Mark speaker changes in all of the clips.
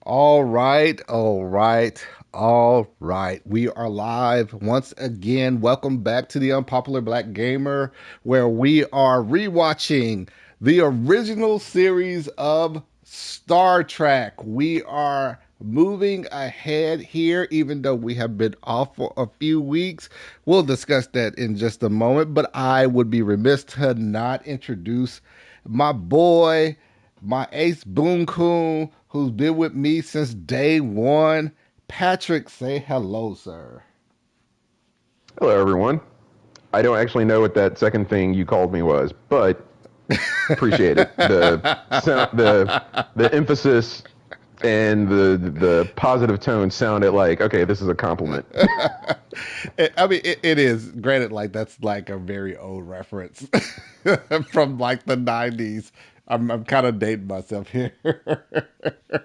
Speaker 1: All right, all right, all right. We are live once again. Welcome back to the Unpopular Black Gamer, where we are rewatching the original series of Star Trek. We are moving ahead here, even though we have been off for a few weeks. We'll discuss that in just a moment, but I would be remiss to not introduce my boy, my ace Boon Coon, who's been with me since day one. Patrick, say hello, sir.
Speaker 2: Hello, everyone. I don't actually know what that second thing you called me was, but appreciate it. The sound, the emphasis, and the positive tone sounded like okay, this is a compliment.
Speaker 1: It is. Granted, like that's like a very old reference from like the '90s. I'm kind of dating myself here.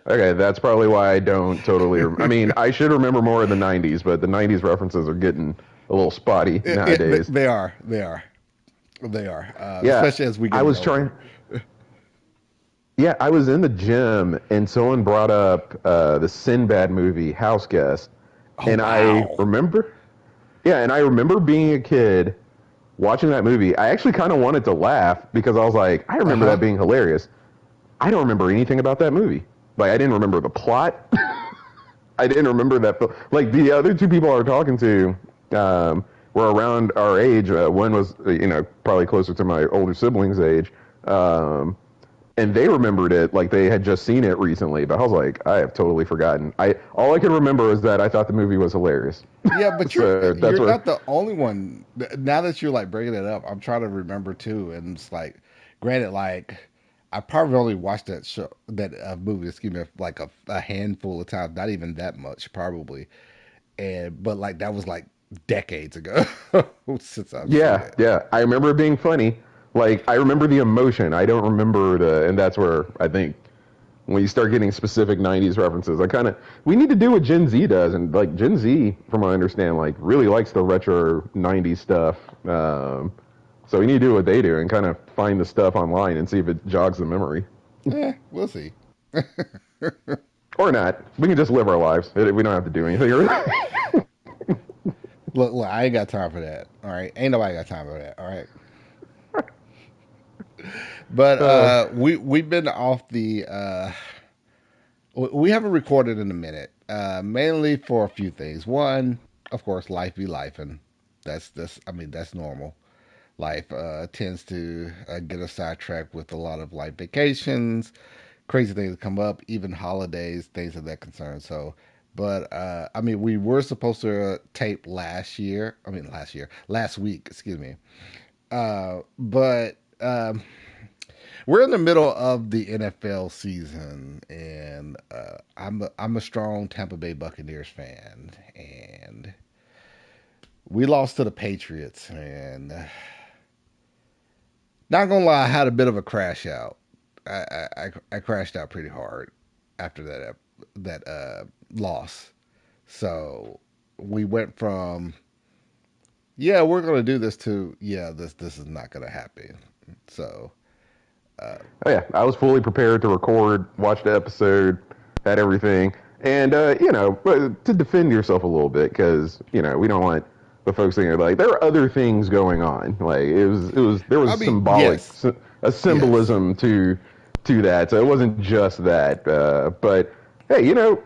Speaker 2: Okay, that's probably why I don't totally. I mean, I should remember more of the '90s, but the '90s references are getting a little spotty nowadays.
Speaker 1: They are. They are. They are.
Speaker 2: Yeah,
Speaker 1: Especially as we
Speaker 2: I
Speaker 1: get
Speaker 2: was
Speaker 1: older.
Speaker 2: trying. Yeah, I was in the gym and someone brought up the Sinbad movie, House Guest,
Speaker 1: Oh
Speaker 2: and I
Speaker 1: wow.
Speaker 2: remember. Yeah, and I remember being a kid watching that movie. I actually kind of wanted to laugh because I was like, I
Speaker 1: Uh
Speaker 2: remember that
Speaker 1: huh.
Speaker 2: being hilarious. I don't remember anything about that movie. Like, I didn't remember the plot. I didn't remember that. Like, the other two people I were talking to were around our age. One was, probably closer to my older siblings' age. Um, and they remembered it like they had just seen it recently. But I was like, I have totally forgotten. I all I can remember is that I thought the movie was hilarious.
Speaker 1: Yeah, but you're
Speaker 2: So that's
Speaker 1: you're
Speaker 2: where.
Speaker 1: not the only one. Now that you're like bringing it up, I'm trying to remember too, and it's like, granted, like I probably only watched that show, that movie, excuse me, like a handful of times, not even that much, probably. And but like that was like decades ago since I've seen
Speaker 2: Yeah,
Speaker 1: it.
Speaker 2: yeah. I remember it being funny. Like I remember the emotion. I don't remember and that's where I think when you start getting specific '90s references, I kind of we need to do what Gen Z does, and like Gen Z, from what I understand, like really likes the retro '90s stuff. So we need to do what they do and kind of find the stuff online and see if it jogs the memory
Speaker 1: We'll see.
Speaker 2: or not. We can just live our lives. We don't have to do anything.
Speaker 1: Look, I ain't got time for that. All right, ain't nobody got time for that. All right. But
Speaker 2: uh,
Speaker 1: we've been off the we haven't recorded in a minute, mainly for a few things. One, of course, life be life, and that's I mean that's normal. Life tends to get us sidetracked with a lot of like vacations, crazy things that come up, even holidays, things of that concern. So, but I mean, we were supposed to tape last year. I mean, last week, excuse me. But we're in the middle of the NFL season, and I'm a strong Tampa Bay Buccaneers fan, and we lost to the Patriots, and not gonna lie, I had a bit of a crash out. I crashed out pretty hard after that loss. So we went from yeah we're gonna do this to yeah this is not gonna happen. So uh,
Speaker 2: oh yeah, I was fully prepared to record, watch the episode, had everything, and to defend yourself a little bit because we don't want the folks thinking like there are other things going on. Like it was there
Speaker 1: I
Speaker 2: was
Speaker 1: mean
Speaker 2: symbolic
Speaker 1: yes,
Speaker 2: a
Speaker 1: yes.
Speaker 2: symbolism to that, so it wasn't just that. But hey, you're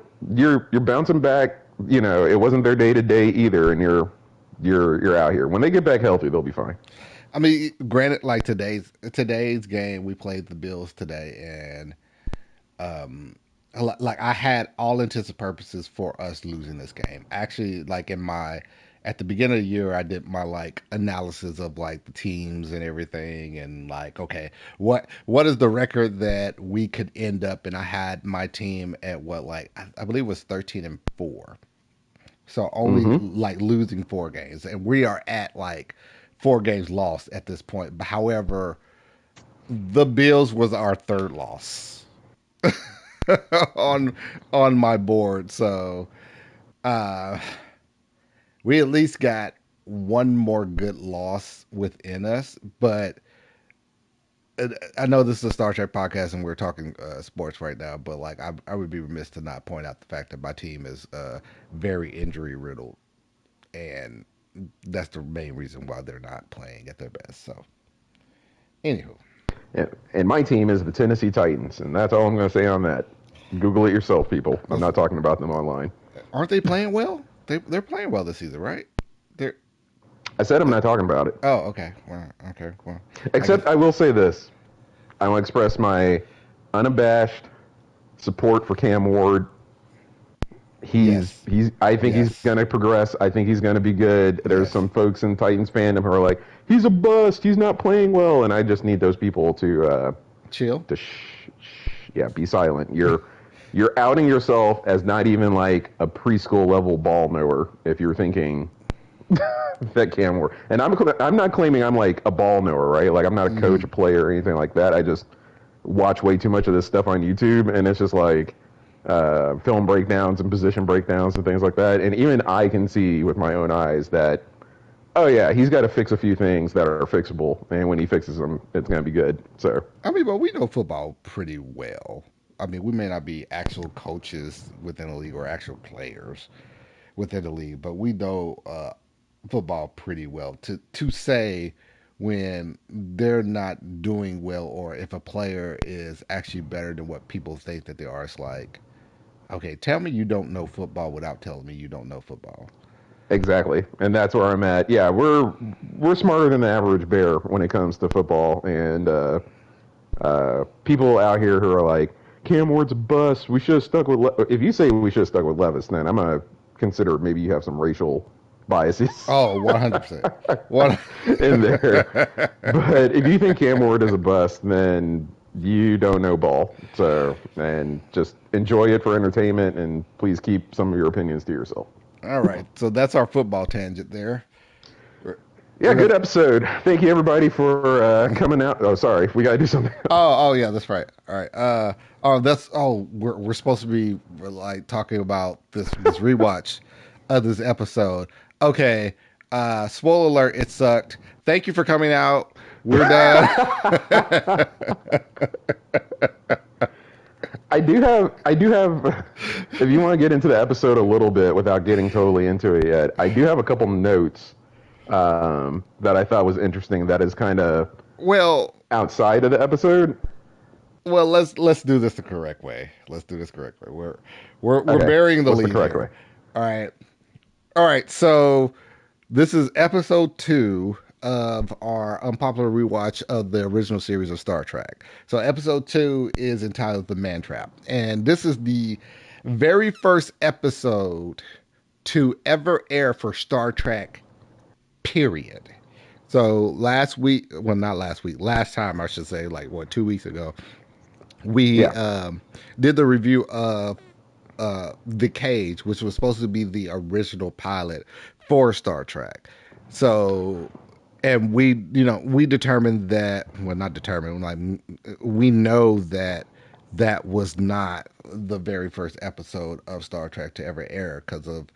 Speaker 2: bouncing back. It wasn't their day to day either, and you're out here. When they get back healthy, they'll be fine.
Speaker 1: I mean, granted, like today's game, we played the Bills today, and um, like I had all intents and purposes for us losing this game. Actually, like in my at the beginning of the year, I did my like analysis of like the teams and everything, and like okay, what is the record that we could end up? And I had my team at what like I believe it was 13-4. So only
Speaker 2: Mm-hmm.
Speaker 1: like losing four games, and we are at like four games lost at this point. But however, the Bills was our third loss on on my board. So uh, we at least got one more good loss within us. But I know this is a Star Trek podcast and we're talking sports right now, but like I would be remiss to not point out the fact that my team is very injury riddled, and that's the main reason why they're not playing at their best. So, anywho,
Speaker 2: And my team is the Tennessee Titans, and that's all I'm going to say on that. Google it yourself, people. I'm not talking about them online.
Speaker 1: aren't they playing well? They're playing well this season, right? They're,
Speaker 2: I said I'm
Speaker 1: they're
Speaker 2: not talking about it.
Speaker 1: oh, okay. Well, okay. Well, I guess
Speaker 2: Except I will say this. I will express my unabashed support for Cam Ward.
Speaker 1: yes,
Speaker 2: He's I think he's
Speaker 1: yes.
Speaker 2: going to progress. I think he's going to be good. There's
Speaker 1: Yes.
Speaker 2: some folks in Titans fandom who are like, he's a bust. He's not playing well. And I just need those people
Speaker 1: Chill.
Speaker 2: to yeah, be silent. You're outing yourself as not even like a preschool level ball knower if you're thinking that Cam Ward. And I'm not claiming I'm like a ball knower, right? Like I'm not a coach,
Speaker 1: Hmm.
Speaker 2: a player, or anything like that. I just watch way too much of this stuff on YouTube, and it's just like film breakdowns and position breakdowns and things like that. And even I can see with my own eyes that, oh yeah, he's got to fix a few things that are fixable, and when he fixes them, it's going to be good. So
Speaker 1: I mean, but we know football pretty well. I mean, we may not be actual coaches within the league or actual players within the league, but we know football pretty well. To say when they're not doing well, or if a player is actually better than what people think that they are, it's like, okay, tell me you don't know football without telling me you don't know football.
Speaker 2: exactly, and that's where I'm at. Yeah, we're smarter than the average bear when it comes to football, and people out here who are like, Cam Ward's a bust. We should have stuck with. If you say we should have stuck with Levis, then I'm gonna consider maybe you have some racial biases
Speaker 1: Oh, 100%. What?
Speaker 2: in there. But if you think Cam Ward is a bust, then you don't know ball. So, and just enjoy it for entertainment, and please keep some of your opinions to yourself.
Speaker 1: All right, so that's our football tangent there. We're,
Speaker 2: Yeah,
Speaker 1: we're
Speaker 2: good
Speaker 1: gonna.
Speaker 2: episode. Thank you everybody for coming out. Oh, sorry, we gotta do something else.
Speaker 1: Oh, yeah, that's right. All right. Oh, that's. Oh, we're supposed to be like talking about this rewatch of this episode. Okay. Spoiler alert. It sucked. Thank you for coming out. We're done.
Speaker 2: I do have. If you want to get into the episode a little bit without getting totally into it yet, I do have a couple notes that I thought was interesting. That is kind of
Speaker 1: well,
Speaker 2: outside of the episode.
Speaker 1: well. Let's do this the correct way. Let's do this correct way. We're
Speaker 2: Okay,
Speaker 1: burying the
Speaker 2: what's the
Speaker 1: lead
Speaker 2: correct
Speaker 1: here.
Speaker 2: way?
Speaker 1: All right. All right. So this is episode 2 of our unpopular rewatch of the original series of Star Trek. So episode 2 is entitled The Man Trap. And this is the very first episode to ever air for Star Trek, period. So last week, well, not last week, last time I should say, like what, 2 weeks ago, we
Speaker 2: Yeah.
Speaker 1: did the review of The Cage, which was supposed to be the original pilot for Star Trek. So, and we determined that, well, not determined, like we know that that was not the very first episode of Star Trek to ever air because of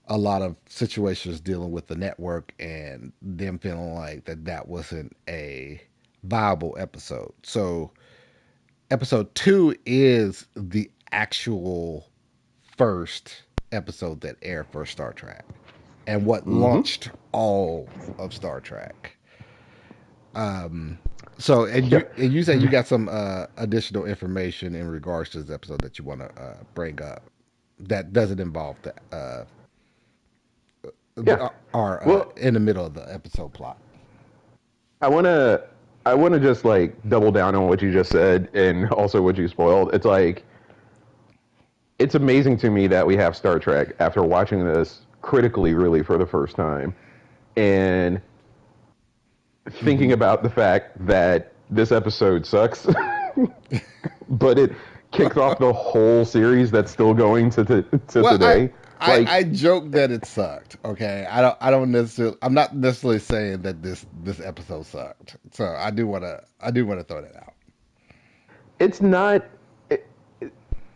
Speaker 1: a lot of situations dealing with the network and them feeling like that wasn't a viable episode. So, episode 2 is the actual first episode that aired for Star Trek and what
Speaker 2: Mm-hmm.
Speaker 1: launched all of Star Trek. So,
Speaker 2: Yeah.
Speaker 1: and you said you got some additional information in regards to this episode that you want to bring up that doesn't involve
Speaker 2: Yeah.
Speaker 1: our
Speaker 2: Well,
Speaker 1: in the middle of the episode plot.
Speaker 2: I wanna I wanna just like double down on what you just said and also what you spoiled. It's like it's amazing to me that we have Star Trek after watching this critically really for the first time and thinking
Speaker 1: Hmm.
Speaker 2: about the fact that this episode sucks, but it kicked off the whole series that's still going to
Speaker 1: Well,
Speaker 2: today. Like
Speaker 1: I joke that it sucked. Okay, I don't necessarily. I'm not necessarily saying that this episode sucked. So I do want to throw that out.
Speaker 2: it's not. It,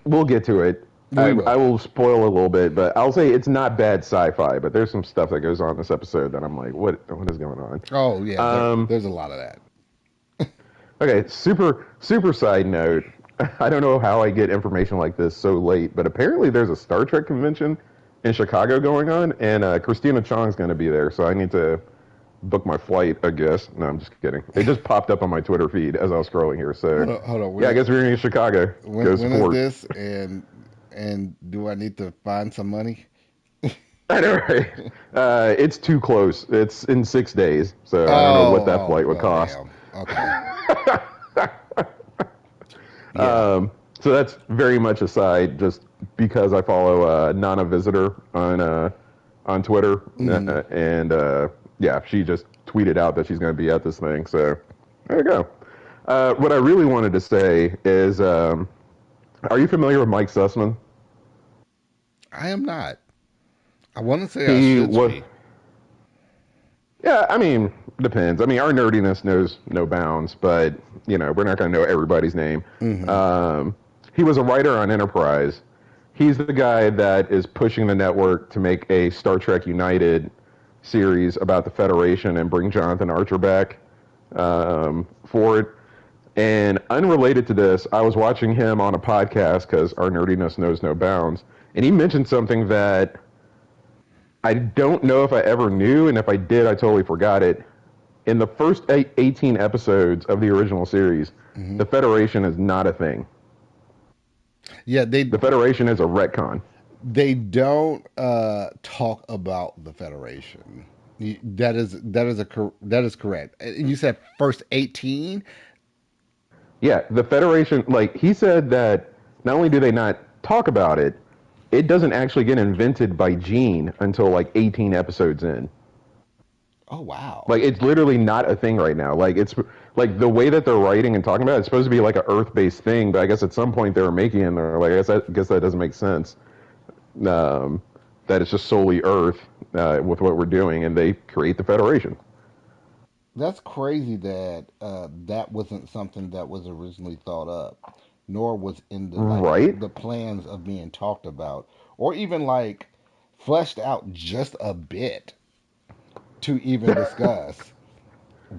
Speaker 2: we'll get to it.
Speaker 1: We
Speaker 2: I
Speaker 1: will.
Speaker 2: will spoil a little bit, but I'll say it's not bad sci-fi. But there's some stuff that goes on in this episode that I'm like, what is going on?
Speaker 1: Oh yeah,
Speaker 2: Um,
Speaker 1: there's a lot of that.
Speaker 2: Okay, super side note. I don't know how I get information like this so late, but apparently there's a Star Trek convention in Chicago going on, and Christina Chong's going to be there, so I need to book my flight, I guess. No, I'm just kidding. It just popped up on my Twitter feed as I was scrolling here, so
Speaker 1: Hold on.
Speaker 2: yeah, I guess we're going to Chicago. Go
Speaker 1: When is
Speaker 2: support.
Speaker 1: this? And do I need to find some money?
Speaker 2: I know, right? It's too close. It's in 6 days, so I don't know what that
Speaker 1: Oh,
Speaker 2: flight would
Speaker 1: well,
Speaker 2: cost.
Speaker 1: damn. Okay. Yeah.
Speaker 2: So that's very much aside, just because I follow Nana Visitor on Twitter,
Speaker 1: Hmm.
Speaker 2: and yeah, she just tweeted out that she's going to be at this thing. So there you go. What I really wanted to say is, are you familiar with Mike Sussman?
Speaker 1: I am not. I want to say I
Speaker 2: He
Speaker 1: should
Speaker 2: was,
Speaker 1: be.
Speaker 2: yeah, I mean, depends. I mean, our nerdiness knows no bounds, but we're not going to know everybody's name.
Speaker 1: Hmm.
Speaker 2: Um, he was a writer on Enterprise. He's the guy that is pushing the network to make a Star Trek United series about the Federation and bring Jonathan Archer back for it. And unrelated to this, I was watching him on a podcast because our nerdiness knows no bounds, and he mentioned something that I don't know if I ever knew, and if I did, I totally forgot it. In the first 18 episodes of the original series,
Speaker 1: Hmm.
Speaker 2: the Federation is not a thing.
Speaker 1: Yeah,
Speaker 2: The Federation is a retcon.
Speaker 1: they don't talk about the Federation. That is correct. And you said first 18.
Speaker 2: Yeah, the Federation, like, he said that not only do they not talk about it, it doesn't actually get invented by Gene until like 18 episodes in.
Speaker 1: Oh wow.
Speaker 2: Like, it's literally not a thing right now. Like, it's like the way that they're writing and talking about it, it's supposed to be like an Earth-based thing, but I guess at some point they were making it, and they're like, I guess that doesn't make sense. Um, that it's just solely Earth with what we're doing, and they create the Federation.
Speaker 1: That's crazy that that wasn't something that was originally thought up, nor was in
Speaker 2: Right?
Speaker 1: the plans of being talked about, or even like fleshed out just a bit to even discuss.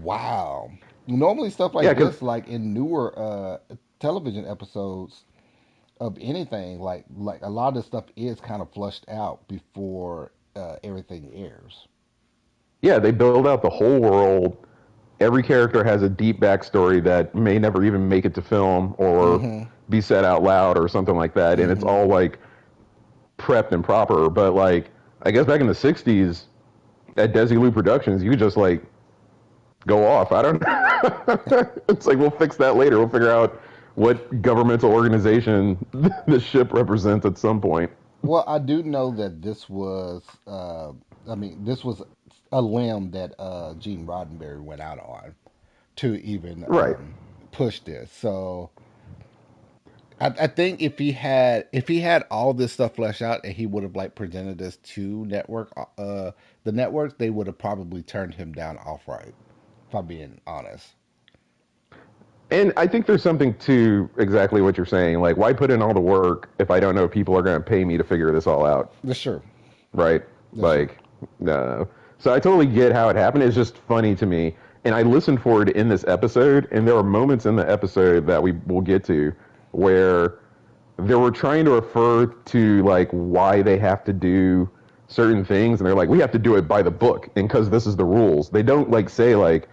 Speaker 1: Wow. Normally stuff
Speaker 2: Yeah,
Speaker 1: like
Speaker 2: because
Speaker 1: this, like in newer television episodes of anything, like a lot of this stuff is kind of flushed out before everything airs.
Speaker 2: yeah, they build out the whole world. Every character has a deep backstory that may never even make it to film or
Speaker 1: Mm-hmm.
Speaker 2: be said out loud or something like that, and it's
Speaker 1: Mm-hmm.
Speaker 2: all like prepped and proper. But like, I guess back in the '60s at Desilu Productions, you could just like go off. I don't know. It's like we'll fix that later. We'll figure out what governmental organization the ship represents at some point.
Speaker 1: Well, I do know that this was, this was a limb that Gene Roddenberry went out on to even
Speaker 2: Right.
Speaker 1: push this. So I think if he had all this stuff fleshed out and he would have like presented this to the networks, they would have probably turned him down outright. If I'm being honest.
Speaker 2: And I think there's something to exactly what you're saying. Like, why put in all the work if I don't know if people are going to pay me to figure this all out?
Speaker 1: That's true.
Speaker 2: Right?
Speaker 1: That's true.
Speaker 2: Like, no. So I totally get how it happened. It's just funny to me. And I listened for it in this episode, and there are moments in the episode that we will get to where they were trying to refer to like why they have to do certain things, and they're like, we have to do it by the book, and because this is the rules. They don't like say like,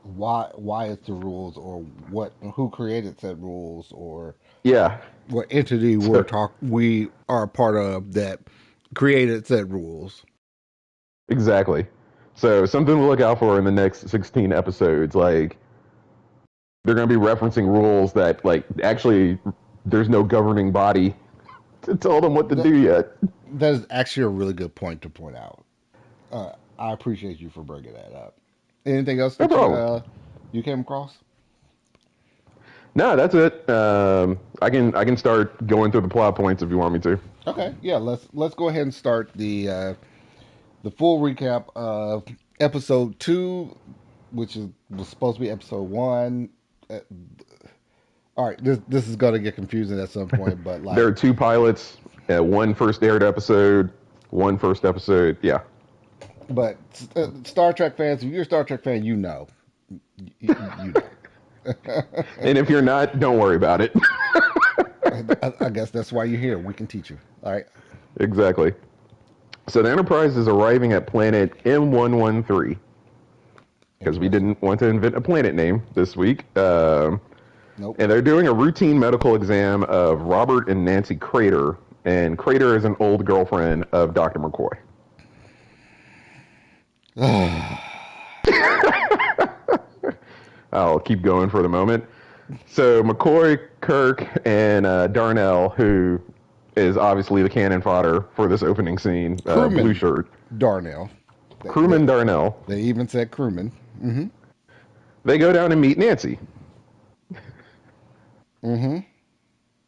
Speaker 1: Why it's the rules, or what, who created said rules, or
Speaker 2: yeah.
Speaker 1: what entity
Speaker 2: So,
Speaker 1: we are a part of that created said rules.
Speaker 2: exactly. So something to look out for in the next 16 episodes. Like, they're going to be referencing rules that like actually there's no governing body to tell them what to
Speaker 1: That
Speaker 2: do yet.
Speaker 1: that is actually a really good point to point out. I appreciate you for bringing that up. Anything else
Speaker 2: No
Speaker 1: that
Speaker 2: problem.
Speaker 1: you came across?
Speaker 2: No, that's it. I can start going through the plot points if you want me to.
Speaker 1: Okay, yeah. Let's go ahead and start the full recap of episode two, which was supposed to be episode one. Uh, all right, this is going to get confusing at some point, but
Speaker 2: There are
Speaker 1: like,
Speaker 2: two pilots, one first aired episode, one first episode. Yeah,
Speaker 1: but Star Trek fans, if you're a Star Trek fan, you know, you know.
Speaker 2: And if you're not, don't worry about it.
Speaker 1: I guess that's why you're here. We can teach you. All right.
Speaker 2: Exactly. So the Enterprise is arriving at planet M113 because we
Speaker 1: Interesting.
Speaker 2: didn't want to invent a planet name this week.
Speaker 1: Nope.
Speaker 2: And they're doing a routine medical exam of Robert and Nancy Crater. And Crater is an old girlfriend of Dr. McCoy. I'll keep going for the moment. So McCoy, Kirk, and Darnell, who is obviously the cannon fodder for this opening scene, blue
Speaker 1: Crewman
Speaker 2: shirt.
Speaker 1: Darnell.
Speaker 2: Crewman Darnell.
Speaker 1: They even said crewman. Mm-hmm.
Speaker 2: They go down and meet Nancy,
Speaker 1: Mm-hmm.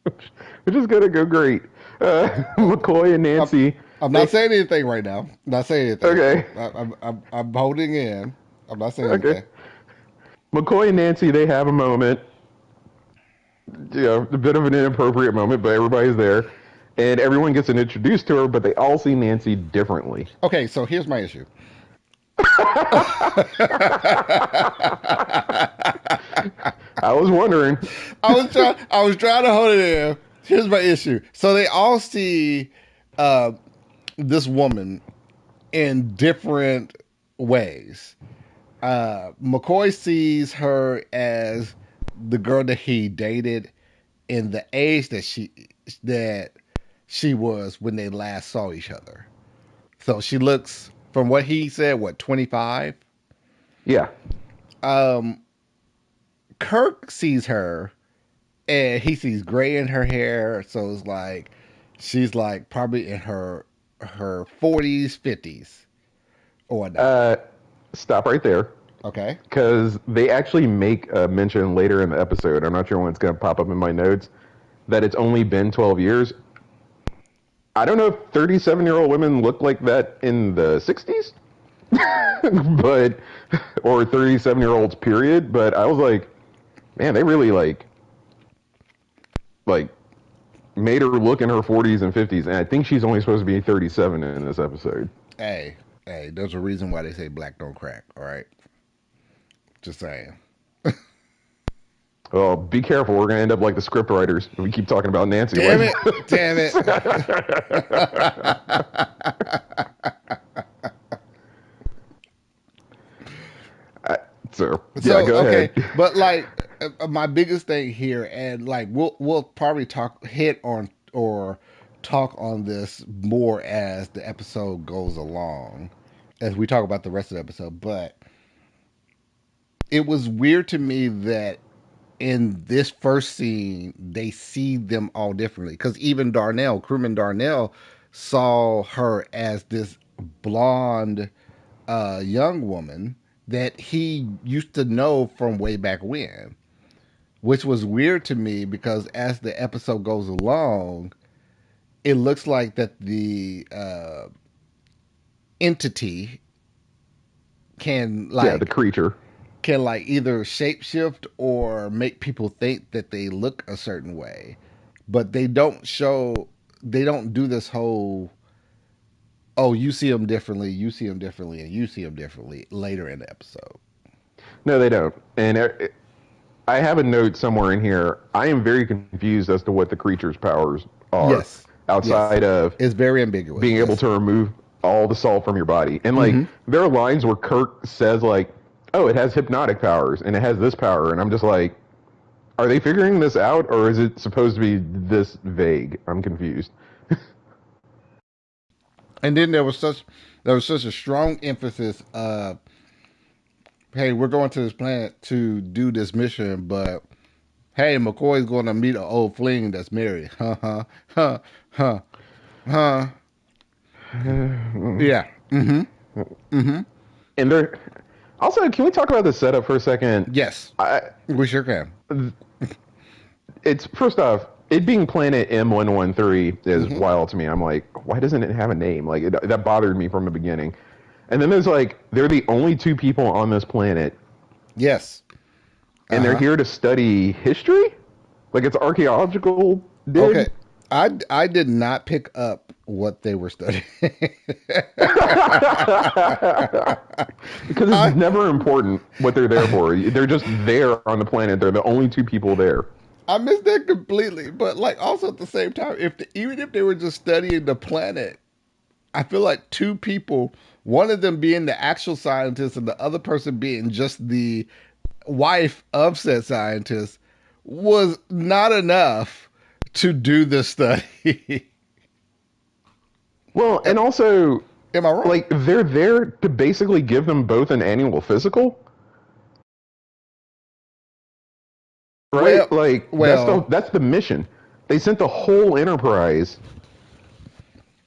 Speaker 2: which is going to go great. McCoy and
Speaker 1: I'm,
Speaker 2: Nancy.
Speaker 1: I'm not saying anything right now. I'm not saying anything.
Speaker 2: Okay.
Speaker 1: I'm holding in. I'm not saying
Speaker 2: Okay.
Speaker 1: anything.
Speaker 2: McCoy and Nancy, they have a moment. You know, a bit of an inappropriate moment, but everybody's there. And everyone gets introduced to her, but they all see Nancy differently.
Speaker 1: Okay, so here's my issue.
Speaker 2: I was wondering.
Speaker 1: I was trying to hold it in. Here's my issue. So they all see uh, this woman in different ways. McCoy sees her as the girl that he dated in the age that she was when they last saw each other. So she looks, from what he said, what, 25?
Speaker 2: Yeah.
Speaker 1: Um, Kirk sees her and he sees gray in her hair, so it's like she's like probably in her 40s, 50s or whatnot.
Speaker 2: Uh, Stop right there.
Speaker 1: Okay.
Speaker 2: Because they actually make a mention later in the episode. I'm not sure when it's going to pop up in my notes that it's only been 12 years. I don't know if 37-year-old women look like that in the 60s, but or 37-year-olds period. But I was like, man, they really like made her look in her 40s and 50s, and I think she's only supposed to be 37 in this episode.
Speaker 1: Hey, hey, there's a reason why they say black don't crack, all right? Just saying.
Speaker 2: Well, be careful. We're going to end up like the script writers. We keep talking about Nancy.
Speaker 1: Damn
Speaker 2: Like,
Speaker 1: it. Damn it.
Speaker 2: so, yeah,
Speaker 1: So
Speaker 2: go
Speaker 1: okay,
Speaker 2: ahead.
Speaker 1: but like my biggest thing here, and like we'll probably hit on or talk on this more as the episode goes along, as we talk about the rest of the episode. But it was weird to me that in this first scene they see them all differently, because even Darnell, crewman Darnell, saw her as this blonde young woman that he used to know from way back when, which was weird to me because as the episode goes along, it looks like that the entity can
Speaker 2: Yeah, the
Speaker 1: like
Speaker 2: creature.
Speaker 1: either shapeshift or make people think that they look a certain way, but they don't do this whole, oh, you see them differently, you see them differently, and you see them differently later in the episode.
Speaker 2: No, they don't. And I have a note somewhere in here. I am very confused as to what the creature's powers are
Speaker 1: Yes, yes,
Speaker 2: outside of
Speaker 1: it's very ambiguous.
Speaker 2: being able
Speaker 1: Yes.
Speaker 2: to remove all the salt from your body. And like
Speaker 1: Mm-hmm.
Speaker 2: there are lines where Kirk says like, "Oh, it has hypnotic powers and it has this power," and I'm just like, are they figuring this out or is it supposed to be this vague? I'm confused.
Speaker 1: And then there was such a strong emphasis of, hey, we're going to this planet to do this mission, but hey, McCoy's going to meet an old fling that's married. Huh, huh, huh, huh, huh. Yeah. Mm-hmm. Mm-hmm.
Speaker 2: And there also, can we talk about the setup for a second?
Speaker 1: Yes,
Speaker 2: I,
Speaker 1: we sure can.
Speaker 2: it's first off, it being planet M113 is
Speaker 1: Mm-hmm.
Speaker 2: wild to me. I'm like, why doesn't it have a name? Like that bothered me from the beginning. And then there's like, they're the only two people on this planet,
Speaker 1: Yes.
Speaker 2: and they're
Speaker 1: Uh-huh.
Speaker 2: here to study history. Like it's archaeological dig.
Speaker 1: Okay. I did not pick up what they were studying.
Speaker 2: Because it's
Speaker 1: I
Speaker 2: never important what they're there for. They're just there on the planet. They're the only two people there.
Speaker 1: I missed that completely. But like also at the same time, even if they were just studying the planet, I feel like two people, one of them being the actual scientist and the other person being just the wife of said scientist, was not enough to do this study.
Speaker 2: Well, and also,
Speaker 1: Am I wrong?
Speaker 2: like, they're there to basically give them both an annual physical,
Speaker 1: Well,
Speaker 2: right? Like,
Speaker 1: well,
Speaker 2: that's the mission. They sent the whole Enterprise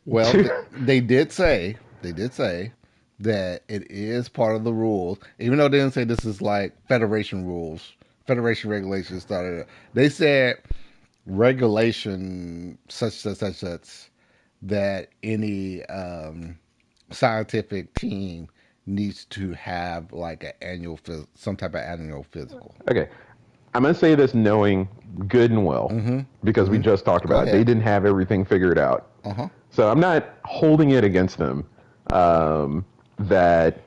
Speaker 1: well.
Speaker 2: to.
Speaker 1: They did say that it is part of the rules, even though they didn't say this is like Federation rules, Federation regulations started. They said regulation such that any scientific team needs to have like an some type of annual physical.
Speaker 2: Okay, I'm gonna say this knowing good and well
Speaker 1: Mm-hmm.
Speaker 2: because we
Speaker 1: Mm-hmm.
Speaker 2: just talked
Speaker 1: Go
Speaker 2: about it. They
Speaker 1: ahead.
Speaker 2: didn't have everything figured out,
Speaker 1: Uh huh.
Speaker 2: so I'm not holding it against them. That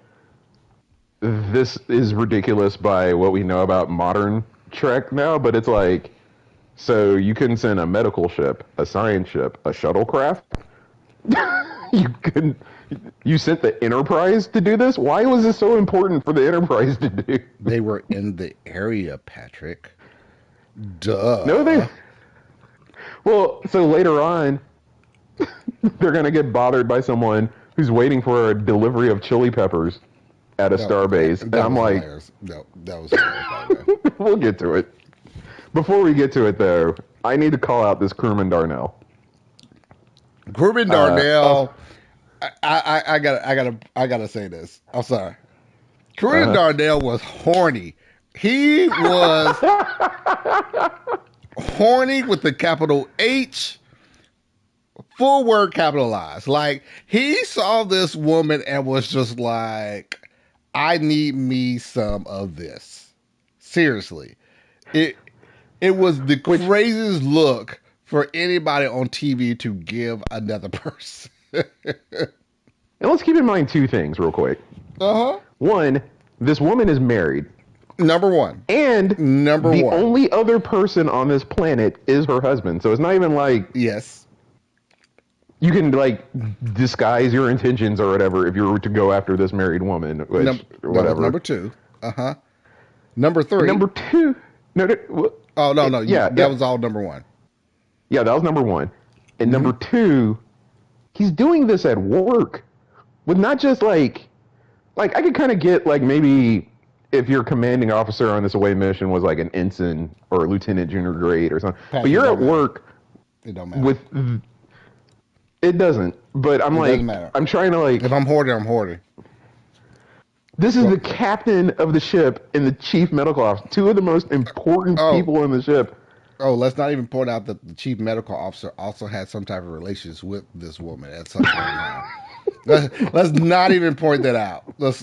Speaker 2: this is ridiculous by what we know about modern Trek now, but it's like, so you couldn't send a medical ship, a science ship, a shuttlecraft. You couldn't. You sent the Enterprise to do this. Why was this so important for the Enterprise to do?
Speaker 1: They were in the area, Patrick.
Speaker 2: No, they.
Speaker 1: Duh.
Speaker 2: Well, so later on, they're gonna get bothered by someone who's waiting for a delivery of chili peppers at a
Speaker 1: That,
Speaker 2: star base, and
Speaker 1: that
Speaker 2: I'm
Speaker 1: was
Speaker 2: like,
Speaker 1: hilarious. No, that was hilarious right there.
Speaker 2: we'll get to it. Before we get to it, though, I need to call out this crewman Darnell.
Speaker 1: Corbin
Speaker 2: Oh,
Speaker 1: Darnell. I gotta say this. I'm sorry. Corbin
Speaker 2: uh,
Speaker 1: Darnell was horny. He was horny with the capital H, full word capitalized. Like he saw this woman and was just like, I need me some of this. Seriously. It it was the
Speaker 2: which,
Speaker 1: craziest look for anybody on TV to give another person.
Speaker 2: and let's keep in mind two things real quick.
Speaker 1: Uh-huh.
Speaker 2: One, this woman is married,
Speaker 1: Number one.
Speaker 2: and
Speaker 1: Number
Speaker 2: the
Speaker 1: one.
Speaker 2: only other person on this planet is her husband. So it's not even like
Speaker 1: Yes.
Speaker 2: you can like disguise your intentions or whatever if you were to go after this married woman, which
Speaker 1: That was
Speaker 2: whatever.
Speaker 1: number two. Uh-huh. Number
Speaker 2: And
Speaker 1: three.
Speaker 2: number two, no, no
Speaker 1: Oh no, no,
Speaker 2: yeah,
Speaker 1: that
Speaker 2: yeah,
Speaker 1: was all number one.
Speaker 2: yeah, that was number one. And
Speaker 1: Mm-hmm.
Speaker 2: number two, he's doing this at work with not just like I could kind of get like maybe if your commanding officer on this away mission was like an ensign or a lieutenant junior grade or something, but
Speaker 1: Patrick, it
Speaker 2: you're
Speaker 1: don't
Speaker 2: at
Speaker 1: matter.
Speaker 2: work
Speaker 1: It don't matter.
Speaker 2: with it doesn't. But I'm
Speaker 1: It doesn't
Speaker 2: like
Speaker 1: matter.
Speaker 2: I'm trying to like
Speaker 1: If I'm hoarding, I'm hoarding.
Speaker 2: this is
Speaker 1: Go.
Speaker 2: the captain of the ship and the chief medical officer, two of the most important
Speaker 1: Oh,
Speaker 2: people in the ship.
Speaker 1: oh, let's not even point out that the chief medical officer also had some type of relations with this woman at some point in time. Let's not even point that out. Let's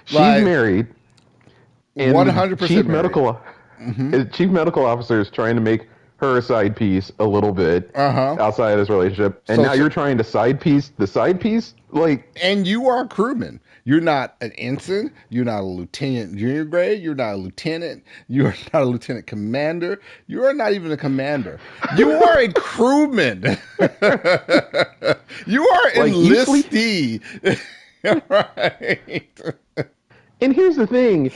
Speaker 2: She's
Speaker 1: like
Speaker 2: married, and the
Speaker 1: 100% married. Mm-hmm.
Speaker 2: chief medical officer is trying to make her a side piece a little bit
Speaker 1: Uh-huh.
Speaker 2: outside of this relationship, and
Speaker 1: So,
Speaker 2: now you're trying to side piece the side piece. Like,
Speaker 1: and you are a crewman. You're not an ensign. You're not a lieutenant junior grade. You're not a lieutenant. You are not a lieutenant commander. You are not even a commander. You are a crewman. You are
Speaker 2: you sleep.
Speaker 1: enlistee. Right.
Speaker 2: And here's the thing: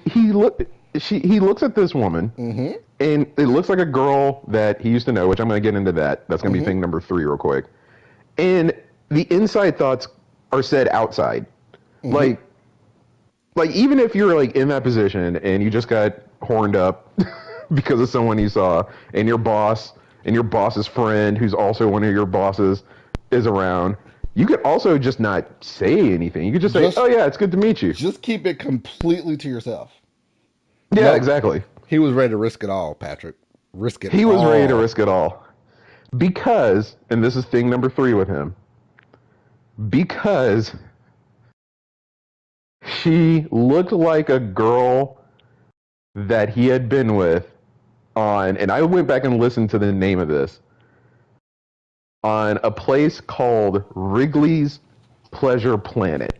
Speaker 2: he look he looks at this woman,
Speaker 1: Mm-hmm.
Speaker 2: and it looks like a girl that he used to know. Which I'm going to get into that. That's going to be
Speaker 1: Mm-hmm.
Speaker 2: thing number 3 real quick. And the inside thoughts are said outside,
Speaker 1: Mm-hmm.
Speaker 2: like even if you're like in that position and you just got horned up because of someone you saw, and your boss's friend who's also one of your bosses is around, you could also just not say anything. You could just say,
Speaker 1: Just
Speaker 2: oh yeah, it's good to meet you.
Speaker 1: just keep it completely to yourself.
Speaker 2: Yeah,
Speaker 1: No,
Speaker 2: exactly.
Speaker 1: he was ready to risk it all, Patrick. Risk it
Speaker 2: He was ready to
Speaker 1: all.
Speaker 2: risk it all because, and this is thing number 3 with him, because she looked like a girl that he had been with on, and I went back and listened to the name of this. on a place called Wrigley's Pleasure Planet.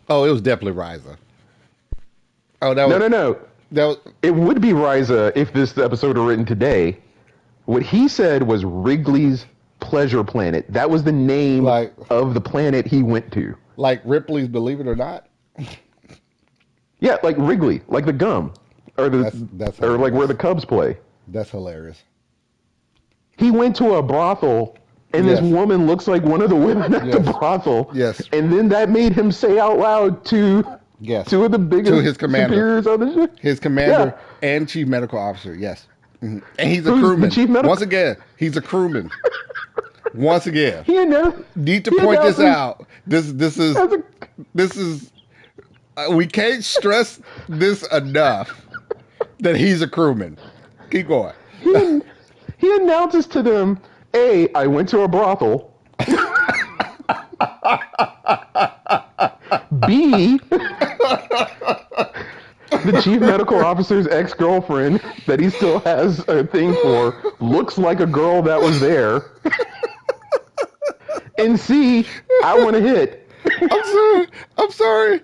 Speaker 1: Oh, it was definitely Riza. Oh,
Speaker 2: No, no, no.
Speaker 1: that was
Speaker 2: It would be Riza if this episode were written today. What he said was Wrigley's Pleasure Planet. That was the name
Speaker 1: like
Speaker 2: of the planet he went to.
Speaker 1: like Ripley's Believe It or Not.
Speaker 2: Yeah, like Wrigley, like the gum, or
Speaker 1: That's
Speaker 2: or like where the
Speaker 1: hilarious.
Speaker 2: Cubs play.
Speaker 1: That's hilarious.
Speaker 2: He went to a brothel, and this
Speaker 1: Yes,
Speaker 2: woman looks like one of the women at the
Speaker 1: yes,
Speaker 2: brothel,
Speaker 1: yes,
Speaker 2: and then that made him say out loud to
Speaker 1: yes.
Speaker 2: two of the
Speaker 1: To
Speaker 2: biggest
Speaker 1: his commander,
Speaker 2: superiors on the ship.
Speaker 1: his
Speaker 2: Yeah,
Speaker 1: commander and chief medical officer. Yes, and he's a
Speaker 2: who's the
Speaker 1: crewman.
Speaker 2: chief medical?
Speaker 1: Once again, he's a crewman. Once again,
Speaker 2: He announced.
Speaker 1: need to
Speaker 2: He
Speaker 1: point this
Speaker 2: announces
Speaker 1: out. This is
Speaker 2: as a
Speaker 1: this is we can't stress this enough that he's a crewman. Keep going.
Speaker 2: he, he announces to them, A, I went to a brothel. B, the chief medical officer's ex-girlfriend that he still has a thing for looks like a girl that was there. And C, I want to hit.
Speaker 1: I'm sorry. I'm sorry.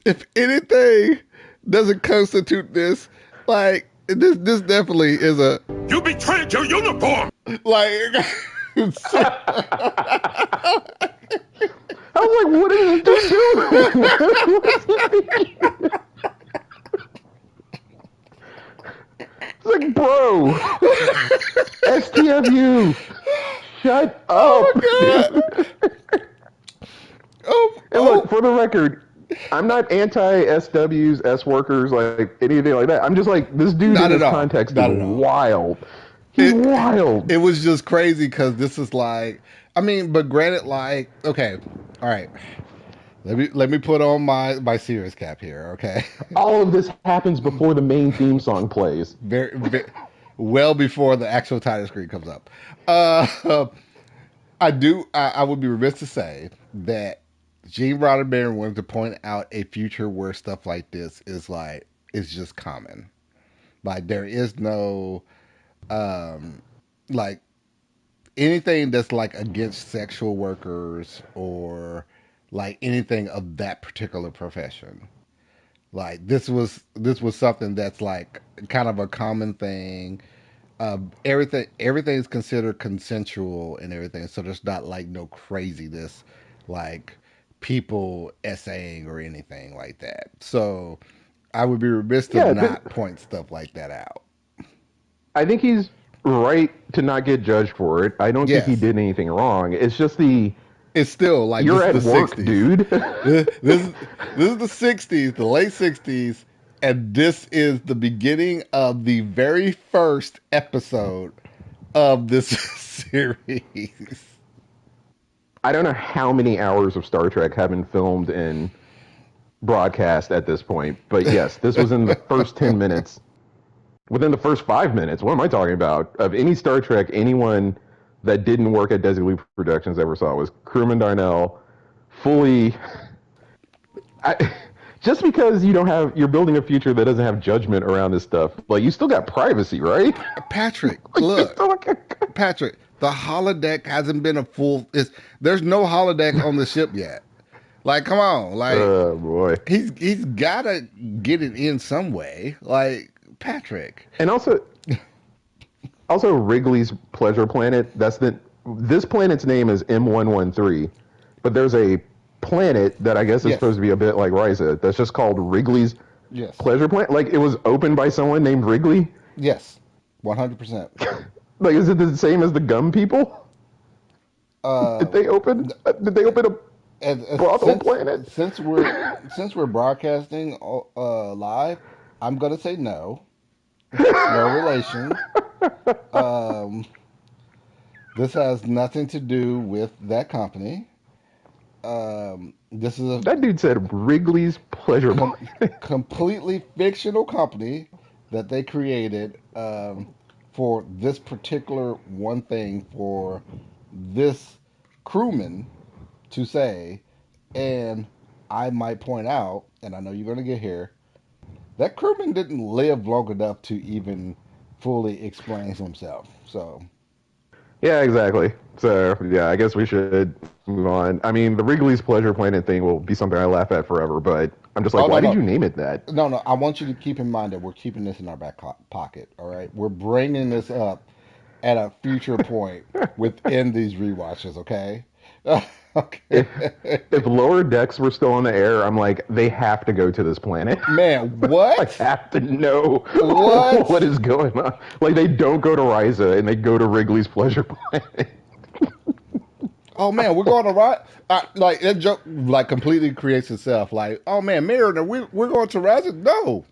Speaker 1: If anything doesn't constitute this, like this definitely is a
Speaker 3: You betrayed your uniform!
Speaker 1: like.
Speaker 2: I was like, what is this dude doing? It's like, bro, STFU, shut up.
Speaker 1: Oh my god. Oh,
Speaker 2: And look, for the record, I'm not anti SWs, S workers, like anything like that. I'm just like, this dude
Speaker 1: Not
Speaker 2: in
Speaker 1: at
Speaker 2: this
Speaker 1: all.
Speaker 2: context
Speaker 1: Not
Speaker 2: is
Speaker 1: at all.
Speaker 2: wild. He's wild.
Speaker 1: it was just crazy because this is like, I mean, but granted, like, okay, all right. Let me put on my serious cap here, okay?
Speaker 2: All of this happens before the main theme song plays.
Speaker 1: Very well before the actual title screen comes up. I would be remiss to say that Gene Roddenberry wanted to point out a future where stuff like this is just common. Like there is no like anything that's like against sexual workers or like anything of that particular profession. Like this was something that's like kind of a common thing. Everything's considered consensual and everything, so there's not like no craziness like people essaying or anything like that. So I would be remiss to
Speaker 2: Yeah,
Speaker 1: not point stuff like that out.
Speaker 2: I think he's right to not get judged for it. I don't think he
Speaker 1: Yes,
Speaker 2: did anything wrong. It's just the,
Speaker 1: it's still like
Speaker 2: you're
Speaker 1: this is
Speaker 2: at
Speaker 1: the
Speaker 2: work,
Speaker 1: '60s.
Speaker 2: dude.
Speaker 1: This is the '60s, the late '60s, and this is the beginning of the very first episode of this series.
Speaker 2: I don't know how many hours of Star Trek have been filmed and broadcast at this point, but yes, this was in the first 10 minutes. Within the first 5 minutes, what am I talking about? Of any Star Trek, anyone that didn't work at Desert Loop Productions ever saw was Crewman Darnell, fully. I, just because you're building a future that doesn't have judgment around this stuff, like you still got privacy, right?
Speaker 1: Patrick,
Speaker 2: Like, you
Speaker 1: look,
Speaker 2: still like,
Speaker 1: Patrick, the holodeck hasn't been a full. There's no holodeck on the ship yet. Like, come on, like
Speaker 2: oh boy.
Speaker 1: he's gotta get it in some way. Like Patrick,
Speaker 2: And also Wrigley's Pleasure Planet. This planet's name is M113, but there's a planet that I guess is
Speaker 1: yes,
Speaker 2: supposed to be a bit like Risa that's just called Wrigley's
Speaker 1: yes,
Speaker 2: Pleasure Planet. Like it was opened by someone named Wrigley.
Speaker 1: yes, 100%.
Speaker 2: Like is it the same as the gum people?
Speaker 1: Uh,
Speaker 2: Did they open a
Speaker 1: and
Speaker 2: brothel
Speaker 1: since
Speaker 2: planet?
Speaker 1: since we're broadcasting live, I'm gonna say no, no relation. Um, this has nothing to do with that company. This is a
Speaker 2: That dude said Wrigley's Pleasure
Speaker 1: com-
Speaker 2: Planet.
Speaker 1: completely fictional company that they created for this particular one thing for this crewman to say. And I might point out, and I know you're going to get here, that crewman didn't live long enough to even fully explain himself. So,
Speaker 2: Yeah, exactly. So yeah, I guess we should move on. I mean, the Wrigley's Pleasure Planet thing will be something I laugh at forever, but I'm just like,
Speaker 1: Oh no
Speaker 2: why did
Speaker 1: no
Speaker 2: you name it that?
Speaker 1: no! I want you to keep in mind that we're keeping this in our pocket. All right, we're bringing this up at a future point within these rewatches. Okay.
Speaker 2: If
Speaker 1: Okay.
Speaker 2: if Lower Decks were still in the air, I'm like, they have to go to this planet.
Speaker 1: Man,
Speaker 2: I
Speaker 1: what?
Speaker 2: have to know what
Speaker 1: What?
Speaker 2: is going on. Like they don't go to Ryza and they go to Wrigley's Pleasure Planet.
Speaker 1: Oh man, we're going to ride. Like that joke, like completely creates itself. Like, oh man, Mariner, we're going to Raza. No,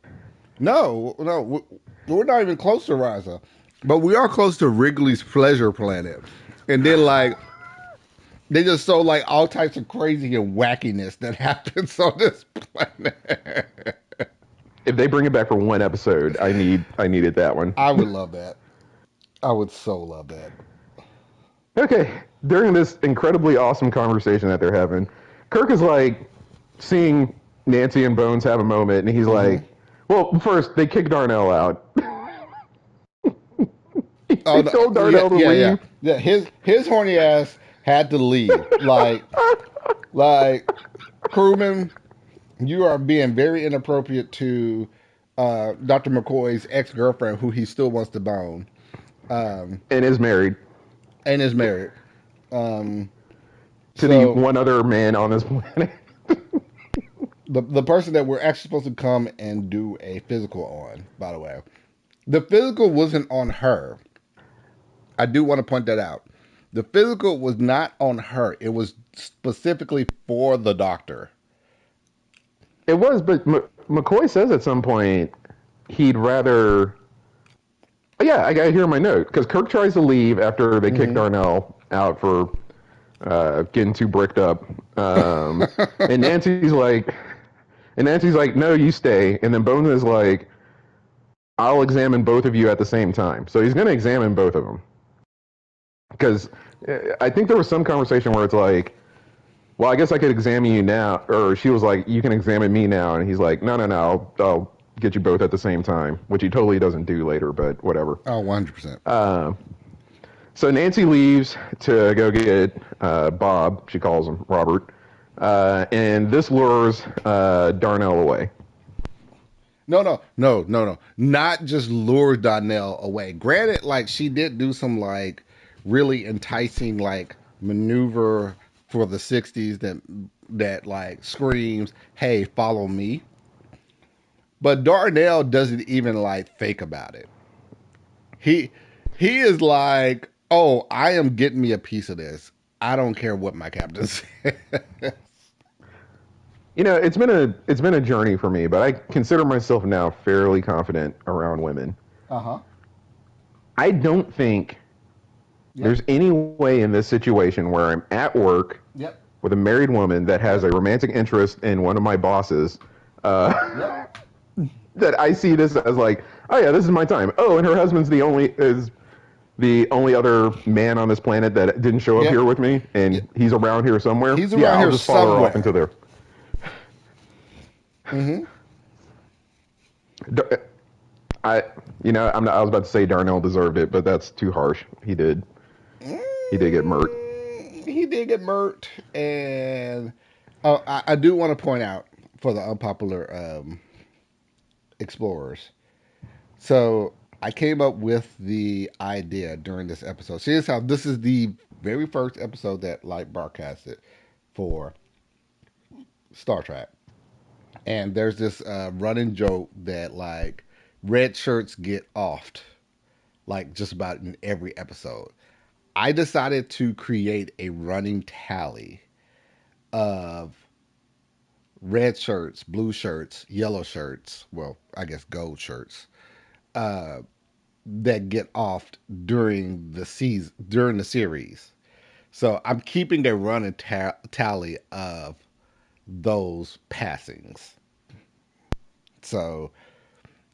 Speaker 1: no, we're not even close to Raza, but we are close to Wrigley's Pleasure Planet. And then like they just show like all types of crazy and wackiness that happens on this planet.
Speaker 2: If they bring it back for one episode, I needed that one.
Speaker 1: I would love that. I would so love that.
Speaker 2: Okay, during this incredibly awesome conversation that they're having, Kirk is like seeing Nancy and Bones have a moment, and he's
Speaker 1: Hmm.
Speaker 2: like, "Well, first they kicked Darnell out.
Speaker 1: Oh
Speaker 2: They
Speaker 1: no,
Speaker 2: told
Speaker 1: yeah,
Speaker 2: Darnell to
Speaker 1: yeah, yeah,
Speaker 2: leave."
Speaker 1: yeah. His horny ass had to leave. Like crewman, you are being very inappropriate to Dr. McCoy's ex girlfriend, who he still wants to bone, um,
Speaker 2: And is married
Speaker 1: and is married. Um,
Speaker 2: to the
Speaker 1: so
Speaker 2: one other man on this planet.
Speaker 1: the person that we're actually supposed to come and do a physical on, by the way, the physical wasn't on her. I do want to point that out. The physical was not on her. It was specifically for the doctor.
Speaker 2: It was, but McCoy says at some point he'd rather. Oh, yeah, I got it here in my note because Kirk tries to leave after they kick
Speaker 1: Hmm.
Speaker 2: Darnell out for getting too bricked up, and Nancy's like, no, you stay. And then Bones is like, I'll examine both of you at the same time. So he's going to examine both of them because I think there was some conversation where it's like, well, I guess I could examine you now, or she was like, you can examine me now, and he's like, no, I'll get you both at the same time, which he totally doesn't do later, but whatever.
Speaker 1: Oh, 100%.
Speaker 2: So Nancy leaves to go get Bob. She calls him Robert, and this lures Darnell away.
Speaker 1: No. Not just lure Donnell away. Granted, like she did do some like really enticing like maneuver for the '60s that like screams, "Hey, follow me." But Darnell doesn't even like think about it. He he is like, "Oh, I am getting me a piece of this. I don't care what my captain says."
Speaker 2: You know, it's been a journey for me, but I consider myself now fairly confident around women.
Speaker 1: Uh huh.
Speaker 2: I don't think
Speaker 1: Yep.
Speaker 2: there's any way in this situation where I'm at work
Speaker 1: Yep.
Speaker 2: with a married woman that has
Speaker 1: Yep.
Speaker 2: a romantic interest in one of my bosses,
Speaker 1: Yep.
Speaker 2: that I see this as like, oh yeah, this is my time. Oh, and her husband's the only other man on this planet that didn't show up
Speaker 1: Yep.
Speaker 2: here with me,
Speaker 1: Yep.
Speaker 2: and he's around here somewhere.
Speaker 1: He's
Speaker 2: Yeah,
Speaker 1: around
Speaker 2: I'll
Speaker 1: here
Speaker 2: just follow her off into
Speaker 1: somewhere.
Speaker 2: there.
Speaker 1: Hmm.
Speaker 2: I, you know, I'm not, I was about to say Darnell deserved it, but that's too harsh. He did. He did get murked.
Speaker 1: He did get murked, and I do want to point out for the unpopular explorers. So I came up with the idea during this episode. See, this how this is the very first episode that Light broadcasted for Star Trek, and there's this running joke that like red shirts get offed like just about in every episode. I decided to create a running tally of red shirts, blue shirts, yellow shirts, well, I guess gold shirts, uh, that get off during the season, during the series. So I'm keeping a running tally of those passings. So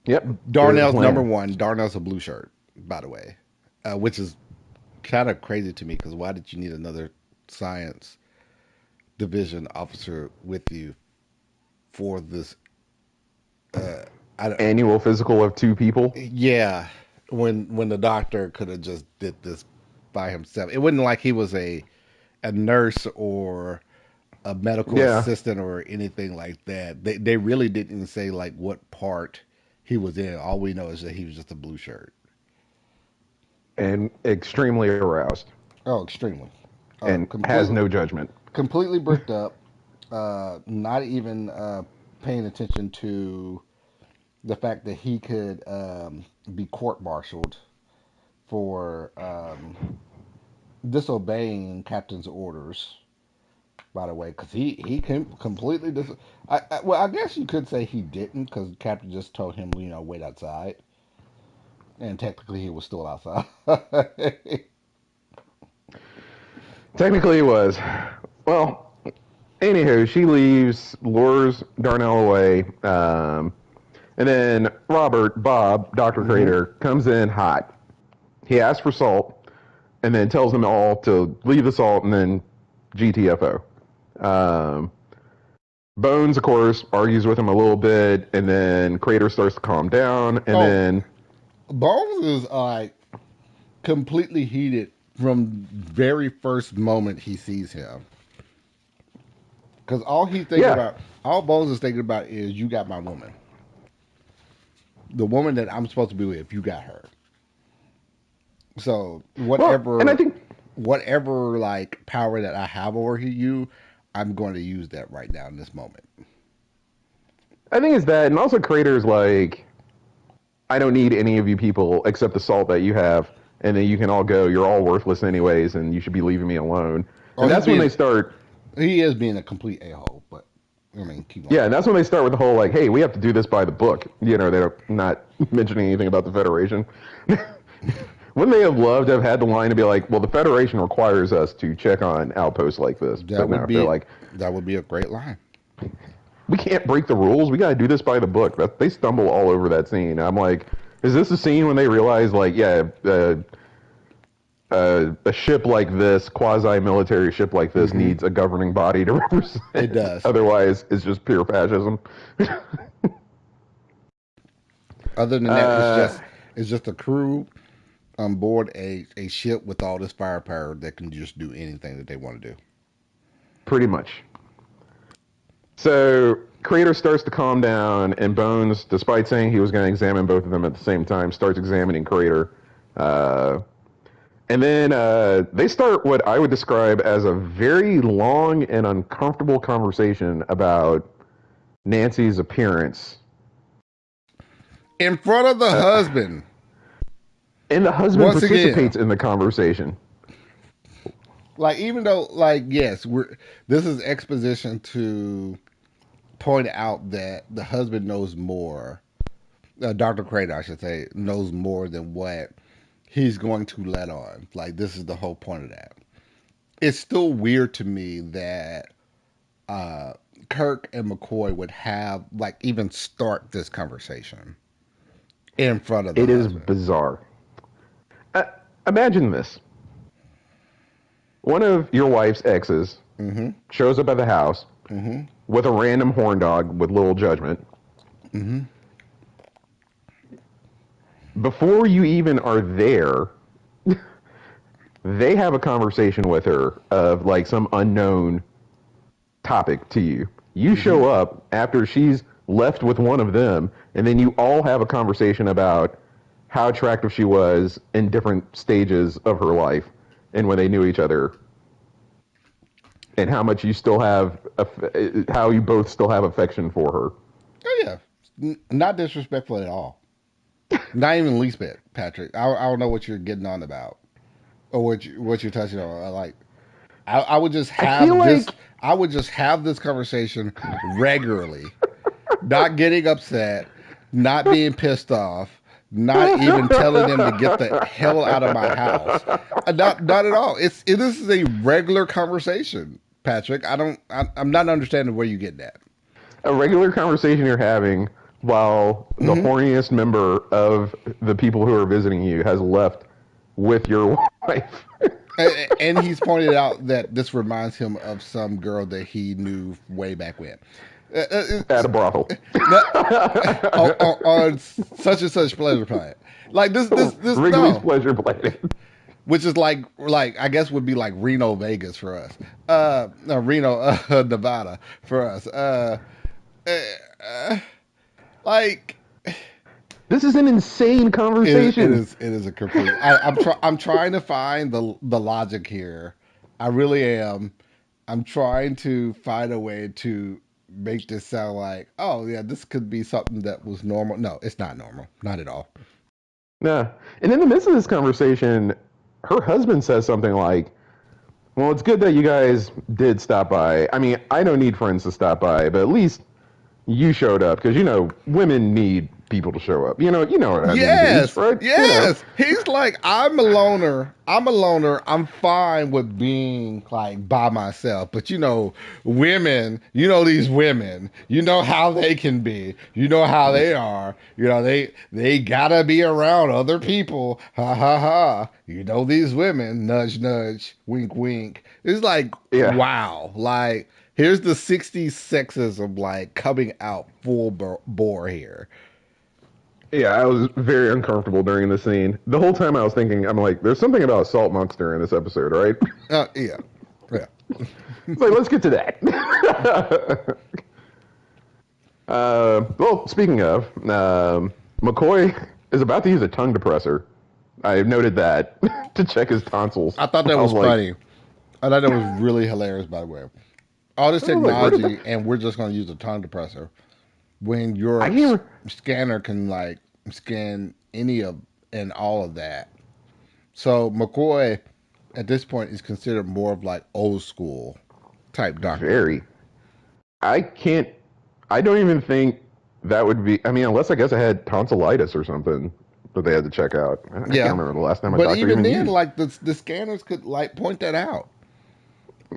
Speaker 2: Yep, good
Speaker 1: Darnell's number
Speaker 2: plan.
Speaker 1: one. Darnell's a blue shirt, by the way, which is kind of crazy to me because why did you need another science division officer with you for this? I don't,
Speaker 2: Annual physical of two people.
Speaker 1: yeah, when the doctor could have just did this by himself. It wasn't like he was a nurse or a medical
Speaker 2: Yeah,
Speaker 1: assistant or anything like that. They really didn't say like what part he was in. All we know is that he was just a blue shirt.
Speaker 2: and extremely aroused
Speaker 1: Oh, extremely.
Speaker 2: and has
Speaker 1: Completely
Speaker 2: no judgment.
Speaker 1: completely bricked up. Not even paying attention to the fact that he could be court-martialed for disobeying captain's orders. By the way, because he can completely well, I guess you could say he didn't, because captain just told him, wait outside, and technically he was still outside.
Speaker 2: Technically, it was. Well, anywho, she leaves, lures Darnell away, and then Robert, Bob, Dr.
Speaker 1: hmm
Speaker 2: Crater, comes in hot. He asks for salt, and then tells them all to leave the salt, and then GTFO. Um, Bones, of course, argues with him a little bit, and then Crater starts to calm down, and
Speaker 1: Oh,
Speaker 2: then
Speaker 1: Bones is like completely heated from very first moment he sees him. Because all he's thinking
Speaker 2: yeah,
Speaker 1: about, all Bones is thinking about is, you got my woman. The woman that I'm supposed to be with, you got her. So
Speaker 2: well, and I think
Speaker 1: whatever like power that I have over you, I'm going to use that right now in this moment.
Speaker 2: it's that, and also Crater's like, I don't need any of you people except the salt that you have, and then you can all go. You're all worthless anyways, and you should be leaving me alone.
Speaker 1: Oh,
Speaker 2: And that's when they start.
Speaker 1: he is being a complete a hole, but I mean, keep
Speaker 2: Yeah,
Speaker 1: going.
Speaker 2: and that's when they start with the whole like, hey, we have to do this by the book. They're not mentioning anything about the Federation. Wouldn't they have loved to have had the line to be like, well, the Federation requires us to check on outposts like this?
Speaker 1: That
Speaker 2: But
Speaker 1: would
Speaker 2: no, they're
Speaker 1: be
Speaker 2: like,
Speaker 1: that would be a great line.
Speaker 2: we can't break the rules. We got to do this by the book. They stumble all over that scene. I'm like, is this a scene when they realize, like, yeah, a ship like this, quasi-military ship like this,
Speaker 1: hmm
Speaker 2: needs a governing body to represent
Speaker 1: It
Speaker 2: it.
Speaker 1: does.
Speaker 2: Otherwise, it's just pure fascism.
Speaker 1: Other than that,
Speaker 2: uh,
Speaker 1: it's just a crew on board a ship with all this firepower that can just do anything that they want to do.
Speaker 2: Pretty much. So Crater starts to calm down, and Bones, despite saying he was going to examine both of them at the same time, starts examining Crater. Uh, and then they start what I would describe as a very long and uncomfortable conversation about Nancy's appearance.
Speaker 1: In front of the husband,
Speaker 2: And the husband
Speaker 1: once again.
Speaker 2: participates in the conversation.
Speaker 1: Like, even though, like, yes, this is exposition to point out that the husband knows more. Dr. Crater, I should say, knows more than what he's going to let on. Like, this is the whole point of that. It's still weird to me that uh, Kirk and McCoy would have, like, even start this conversation in front of the
Speaker 2: It is
Speaker 1: husband.
Speaker 2: bizarre. Imagine this. One of your wife's exes
Speaker 1: Mm-hmm.
Speaker 2: shows up at the house
Speaker 1: Mm-hmm.
Speaker 2: with a random horn dog with little judgment.
Speaker 1: Mm-hmm.
Speaker 2: Before you even are there, they have a conversation with her of like some unknown topic to you. You
Speaker 1: Mm-hmm.
Speaker 2: show up after she's left with one of them, and then you all have a conversation about how attractive she was in different stages of her life and when they knew each other, and how much you still have, how you both still have affection for her.
Speaker 1: Oh, yeah. Not disrespectful at all. Not even least bit, Patrick. I don't know what you're getting on about, or what you're touching on. Like, I would just
Speaker 2: I feel
Speaker 1: have this.
Speaker 2: like
Speaker 1: I would just have this conversation regularly, not getting upset, not being pissed off, not even telling them to get the hell out of my house. Not at all. This is a regular conversation, Patrick. I'm not understanding where you get that.
Speaker 2: a regular conversation you're having while the
Speaker 1: Mm-hmm.
Speaker 2: horniest member of the people who are visiting you has left with your wife.
Speaker 1: And he's pointed out that this reminds him of some girl that he knew way back when.
Speaker 2: At a brothel.
Speaker 1: On such and such pleasure planet. Like this
Speaker 2: Wrigley's
Speaker 1: no.
Speaker 2: Pleasure Planet.
Speaker 1: which is like I guess would be like Reno, Vegas for us. No, Reno, Nevada for us. Uh, uh, like
Speaker 2: This is an insane conversation.
Speaker 1: it is a complete. I'm trying to find the logic here. I really am. I'm trying to find a way to make this sound like, oh yeah, this could be something that was normal. No, it's not normal, not at all.
Speaker 2: Nah. And in the midst of this conversation, her husband says something like, well, it's good that you guys did stop by. I mean, I don't need friends to stop by, but at least you showed up because women need people to show up. You know what I mean, Beast,
Speaker 1: Yes,
Speaker 2: right?
Speaker 1: yes. He's like, I'm a loner. I'm a loner. I'm fine with being like by myself. But women, these women, you know how they can be. You know how they are. They gotta be around other people. Ha ha ha. These women, nudge nudge, wink wink. It's like,
Speaker 2: Yeah,
Speaker 1: wow. Like here's the 60s sexism like coming out full bore here.
Speaker 2: yeah. I was very uncomfortable during the scene. The whole time I was thinking, I'm like, there's something about Salt Monster in this episode, right?
Speaker 1: Yeah. Yeah.
Speaker 2: It's like, let's get to that. Well, speaking of, McCoy is about to use a tongue depressor. I noted that to check his tonsils.
Speaker 1: I thought that
Speaker 2: I
Speaker 1: was
Speaker 2: was like,
Speaker 1: funny. I thought that was really hilarious, by the way. All this
Speaker 2: where did that?
Speaker 1: technology, and we're just going to use a tongue depressor when
Speaker 2: I
Speaker 1: your
Speaker 2: can't.
Speaker 1: scanner can like scan any of and all of that. So McCoy, at this point, is considered more of like old school type doctor.
Speaker 2: Very. I can't. I don't even think that would be. I mean, unless I guess I had tonsillitis or something that they had to check out. I can't
Speaker 1: Yeah,
Speaker 2: remember the last time a
Speaker 1: but
Speaker 2: doctor
Speaker 1: even
Speaker 2: even
Speaker 1: then,
Speaker 2: used.
Speaker 1: like the scanners could like point that out.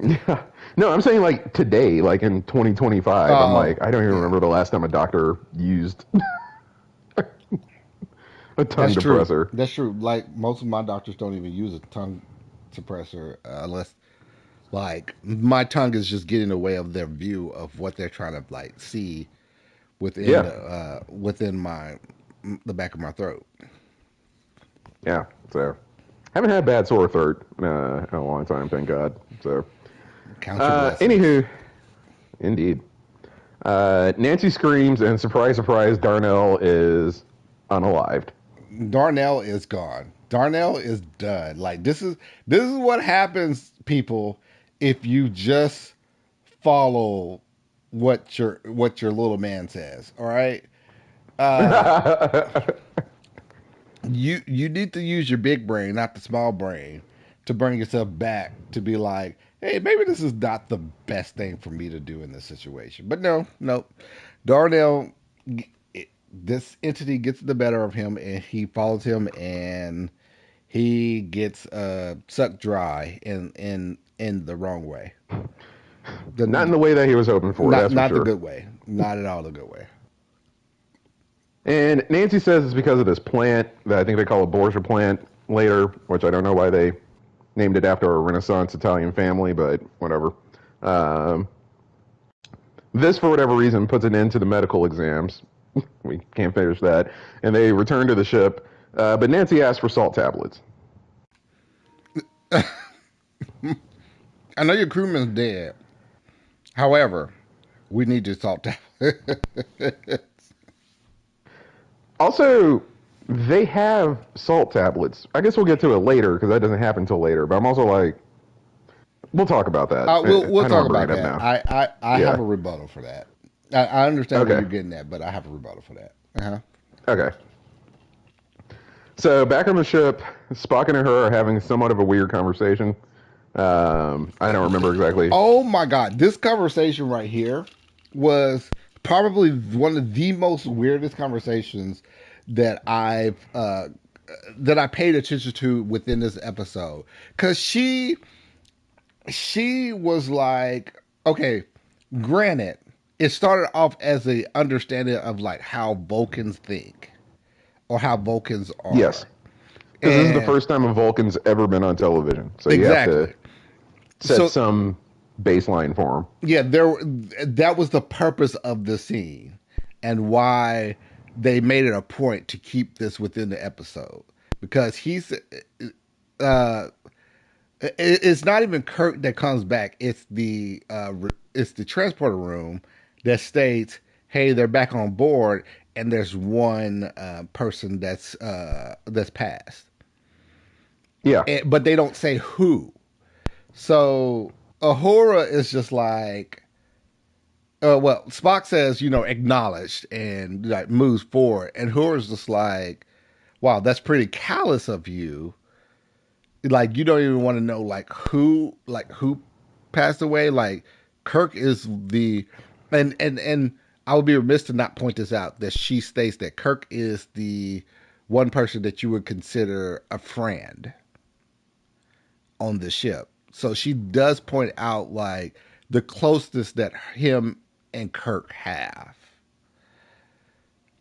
Speaker 2: Yeah. No, I'm saying like today, like in 2025. I'm
Speaker 1: Oh,
Speaker 2: like, I don't even
Speaker 1: yeah.
Speaker 2: remember the last time a doctor used a tongue
Speaker 1: That's true.
Speaker 2: depressor.
Speaker 1: That's true. Like most of my doctors don't even use a tongue suppressor unless like my tongue is just getting in the way of their view of what they're trying to like see within
Speaker 2: Yeah.
Speaker 1: within my the back of my throat.
Speaker 2: Yeah. So, haven't had bad sore throat in a long time, thank God. So,
Speaker 1: Count your blessings.
Speaker 2: anywho, indeed. Nancy screams, and surprise, surprise, Darnell is unalived.
Speaker 1: Darnell is gone. Darnell is done. Like this is what happens, people, if you just follow what your little man says. All right. Uh, you need to use your big brain, not the small brain, to bring yourself back to be like, hey, maybe this is not the best thing for me to do in this situation. But no, no, Darnell, this entity gets the better of him, and he follows him, and he gets sucked dry in the wrong way.
Speaker 2: Not in
Speaker 1: The
Speaker 2: the way that he was hoping for,
Speaker 1: not
Speaker 2: that's for
Speaker 1: not the
Speaker 2: sure.
Speaker 1: good way. Not at all the good way.
Speaker 2: And Nancy says it's because of this plant that I think they call a Borgia plant later, which I don't know why they named it after a Renaissance Italian family, but whatever. Um, this, for whatever reason, puts an end to the medical exams. We can't finish that. And they return to the ship. But Nancy asks for salt tablets.
Speaker 1: I know your crewman's dead. However, we need your salt tablet.
Speaker 2: Also, they have salt tablets. I guess we'll get to it later because that doesn't happen until later. But I'm also like, we'll talk about that.
Speaker 1: We'll
Speaker 2: I don't
Speaker 1: talk
Speaker 2: want to bring
Speaker 1: about
Speaker 2: it up
Speaker 1: that.
Speaker 2: now.
Speaker 1: I have
Speaker 2: Yeah.
Speaker 1: a rebuttal for that. I understand where
Speaker 2: Okay.
Speaker 1: you're getting at, but I have a rebuttal for that. Uh-huh.
Speaker 2: Okay. So back on the ship, Spock and her are having somewhat of a weird conversation. I don't remember exactly.
Speaker 1: Oh my God, this conversation right here was probably one of the most weirdest conversations that I paid attention to within this episode because she was like, okay, granted, it started off as a understanding of like how Vulcans think or how Vulcans
Speaker 2: Yes,
Speaker 1: are.
Speaker 2: because this is the
Speaker 1: And
Speaker 2: first time a Vulcan's ever been on television, so you have to
Speaker 1: exactly.
Speaker 2: set
Speaker 1: So
Speaker 2: some baseline for him.
Speaker 1: yeah, that was the purpose of the scene and why they made it a point to keep this within the episode because uh, it's not even Kirk that comes back. It's the transporter room that states, "Hey, they're back on board," and there's one person that's passed,
Speaker 2: Yeah,
Speaker 1: but they don't say who. So Ahura is just like, well, Spock says, acknowledged and like moves forward, and Uhura's just like, wow, that's pretty callous of you. Like you don't even want to know like who passed away. Like Kirk is the and I would be remiss to not point this out that she states that Kirk is the one person that you would consider a friend on the ship. So she does point out like the closeness that him and Kirk have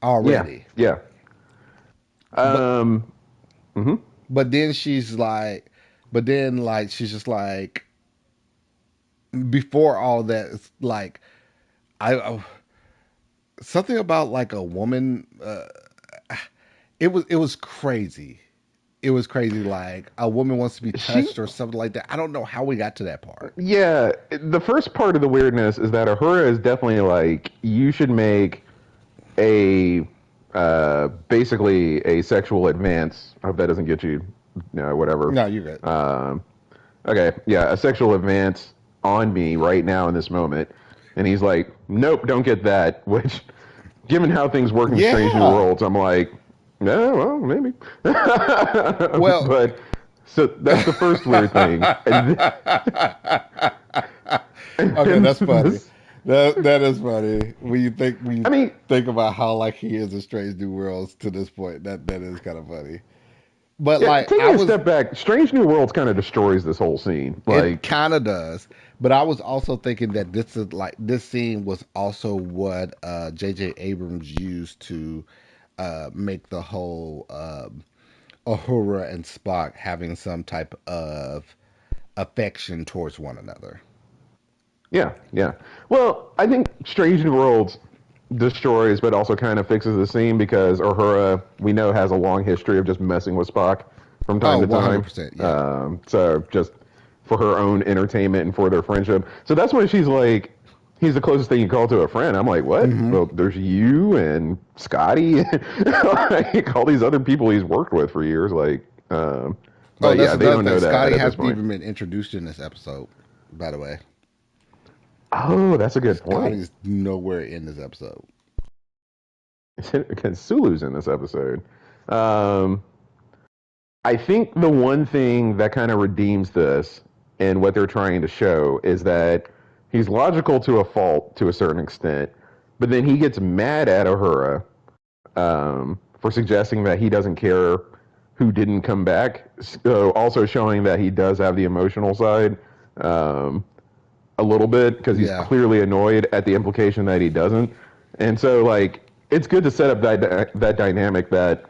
Speaker 2: yeah,
Speaker 1: already.
Speaker 2: yeah.
Speaker 1: But
Speaker 2: Um, mhm.
Speaker 1: but then she's just like before all that it's like I something about like a woman it was crazy. It was crazy like a woman wants to be
Speaker 2: She,
Speaker 1: touched or something like that. I don't know how we got to that part.
Speaker 2: yeah. The first part of the weirdness is that Ahura is definitely like you should make a basically a sexual advance. I hope that doesn't get you, whatever.
Speaker 1: No, you're good.
Speaker 2: Um, okay, yeah, a sexual advance on me right now in this moment, and he's like, nope, don't get that. Which, given how things work in Strange New
Speaker 1: Yeah.
Speaker 2: Worlds, I'm like, yeah, well, maybe.
Speaker 1: Well,
Speaker 2: But so that's the first weird thing, and
Speaker 1: okay,
Speaker 2: then
Speaker 1: that's funny.
Speaker 2: this.
Speaker 1: That is funny when
Speaker 2: I
Speaker 1: you
Speaker 2: mean,
Speaker 1: think about how like he is in Strange New Worlds to this point. That is kind of funny. But
Speaker 2: yeah,
Speaker 1: like I
Speaker 2: taking a
Speaker 1: was,
Speaker 2: step back, Strange New Worlds kind of destroys this whole scene.
Speaker 1: it
Speaker 2: Like,
Speaker 1: kind of does. But I was also thinking that this scene was also what J.J. Abrams used to make the whole Uhura and Spock having some type of affection towards one another.
Speaker 2: yeah, yeah. Well, I think Strange New Worlds destroys, but also kind of fixes the scene because Uhura, we know, has a long history of just messing with Spock from
Speaker 1: Oh,
Speaker 2: time to time.
Speaker 1: 100%. Yeah.
Speaker 2: So just for her own entertainment and for their friendship. So that's when she's like, he's the closest thing you call to a friend. I'm like, what?
Speaker 1: Hmm.
Speaker 2: Well, there's you and Scotty, like all these other people he's worked with for years.
Speaker 1: Oh,
Speaker 2: But
Speaker 1: that's
Speaker 2: yeah, they
Speaker 1: another
Speaker 2: don't
Speaker 1: thing.
Speaker 2: know that
Speaker 1: Scotty
Speaker 2: at this
Speaker 1: hasn't
Speaker 2: point.
Speaker 1: even been introduced in this episode, by the way.
Speaker 2: Oh, that's a good point.
Speaker 1: Scotty's nowhere in this episode.
Speaker 2: Because Sulu's in this episode. Um, I think the one thing that kind of redeems this and what they're trying to show is that he's logical to a fault to a certain extent, but then he gets mad at Uhura for suggesting that he doesn't care who didn't come back. So also showing that he does have the emotional side um, a little bit because he's
Speaker 1: Yeah.
Speaker 2: clearly annoyed at the implication that he doesn't. And so like it's good to set up that dynamic that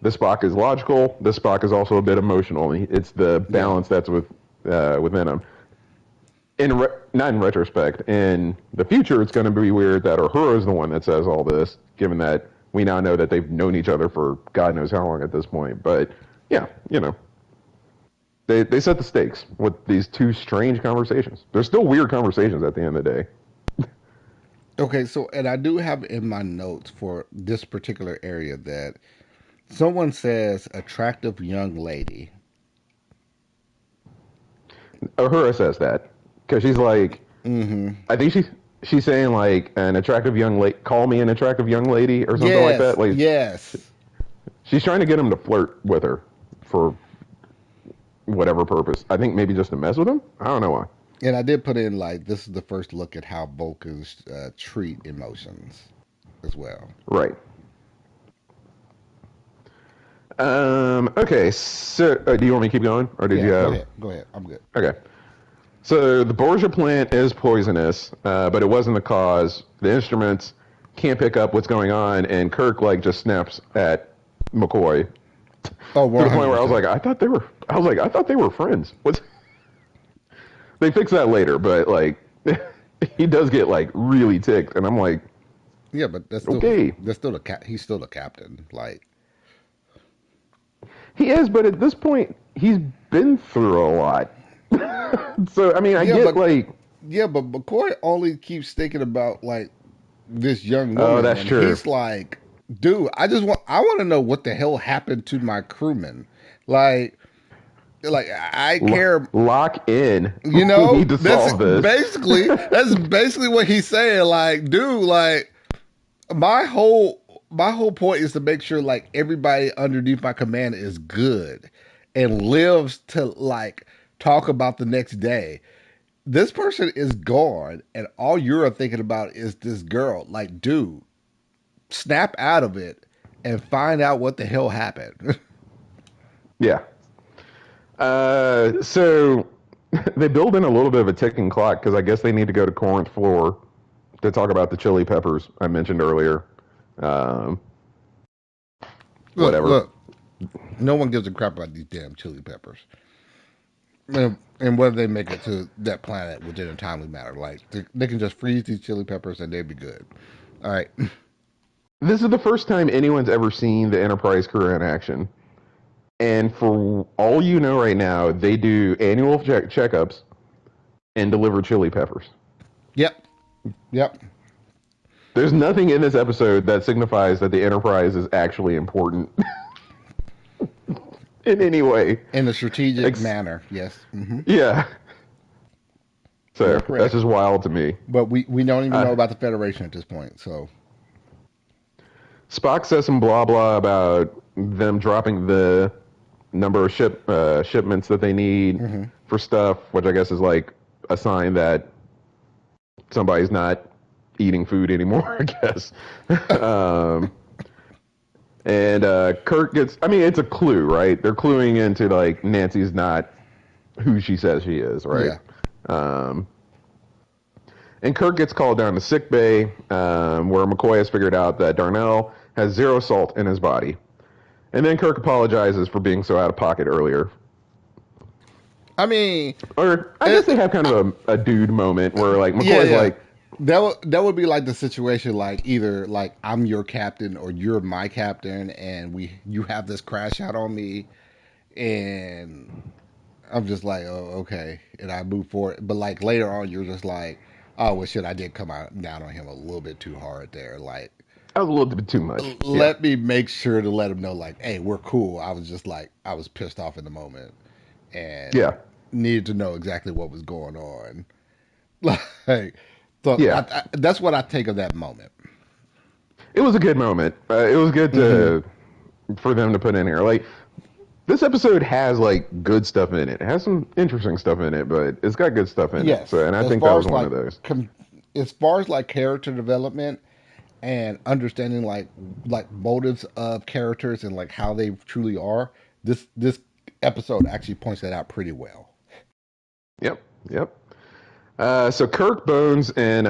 Speaker 2: the Spock is logical. The Spock is also a bit emotional. It's the
Speaker 1: Yeah.
Speaker 2: balance that's within him. Not in retrospect, in the future, it's going to be weird that Uhura is the one that says all this, given that we now know that they've known each other for God knows how long at this point. But yeah, they set the stakes with these two strange conversations. They're still weird conversations at the end of the day.
Speaker 1: Okay, so, and I do have in my notes for this particular area that someone says attractive young lady.
Speaker 2: Uhura says that because she's like,
Speaker 1: Mm-hmm.
Speaker 2: I think she's saying like an attractive young lady, call me an attractive young lady or something like that.
Speaker 1: Yes,
Speaker 2: Like
Speaker 1: yes.
Speaker 2: she's trying to get him to flirt with her for whatever purpose. I think maybe just to mess with him. I don't know why.
Speaker 1: And I did put in like this is the first look at how Vulcans treat emotions as well.
Speaker 2: Right. Okay. So, do you want me to keep going, or did
Speaker 1: Yeah,
Speaker 2: you
Speaker 1: go
Speaker 2: have?
Speaker 1: ahead. Go ahead. I'm good.
Speaker 2: Okay. So the Borgia plant is poisonous, but it wasn't the cause. The instruments can't pick up what's going on, and Kirk like just snaps at McCoy
Speaker 1: Oh,
Speaker 2: to the point where I was
Speaker 1: 100%.
Speaker 2: like, I thought they were. I was like, I thought they were friends. What's? They fix that later, but like, he does get like really ticked, and I'm like,
Speaker 1: Yeah, but that's still
Speaker 2: okay,
Speaker 1: he's still the captain. Like,
Speaker 2: He is, but at this point, he's been through a lot. So I mean, I
Speaker 1: Yeah,
Speaker 2: get
Speaker 1: but
Speaker 2: like,
Speaker 1: McCoy only keeps thinking about like this young
Speaker 2: oh,
Speaker 1: woman,
Speaker 2: that's
Speaker 1: and
Speaker 2: true.
Speaker 1: he's like, dude, I want to know what the hell happened to my crewmen. Like, I care.
Speaker 2: Lock in.
Speaker 1: You
Speaker 2: We
Speaker 1: know,
Speaker 2: need to solve this.
Speaker 1: that's basically what he's saying. Like, dude, like my whole point is to make sure like everybody underneath my command is good and lives to like talk about the next day. This person is gone, and all you're thinking about is this girl. Like, dude, snap out of it and find out what the hell happened.
Speaker 2: Yeah. So they build in a little bit of a ticking clock because I guess they need to go to Corinth floor to talk about the chili peppers I mentioned earlier. Um,
Speaker 1: look,
Speaker 2: Whatever.
Speaker 1: look, no one gives a crap about these damn chili peppers. And whether they make it to that planet within a timely matter, like they can just freeze these chili peppers and they'd be good. All right.
Speaker 2: This is the first time anyone's ever seen the Enterprise crew in action. And for all you know right now, they do annual checkups and deliver chili peppers.
Speaker 1: Yep. Yep.
Speaker 2: There's nothing in this episode that signifies that the Enterprise is actually important in any way.
Speaker 1: In a strategic manner, yes. Mm-hmm.
Speaker 2: Yeah.
Speaker 1: You're
Speaker 2: So that's
Speaker 1: correct.
Speaker 2: just wild to me.
Speaker 1: But we don't even know
Speaker 2: Uh,
Speaker 1: about the Federation at this point. So
Speaker 2: Spock says some blah blah about them dropping the number of shipments that they need
Speaker 1: mm-hmm.
Speaker 2: for stuff, which I guess is like a sign that somebody's not eating food anymore, I guess. um, and Kirk gets, I mean, it's a clue, right? They're cluing into like Nancy's not who she says she is, right?
Speaker 1: Yeah.
Speaker 2: Um, and Kirk gets called down to sick bay, where McCoy has figured out that Darnell has zero salt in his body. And then Kirk apologizes for being so out of pocket earlier.
Speaker 1: I mean,
Speaker 2: Or I guess they have kind of a dude moment where like
Speaker 1: yeah,
Speaker 2: McCoy's
Speaker 1: yeah.
Speaker 2: like,
Speaker 1: That would be like the situation like either like I'm your captain or you're my captain and you have this crash out on me and I'm just like, oh, okay, and I move forward. But like later on, you're just like, oh, well, shit, I did come out down on him a little bit too hard there. Like,
Speaker 2: that was a little bit too much. Yeah.
Speaker 1: let me make sure to let him know, like, hey, we're cool. I was just like, I was pissed off in the moment and
Speaker 2: Yeah.
Speaker 1: needed to know exactly what was going on. Like, so
Speaker 2: Yeah.
Speaker 1: that's what I take of that moment.
Speaker 2: It was a good moment. It was good
Speaker 1: Mm-hmm.
Speaker 2: to for them to put in here. Like this episode has like good stuff in it. It has some interesting stuff in it, but it's got good stuff in it.
Speaker 1: Yes,
Speaker 2: So, and I
Speaker 1: as
Speaker 2: think that
Speaker 1: far
Speaker 2: was
Speaker 1: as
Speaker 2: one
Speaker 1: like
Speaker 2: of those.
Speaker 1: as far as like character development and understanding like motives of characters and like how they truly are, this episode actually points that out pretty well.
Speaker 2: Yep. Yep. So Kirk, Bones, and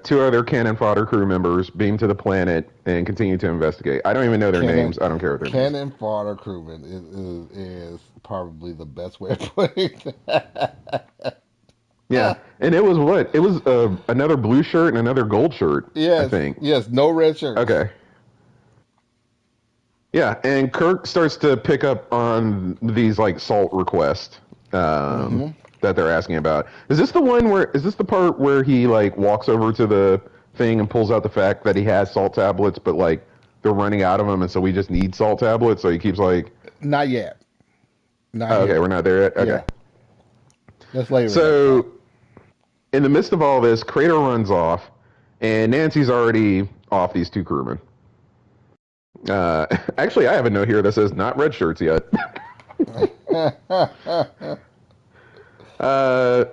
Speaker 2: two other cannon fodder crew members beam to the planet and continue to investigate. I don't even know their
Speaker 1: Cannon
Speaker 2: names. I don't care what their names.
Speaker 1: Cannon fodder crewman is probably the best way of putting that.
Speaker 2: Yeah, and it was what? It was another blue shirt and another gold shirt, I
Speaker 1: Yes,
Speaker 2: think.
Speaker 1: yes, no red shirts.
Speaker 2: Okay. Yeah, and Kirk starts to pick up on these like salt requests
Speaker 1: Mm-hmm.
Speaker 2: that they're asking about. Is this the one where? Is this the part where he like walks over to the thing and pulls out the fact that he has salt tablets, but like they're running out of them, and so we just need salt tablets? So he keeps like,
Speaker 1: Not yet. Not
Speaker 2: oh, okay,
Speaker 1: here.
Speaker 2: we're not there yet. Okay.
Speaker 1: Yeah, that's later in the
Speaker 2: So
Speaker 1: episode.
Speaker 2: in the midst of all this, Crater runs off, and Nancy's already off these two crewmen. Actually, I have a note here that says not red shirts yet. uh,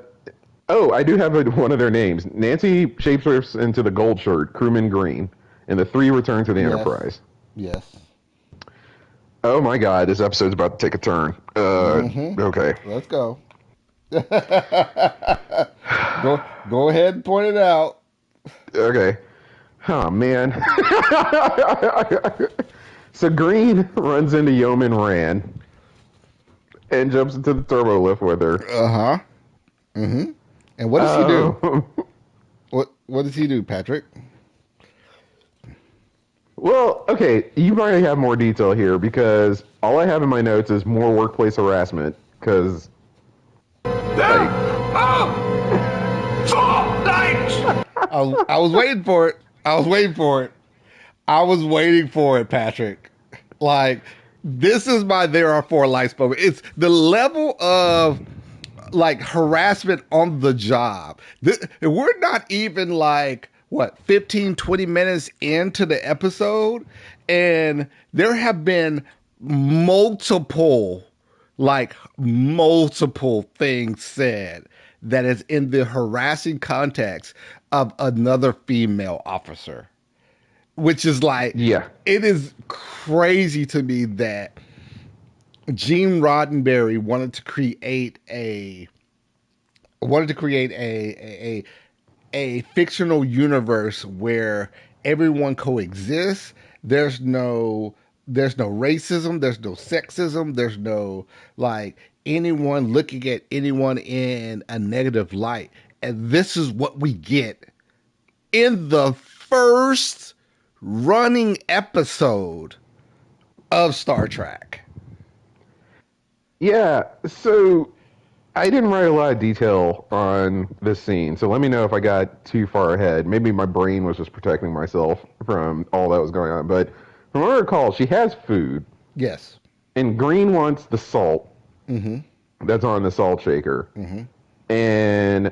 Speaker 2: oh, I do have one of their names. Nancy shapeshifts into the gold shirt, crewman green, and the three return to the
Speaker 1: Yes.
Speaker 2: Enterprise.
Speaker 1: Yes.
Speaker 2: Oh my God, this episode's about to take a turn. Okay.
Speaker 1: Let's go. Go ahead and point it out.
Speaker 2: Okay. Oh man. So Green runs into Yeoman Rand and jumps into the turbo lift with her.
Speaker 1: Uh-huh. Mm-hmm. And what does he do?
Speaker 2: Oh.
Speaker 1: What does he do, Patrick?
Speaker 2: Well, okay, you probably have more detail here because all I have in my notes is more workplace harassment. Because, like,
Speaker 3: There are 4 lights!
Speaker 1: I was waiting for it. I was waiting for it. I was waiting for it, Patrick. Like, this is my there are four lights moment. It's the level of like harassment on the job. We're not even like what 15, 20 minutes into the episode, and there have been multiple multiple things said that is in the harassing context of another female officer, which is like,
Speaker 2: yeah,
Speaker 1: it is crazy to me that Gene Roddenberry wanted to create a fictional universe where everyone coexists. There's no racism, there's no sexism, there's no like anyone looking at anyone in a negative light. And this is what we get in the first running episode of Star Trek.
Speaker 2: yeah. So I didn't write a lot of detail on this scene, so let me know if I got too far ahead. Maybe my brain was just protecting myself from all that was going on. But from what I recall, she has food,
Speaker 1: Yes.
Speaker 2: and Green wants the salt
Speaker 1: Mm-hmm.
Speaker 2: that's on the salt shaker,
Speaker 1: Mm-hmm.
Speaker 2: and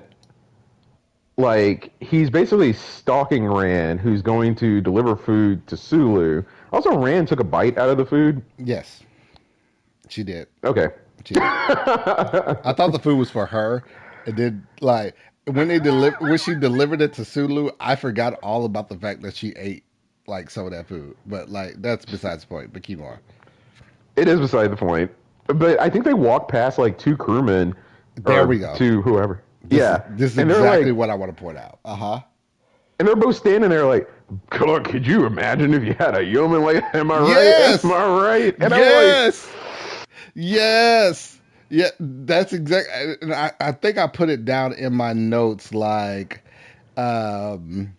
Speaker 2: like he's basically stalking Rand, who's going to deliver food to Sulu. Also, Rand took a bite out of the food.
Speaker 1: Yes. She did.
Speaker 2: Okay.
Speaker 1: She did. I thought the food was for her. And then like when she delivered it to Sulu, I forgot all about the fact that she ate like some of that food. But like that's besides the point. But keep on.
Speaker 2: It is beside the point. But I think they walked past like two crewmen
Speaker 1: There we go.
Speaker 2: to whoever. Yeah.
Speaker 1: This is
Speaker 2: And they're
Speaker 1: exactly
Speaker 2: like,
Speaker 1: what I want to point out. Uh-huh.
Speaker 2: and they're both standing there like, Clark, could you imagine if you had a yeoman like, am I
Speaker 1: Yes.
Speaker 2: right? Am I right? And
Speaker 1: Yes. Yes. Yeah, that's exactly. And I think I put it down in my notes like, um,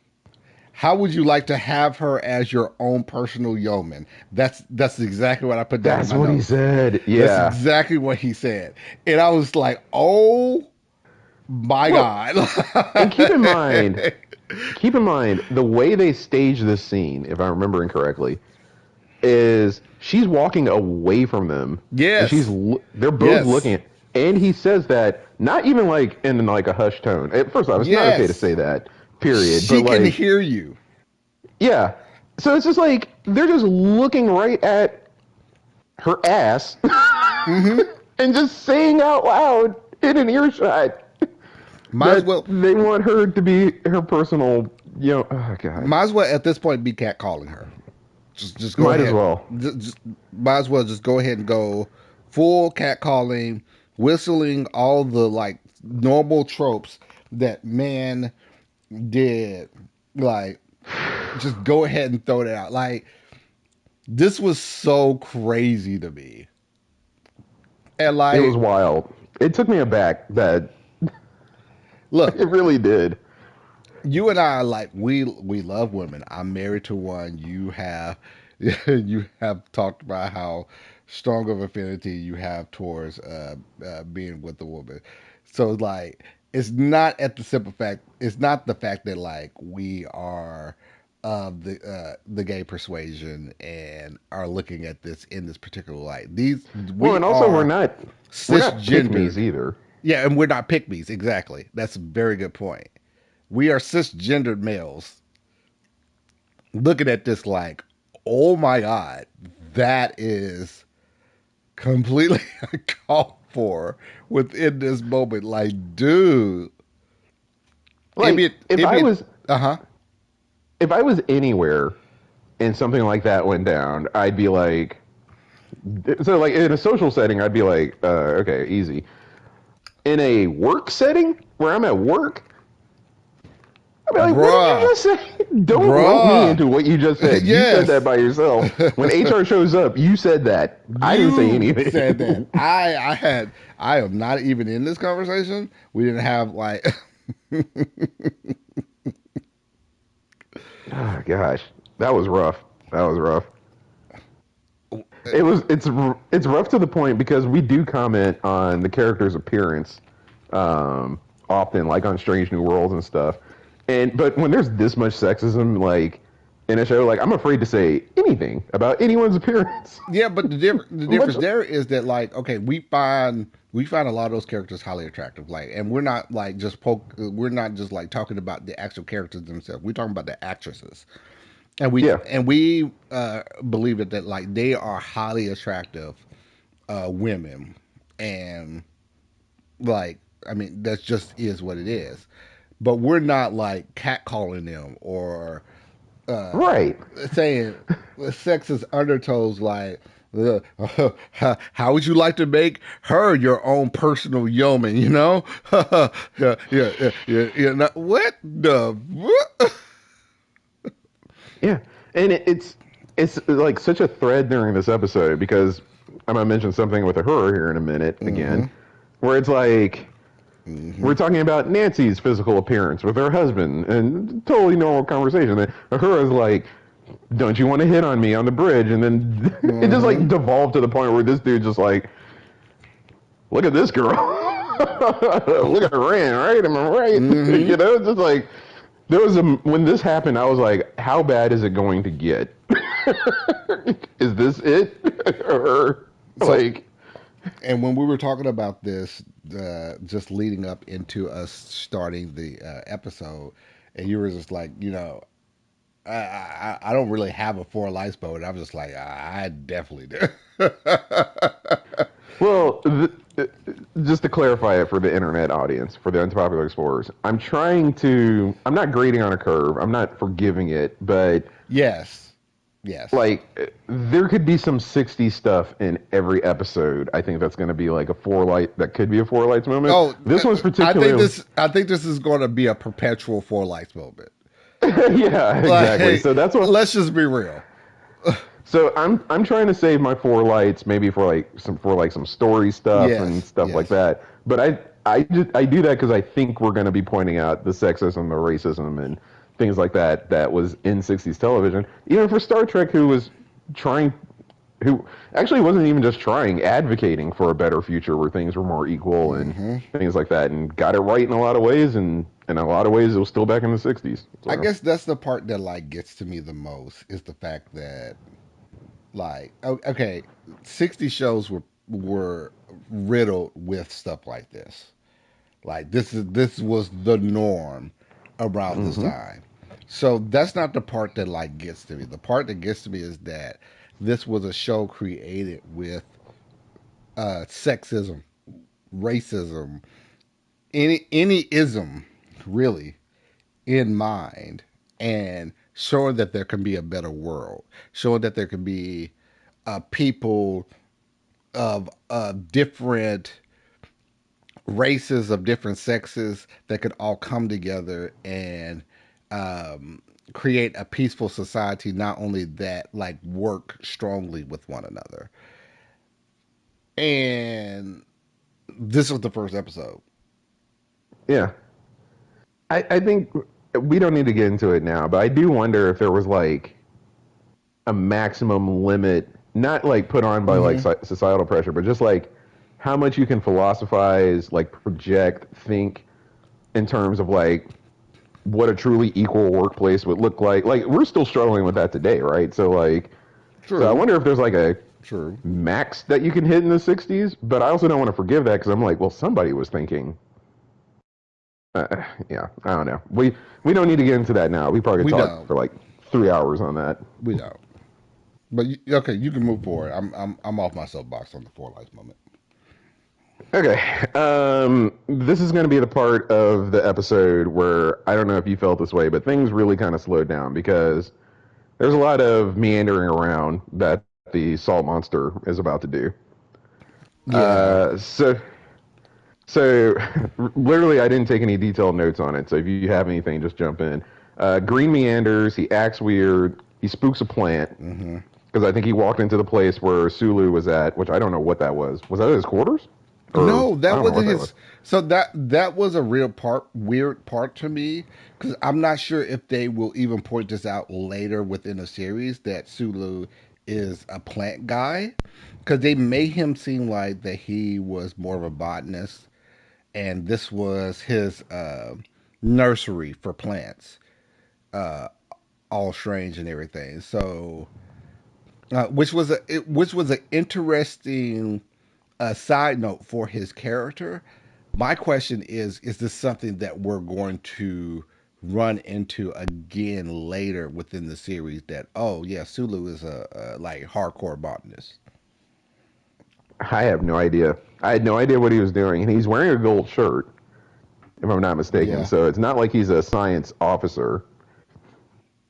Speaker 1: how would you like to have her as your own personal yeoman? That's exactly what I put down
Speaker 2: that's
Speaker 1: in my
Speaker 2: what he
Speaker 1: notes.
Speaker 2: said. Yeah.
Speaker 1: That's exactly what he said. And I was like, oh my
Speaker 2: Well,
Speaker 1: God.
Speaker 2: and keep in mind, the way they stage this scene, if I'm remembering correctly, is she's walking away from them. And
Speaker 1: Yes.
Speaker 2: they're both
Speaker 1: Yes.
Speaker 2: looking and he says that not even like in like a hushed tone. First off, it's not okay to
Speaker 1: Yes.
Speaker 2: say that, period.
Speaker 1: She
Speaker 2: But
Speaker 1: can
Speaker 2: like,
Speaker 1: hear you.
Speaker 2: yeah. So it's just like they're just looking right at her ass
Speaker 1: Mm-hmm.
Speaker 2: and just saying out loud in an earshot
Speaker 1: Might as
Speaker 2: that
Speaker 1: well.
Speaker 2: they want her to be her personal, oh god.
Speaker 1: Might as well at this point be catcalling her. Just go
Speaker 2: Might
Speaker 1: ahead.
Speaker 2: as well.
Speaker 1: Might as well just go ahead and go full catcalling, whistling all the like normal tropes that man did. Like, just go ahead and throw it out. Like, this was so crazy to me, and
Speaker 2: It was
Speaker 1: like,
Speaker 2: wild. It took me aback that
Speaker 1: look,
Speaker 2: it really did.
Speaker 1: you and I like we love women. I'm married to one. You have you have talked about how strong of affinity you have towards being with a woman. So like it's not at the simple fact. It's not the fact that like we are of the gay persuasion and are looking at this in this particular light. These
Speaker 2: Well,
Speaker 1: we
Speaker 2: and also
Speaker 1: are
Speaker 2: we're not pick
Speaker 1: cisgendered.
Speaker 2: either.
Speaker 1: Yeah, and we're not pick me's exactly. That's a very good point. We are cisgendered males looking at this like, oh my God, that is completely uncalled for within this moment. Like, dude,
Speaker 2: Like
Speaker 1: uh huh.
Speaker 2: if I was anywhere and something like that went down, I'd be like, so like in a social setting, I'd be like, okay, easy. In a work setting where I'm at work, I'd be like, what did you
Speaker 1: Bruh,
Speaker 2: just say? Don't rope me
Speaker 1: bruh.
Speaker 2: into what you just said. You
Speaker 1: Yes.
Speaker 2: said that by yourself. When HR shows up, you said that. I didn't say
Speaker 1: You
Speaker 2: anything.
Speaker 1: said that. I am not even in this conversation. We didn't have like
Speaker 2: Oh, gosh, that was rough. That was rough. It's rough to the point because we do comment on the character's appearance often, like on Strange New Worlds and stuff. But when there's this much sexism, like in a show, like I'm afraid to say anything about anyone's appearance.
Speaker 1: Yeah, but the
Speaker 2: Much,
Speaker 1: difference there is that like okay, we find a lot of those characters highly attractive, like, and we're not like we're not just like talking about the actual characters themselves. We're talking about the actresses, and we
Speaker 2: yeah,
Speaker 1: and we believe that like they are highly attractive women, and like I mean that's just is what it is. But we're not like catcalling them or
Speaker 2: right.
Speaker 1: saying sexist undertones like how would you like to make her your own personal yeoman, you know? Yeah. What the what?
Speaker 2: Yeah, and it's like such a thread during this episode because I'm gonna mention something with a horror here in a minute again,
Speaker 1: Mm-hmm.
Speaker 2: where it's like
Speaker 1: Mm-hmm.
Speaker 2: we're talking about Nancy's physical appearance with her husband and totally normal conversation. And her is like, "Don't you want to hit on me on the bridge?" And then it just
Speaker 1: Mm-hmm.
Speaker 2: like devolved to the point where this dude just like, "Look at this girl, look at her in, right? Am I right?"
Speaker 1: Mm-hmm.
Speaker 2: You know, it's just like there was a when this happened, I was like, "How bad is it going to get? Is this it?" Or
Speaker 1: So
Speaker 2: like,
Speaker 1: and when we were talking about this just leading up into us starting the episode, and you were just like, I don't really have a four lights boat. I was just like, I definitely do.
Speaker 2: well, just to clarify it for the internet audience, for the unpopular explorers, I'm not grading on a curve. I'm not forgiving it, but
Speaker 1: Yes, yes.
Speaker 2: like, there could be some 60 stuff in every episode. I think that's going to be like that could be a four lights moment.
Speaker 1: Oh,
Speaker 2: This one's
Speaker 1: I think
Speaker 2: particularly,
Speaker 1: this. I think this is going to be a perpetual four lights moment.
Speaker 2: yeah, exactly.
Speaker 1: Like,
Speaker 2: So that's what,
Speaker 1: let's just be real.
Speaker 2: so I'm trying to save my four lights maybe for like some story stuff and
Speaker 1: Yes,
Speaker 2: stuff like
Speaker 1: yes.
Speaker 2: that. But I do that because I think we're going to be pointing out the sexism, the racism, and things like that was in 60s television. Even for Star Trek, trying, who actually wasn't even just trying, advocating for a better future where things were more equal and
Speaker 1: Hmm.
Speaker 2: things like that, and got it right in a lot of ways, and in a lot of ways it was still back in the 60s.
Speaker 1: I
Speaker 2: So
Speaker 1: guess that's the part that like gets to me the most is the fact that like okay, 60 shows were riddled with stuff like this. Like this was the norm around this
Speaker 2: hmm
Speaker 1: time. So that's not the part that like gets to me. The part that gets to me is that this was a show created with sexism, racism, any ism really in mind, and showing that there can be a better world, showing that there can be people of different races, of different sexes that could all come together and create a peaceful society. Not only that, like work strongly with one another. And this was the first episode.
Speaker 2: yeah. I think we don't need to get into it now, but I do wonder if there was like a maximum limit, not like put on by like
Speaker 1: Mm-hmm.
Speaker 2: societal pressure, but just like how much you can philosophize, like project, think in terms of like what a truly equal workplace would look like. Like we're still struggling with that today, right? So I
Speaker 1: True.
Speaker 2: wonder if there's like a
Speaker 1: True.
Speaker 2: max that you can hit in the 60s, but I also don't want to forgive that because I'm like, well, somebody was thinking. Yeah, I don't know. We don't need to get into that now. We probably could
Speaker 1: We
Speaker 2: talk
Speaker 1: don't.
Speaker 2: for like 3 hours on that.
Speaker 1: We don't. But okay, you can move forward. I'm off my soapbox on the four lights moment.
Speaker 2: Okay. This is going to be the part of the episode where I don't know if you felt this way, but things really kind of slowed down because there's a lot of meandering around that the salt monster is about to do.
Speaker 1: Yeah.
Speaker 2: So so literally, I didn't take any detailed notes on it. So if you have anything, just jump in. Green meanders. He acts weird. He spooks a plant
Speaker 1: Mm-hmm.
Speaker 2: because I think he walked into the place where Sulu was at, which I don't know what that was. Was that his quarters? or
Speaker 1: No,
Speaker 2: I
Speaker 1: that
Speaker 2: don't know what
Speaker 1: wasn't
Speaker 2: that was.
Speaker 1: his. So that was a real weird part to me because I'm not sure if they will even point this out later within the series that Sulu is a plant guy because they made him seem like that he was more of a botanist and this was his nursery for plants, uh, all strange and everything. So, which was an interesting side note for his character. My question is this something that we're going to run into again later within the series? That oh yeah, Sulu is a like hardcore botanist.
Speaker 2: I have no idea. I had no idea what he was doing, and he's wearing a gold shirt, if I'm not mistaken.
Speaker 1: Yeah,
Speaker 2: So it's not like he's a science officer.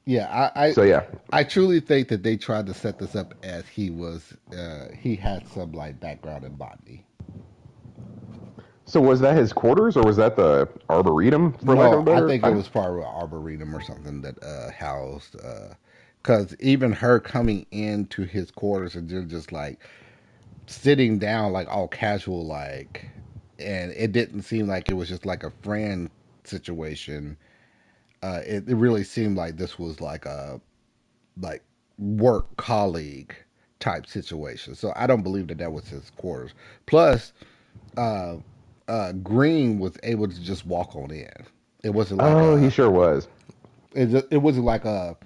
Speaker 1: yeah.
Speaker 2: So yeah.
Speaker 1: I truly think that they tried to set this up as he had some like background in botany.
Speaker 2: So was that his quarters, or was that the arboretum, for lack of
Speaker 1: No,
Speaker 2: a
Speaker 1: I
Speaker 2: better?
Speaker 1: think it was part of an arboretum or something that housed. Because even her coming into his quarters and just like sitting down, like all casual, like, and it didn't seem like it was just like a friend situation. It really seemed like this was like a like work colleague type situation. So I don't believe that that was his quarters. Plus, uh, Green was able to just walk on in. It wasn't like
Speaker 2: Oh, he
Speaker 1: a
Speaker 2: sure was.
Speaker 1: it wasn't like a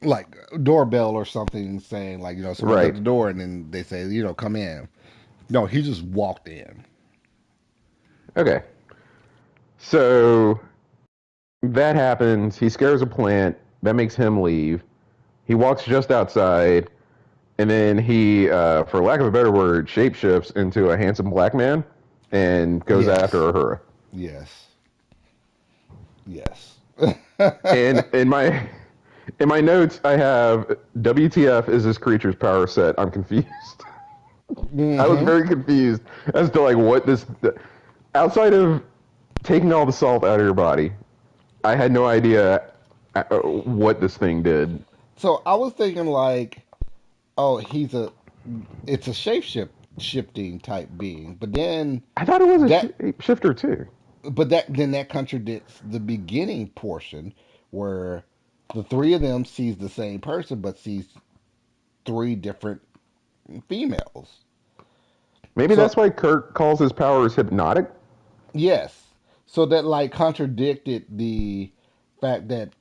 Speaker 1: like doorbell or something saying like someone's at
Speaker 2: Right.
Speaker 1: the door and then they say come in. No, he just walked in.
Speaker 2: Okay. So that happens. He scares a plant. That makes him leave. He walks just outside, and then he, for lack of a better word, shapeshifts into a handsome black man and goes
Speaker 1: Yes,
Speaker 2: after Uhura.
Speaker 1: yes, yes.
Speaker 2: And in my notes, I have WTF is this creature's power set? I'm confused. I was
Speaker 1: Hmm.
Speaker 2: very confused as to like what this outside of taking all the salt out of your body. I had no idea what this thing did.
Speaker 1: So I was thinking like, oh, it's a shifting type being, but then
Speaker 2: I thought it was a
Speaker 1: that
Speaker 2: shifter too.
Speaker 1: that contradicts the beginning portion where the three of them sees the same person but sees three different females.
Speaker 2: Maybe
Speaker 1: So
Speaker 2: that's why Kirk calls his powers hypnotic.
Speaker 1: yes, so that like contradicted the fact that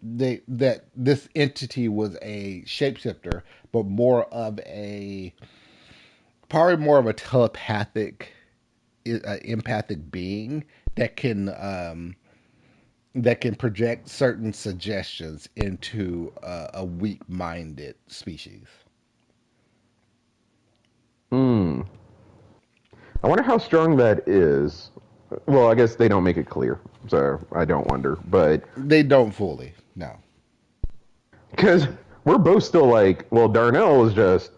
Speaker 1: this entity was a shapeshifter, but more of a probably more of a telepathic, empathic being that can project certain suggestions into a weak-minded species.
Speaker 2: Hmm. I wonder how strong that is. Well, I guess they don't make it clear, so I don't wonder. But
Speaker 1: They don't fully, no.
Speaker 2: because we're both still like, well, Darnell is just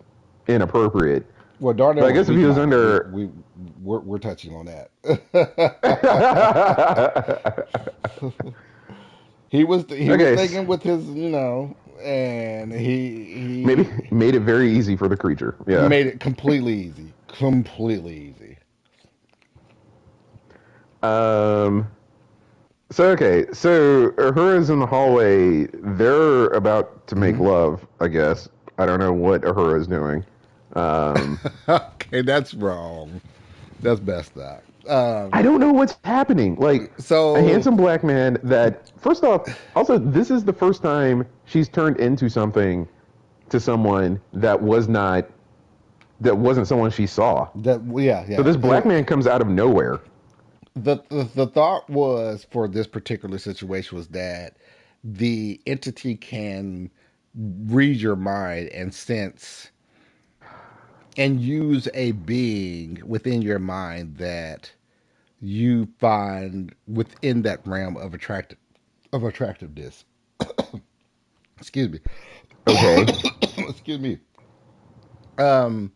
Speaker 2: inappropriate.
Speaker 1: Well,
Speaker 2: But
Speaker 1: Darnell
Speaker 2: I
Speaker 1: was
Speaker 2: guess if he was
Speaker 1: weak-minded.
Speaker 2: under,
Speaker 1: We're touching on that. He was
Speaker 2: okay,
Speaker 1: thinking with his and
Speaker 2: maybe
Speaker 1: he
Speaker 2: made it very easy for the creature. Yeah.
Speaker 1: made it completely easy.
Speaker 2: Um. So okay, so Uhura's in the hallway. They're about to make
Speaker 1: Hmm.
Speaker 2: love, I guess. I don't know what Uhura's doing. Um,
Speaker 1: Okay, that's wrong. That's messed up.
Speaker 2: I don't know what's happening. Like a
Speaker 1: So
Speaker 2: handsome black man that, first off, also this is the first time she's turned into something to someone that wasn't someone she saw.
Speaker 1: that yeah
Speaker 2: So
Speaker 1: yeah
Speaker 2: this black man comes out of nowhere.
Speaker 1: the thought was for this particular situation was that the entity can read your mind and sense and use a being within your mind that you find within that realm of attractiveness. Excuse me.
Speaker 2: Okay,
Speaker 1: Excuse me. Um,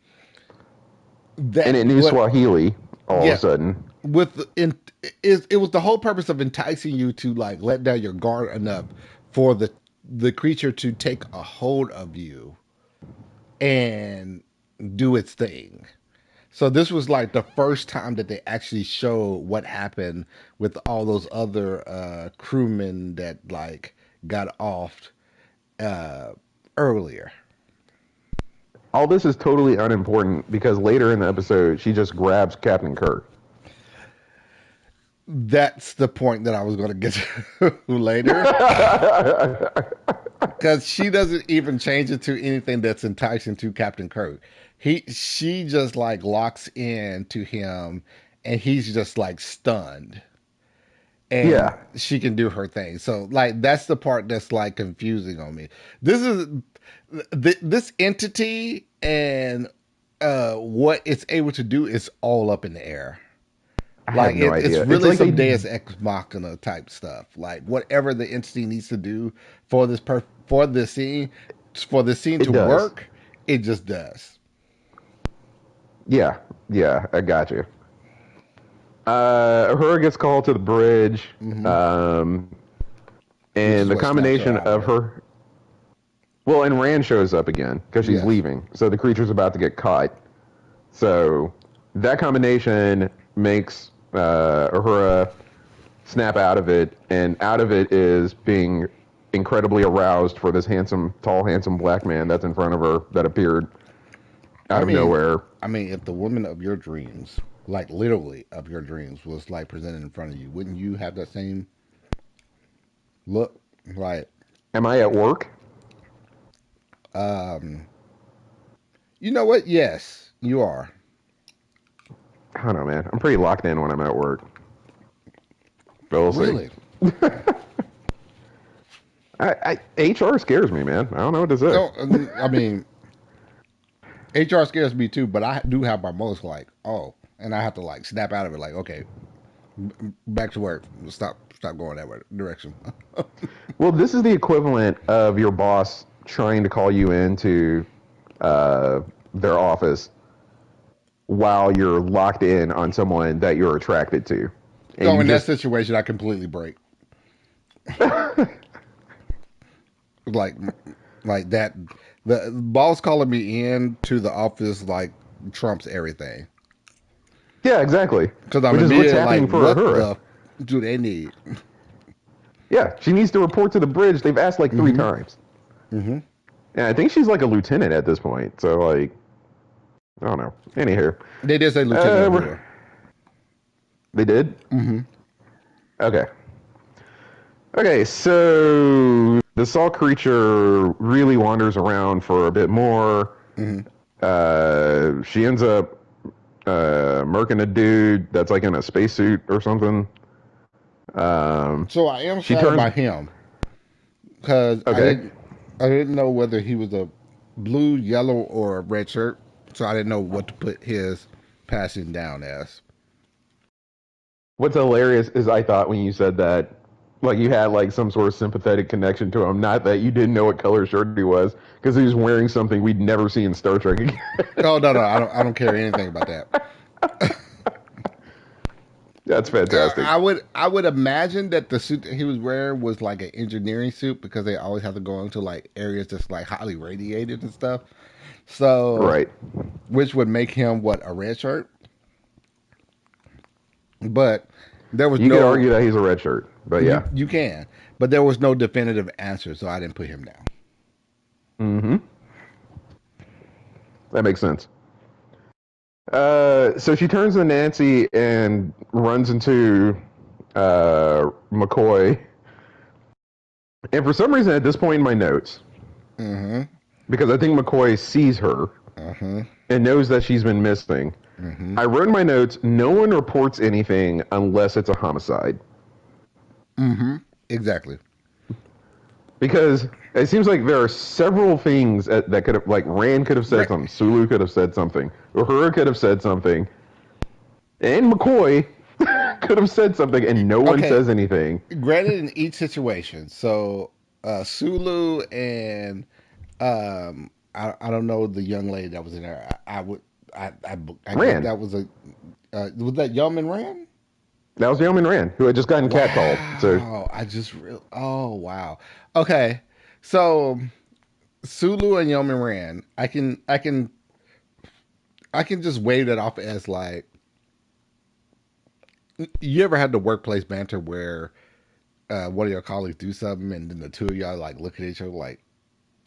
Speaker 2: and
Speaker 1: that
Speaker 2: it knew
Speaker 1: what
Speaker 2: Swahili all of a
Speaker 1: yeah
Speaker 2: sudden.
Speaker 1: with in it was the whole purpose of enticing you to like let down your guard enough for the creature to take a hold of you and do its thing. So this was like the first time that they actually showed what happened with all those other crewmen that like got off uh, earlier.
Speaker 2: All this is totally unimportant because later in the episode, she just grabs Captain Kirk.
Speaker 1: That's the point that I was going to get to later, because she doesn't even change it to anything that's enticing to Captain Kirk. She just like locks in to him, and he's just like stunned, and
Speaker 2: Yeah,
Speaker 1: she can do her thing. So like that's the part that's like confusing on me. This is this entity and what it's able to do is all up in the air.
Speaker 2: I have
Speaker 1: Like
Speaker 2: no
Speaker 1: it's
Speaker 2: idea. It's
Speaker 1: really
Speaker 2: like
Speaker 1: some
Speaker 2: they,
Speaker 1: Deus Ex Machina type stuff. Like whatever the entity needs to do for for this scene
Speaker 2: it
Speaker 1: to
Speaker 2: does.
Speaker 1: work, it just does.
Speaker 2: Yeah, yeah, I got you. Uhura gets called to the bridge,
Speaker 1: Hmm.
Speaker 2: um,
Speaker 1: Which is
Speaker 2: and the
Speaker 1: what snaps her
Speaker 2: combination
Speaker 1: out of
Speaker 2: of
Speaker 1: it.
Speaker 2: her. Well, and Rand shows up again because she's
Speaker 1: Yes.
Speaker 2: leaving. So the creature's about to get caught. So that combination makes Uhura snap out of it, and out of it is being incredibly aroused for this handsome, tall, handsome black man that's in front of her that appeared
Speaker 1: I
Speaker 2: out of
Speaker 1: mean,
Speaker 2: nowhere.
Speaker 1: if the woman of your dreams, like literally of your dreams, was like presented in front of you, wouldn't you have that same look? Like,
Speaker 2: Am I at work?
Speaker 1: um, you know what? Yes, you are.
Speaker 2: I don't know, man. I'm pretty locked in when I'm at work. But we'll see.
Speaker 1: Really?
Speaker 2: HR scares me, man. I don't know what to say.
Speaker 1: No, I mean, HR scares me too, but I do have my most like, oh, and I have to like snap out of it, like, okay, back to work. Stop going that way, direction.
Speaker 2: Well, this is the equivalent of your boss trying to call you into uh, their office while you're locked in on someone that you're attracted to, and
Speaker 1: So
Speaker 2: you
Speaker 1: in that
Speaker 2: just
Speaker 1: situation, I completely break. Like, like that. The boss calling me in to the office like trumps everything,
Speaker 2: yeah, exactly,
Speaker 1: because I'm
Speaker 2: which is what's
Speaker 1: immediately like,
Speaker 2: happening for
Speaker 1: what
Speaker 2: Uhura.
Speaker 1: the do they need?
Speaker 2: Yeah, she needs to report to the bridge. They've asked like three
Speaker 1: Mm-hmm.
Speaker 2: times,
Speaker 1: Mm-hmm.
Speaker 2: and I think she's like a lieutenant at this point. So like, I don't know. Anywho,
Speaker 1: They did say Lieutenant
Speaker 2: we're-
Speaker 1: Uhura.
Speaker 2: they did.
Speaker 1: Mm-hmm.
Speaker 2: Okay. Okay, so the Saw creature really wanders around for a bit more.
Speaker 1: Mm-hmm.
Speaker 2: She ends up murking a dude that's like in a spacesuit or something.
Speaker 1: So I am
Speaker 2: She
Speaker 1: sad
Speaker 2: turns.
Speaker 1: about him, because
Speaker 2: Okay.
Speaker 1: I didn't know whether he was a blue, yellow, or a red shirt. So I didn't know what to put his passing down as.
Speaker 2: What's hilarious is I thought when you said that, like you had like some sort of sympathetic connection to him, not that you didn't know what color shirt he was, because he was wearing something we'd never see in Star Trek again.
Speaker 1: Oh no, no, I don't care anything about that.
Speaker 2: That's fantastic.
Speaker 1: I would imagine that the suit that he was wearing was like an engineering suit, because they always have to go into like areas that's like highly radiated and stuff. So
Speaker 2: Right.
Speaker 1: which would make him what, a red shirt? But there was
Speaker 2: You could
Speaker 1: no,
Speaker 2: argue that he's a red shirt, but yeah.
Speaker 1: you can, but there was no definitive answer, so I didn't put him down.
Speaker 2: Mm-hmm. That makes sense. So she turns to Nancy and runs into McCoy. And for some reason, at this point in my notes,
Speaker 1: Mm-hmm.
Speaker 2: because I think McCoy sees her
Speaker 1: Mm-hmm.
Speaker 2: and knows that she's been missing,
Speaker 1: Mm-hmm.
Speaker 2: I wrote in my notes, no one reports anything unless it's a homicide.
Speaker 1: Mm-hmm. Exactly.
Speaker 2: Because it seems like there are several things that could have, like, Rand could have said something, Sulu could have said something, Uhura could have said something, and McCoy could have said something, and no one
Speaker 1: Okay.
Speaker 2: says anything.
Speaker 1: Granted, in each situation, so Sulu and I don't know the young lady that was in there. I guess
Speaker 2: Rand.
Speaker 1: that was that Yeoman Rand?
Speaker 2: That was Yeoman Rand, who had just gotten catcalled. So,
Speaker 1: Wow, oh wow. Okay, so Sulu and Yeoman Rand, I can I can just wave that off as like, you ever had the workplace banter where one of your colleagues do something and then the two of y'all like look at each other like,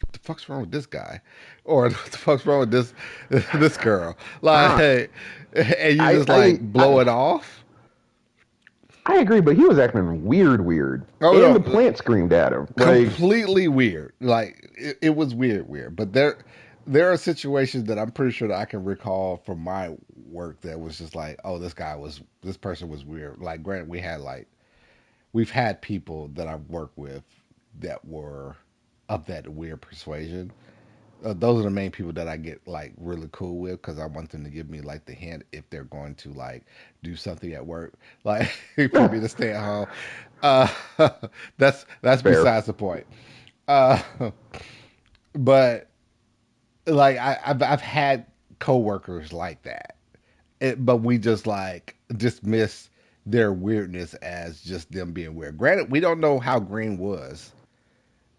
Speaker 1: what the fuck's wrong with this guy, or what the fuck's wrong with this girl, like,
Speaker 2: Ah,
Speaker 1: and you
Speaker 2: I,
Speaker 1: just like
Speaker 2: I,
Speaker 1: blow
Speaker 2: I,
Speaker 1: it off.
Speaker 2: I agree, but he was acting weird,
Speaker 1: Oh
Speaker 2: and the
Speaker 1: no,
Speaker 2: plant screamed at him. Like,
Speaker 1: completely weird. Like it was weird. But there are situations that I'm pretty sure that I can recall from my work that was just like, oh, this person was weird. Like, granted, we've had people that I've worked with that were of that weird persuasion. Those are the main people that I get like really cool with because I want them to give me like the hint if they're going to like do something at work, like for me to stay at home. Uh, that's
Speaker 2: fair.
Speaker 1: besides the point. Uh, but like I've had coworkers like that, but we just like dismiss their weirdness as just them being weird. Granted, we don't know how Green was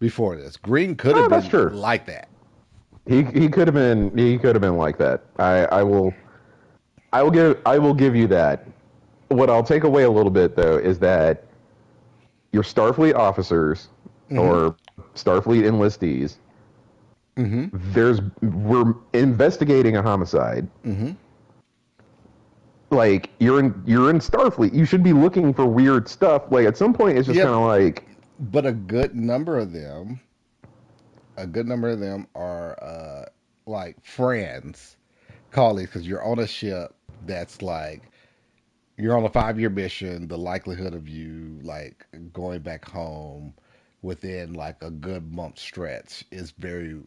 Speaker 1: before this. Green could have
Speaker 2: Oh, that's
Speaker 1: been
Speaker 2: true.
Speaker 1: like that.
Speaker 2: He could have been like that. I will give you that. What I'll take away a little bit though is that your Starfleet officers
Speaker 1: Hmm.
Speaker 2: or Starfleet enlistees,
Speaker 1: Hmm.
Speaker 2: we're investigating a homicide.
Speaker 1: Hmm.
Speaker 2: Like you're in Starfleet, you should be looking for weird stuff. Like at some point, it's just kind
Speaker 1: Yep.
Speaker 2: of like,
Speaker 1: But a good number of them are like friends, colleagues, because you're on a ship that's like you're on a 5 year mission. The likelihood of you like going back home within like a good month stretch is very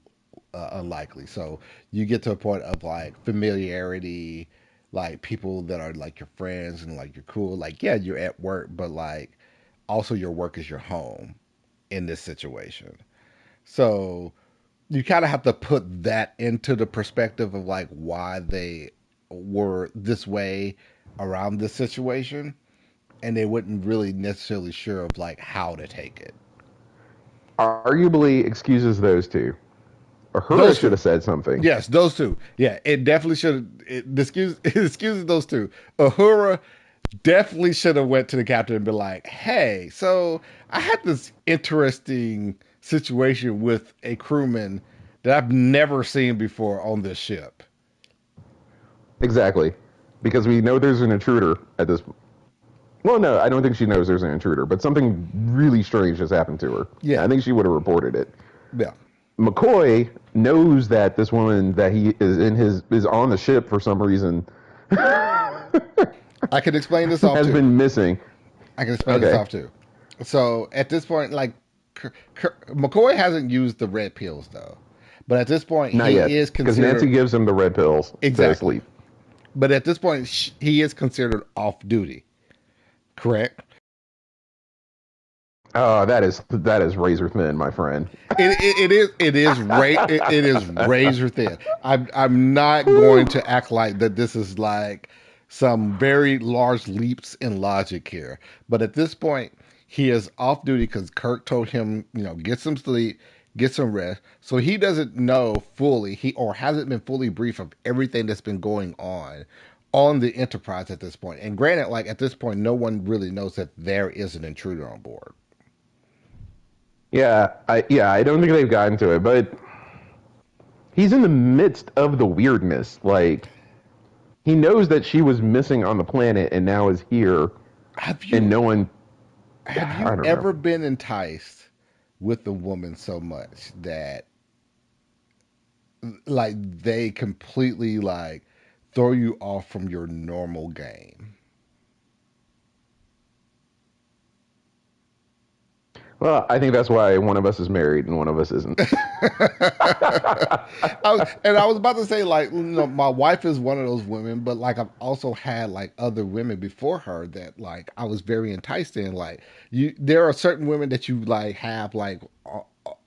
Speaker 1: unlikely. So you get to a point of like familiarity, like people that are like your friends and like you're cool. Like, yeah, you're at work, but like also your work is your home in this situation. So you kind of have to put that into the perspective of like why they were this way around this situation, and they wouldn't really necessarily sure of like how to take it.
Speaker 2: arguably excuses those two. Uhura
Speaker 1: Those
Speaker 2: should
Speaker 1: two.
Speaker 2: have said something.
Speaker 1: Yes, those two. Yeah, it definitely should. It excuses those two. Uhura definitely should have went to the captain and been like, "Hey, so I had this interesting situation with a crewman that I've never seen before on this ship."
Speaker 2: Exactly, because we know there's an intruder at this. Well, no, I don't think she knows there's an intruder, but something really strange has happened to her.
Speaker 1: Yeah,
Speaker 2: I think she would have reported it.
Speaker 1: yeah.
Speaker 2: McCoy knows that this woman that he is in his is on the ship for some reason
Speaker 1: I can explain this off
Speaker 2: has
Speaker 1: too.
Speaker 2: been missing.
Speaker 1: I can explain this
Speaker 2: Okay,
Speaker 1: off too. So at this point, like McCoy hasn't used the red pills though, but at this point
Speaker 2: not
Speaker 1: he
Speaker 2: yet,
Speaker 1: is
Speaker 2: because Nancy
Speaker 1: considered
Speaker 2: gives him the red pills to
Speaker 1: exactly.
Speaker 2: sleep.
Speaker 1: But at this point he is considered off duty. Correct.
Speaker 2: Oh, that is razor thin, my friend.
Speaker 1: It is razor thin. I'm not going
Speaker 2: Whew.
Speaker 1: to act like that this is like some very large leaps in logic here. But at this point, he is off duty because Kirk told him, get some sleep, get some rest. So he doesn't know fully, he or hasn't been fully briefed of everything that's been going on the Enterprise at this point. And granted, like at this point, no one really knows that there is an intruder on board.
Speaker 2: Yeah, I don't think they've gotten to it, but he's in the midst of the weirdness. Like he knows that she was missing on the planet and now is here,
Speaker 1: Have
Speaker 2: and
Speaker 1: you
Speaker 2: no one.
Speaker 1: Have
Speaker 2: I
Speaker 1: you
Speaker 2: don't know.
Speaker 1: ever been enticed with a woman so much that like they completely like throw you off from your normal game?
Speaker 2: Well, I think that's why one of us is married and one of us isn't.
Speaker 1: I was about to say like my wife is one of those women, but like I've also had like other women before her that like I was very enticed in. Like there are certain women that you like have like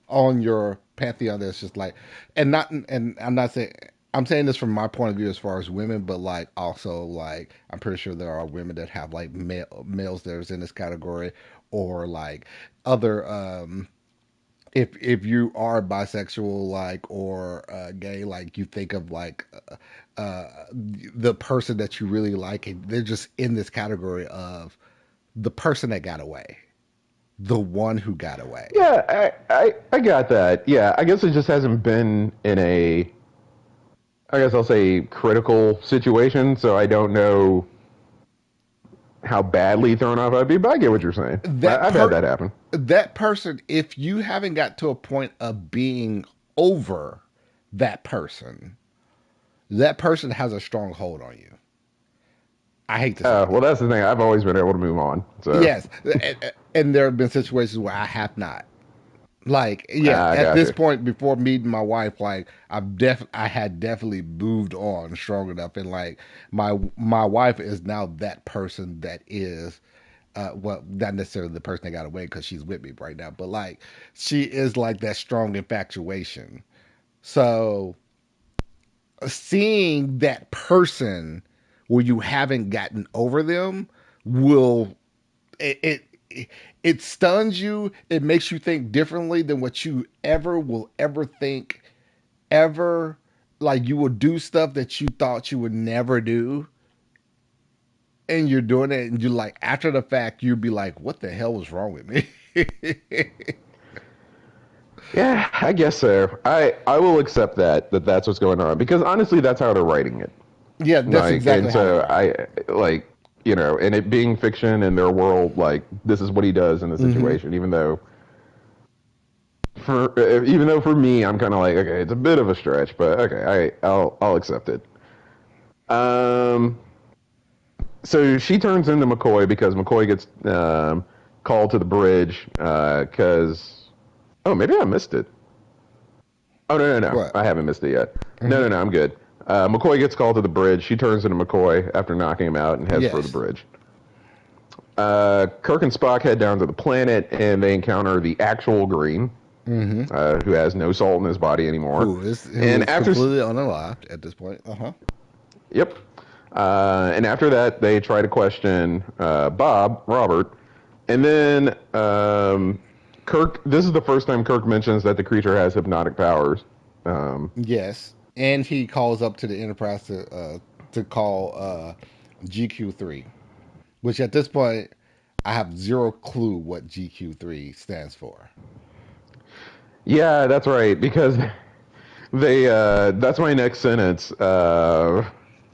Speaker 1: on your pantheon that's just like, and I'm not saying. I'm saying this from my point of view as far as women, but like also like I'm pretty sure there are women that have like males that are in this category, or like other if you are bisexual like or gay, like you think of like the person that you really like, and they're just in this category of the person that got away, the one who got away.
Speaker 2: Yeah, I got that. Yeah, I guess it just hasn't been in a, I guess I'll say, critical situation, so I don't know how badly thrown off I'd be, but I get what you're saying.
Speaker 1: That
Speaker 2: I've had
Speaker 1: per
Speaker 2: that happen.
Speaker 1: that person, if you haven't got to a point of being over that person, that person has a strong hold on you. I hate to say
Speaker 2: Well,
Speaker 1: it.
Speaker 2: that's the thing. I've always been able to move on, so
Speaker 1: Yes, and there have been situations where I have not. Like, yeah,
Speaker 2: I
Speaker 1: at
Speaker 2: got
Speaker 1: this
Speaker 2: you.
Speaker 1: point before meeting my wife, like I had definitely moved on strong enough, and like my wife is now that person that is, well, not necessarily the person that got away because she's with me right now, but like she is like that strong infatuation. So seeing that person where you haven't gotten over them will it stuns you. It makes you think differently than what you ever will ever think ever. Like you will do stuff that you thought you would never do, and you're doing it, and you're like after the fact, you'd be like, "What the hell was wrong with me?"
Speaker 2: Yeah, I guess so. I will accept that that's what's going on because honestly, that's how they're writing it.
Speaker 1: Yeah, that's
Speaker 2: Like, and
Speaker 1: exactly how they're
Speaker 2: so
Speaker 1: writing
Speaker 2: I
Speaker 1: it.
Speaker 2: like, and it being fiction in their world, like this is what he does in the
Speaker 1: Mm-hmm.
Speaker 2: situation. Even though for me, I'm kind of like, okay, it's a bit of a stretch, but okay, I'll accept it. Um, so she turns into McCoy because McCoy gets called to the bridge because oh, maybe I missed it. Oh no,
Speaker 1: What?
Speaker 2: I haven't missed it yet.
Speaker 1: Mm-hmm.
Speaker 2: No, I'm good. McCoy gets called to the bridge. She turns into McCoy after knocking him out and heads for the
Speaker 1: Yes.
Speaker 2: bridge. Kirk and Spock head down to the planet and they encounter the actual Green,
Speaker 1: Mm-hmm.
Speaker 2: who has no salt in his body anymore.
Speaker 1: Who
Speaker 2: And
Speaker 1: is
Speaker 2: after,
Speaker 1: completely unalived at this point? Uh huh.
Speaker 2: yep. And after that, they try to question Robert, and then Kirk. This is the first time Kirk mentions that the creature has hypnotic powers. Um,
Speaker 1: Yes, and he calls up to the Enterprise to call GQ3, which at this point I have zero clue what GQ3 stands for.
Speaker 2: yeah, that's right. Because they that's my next sentence.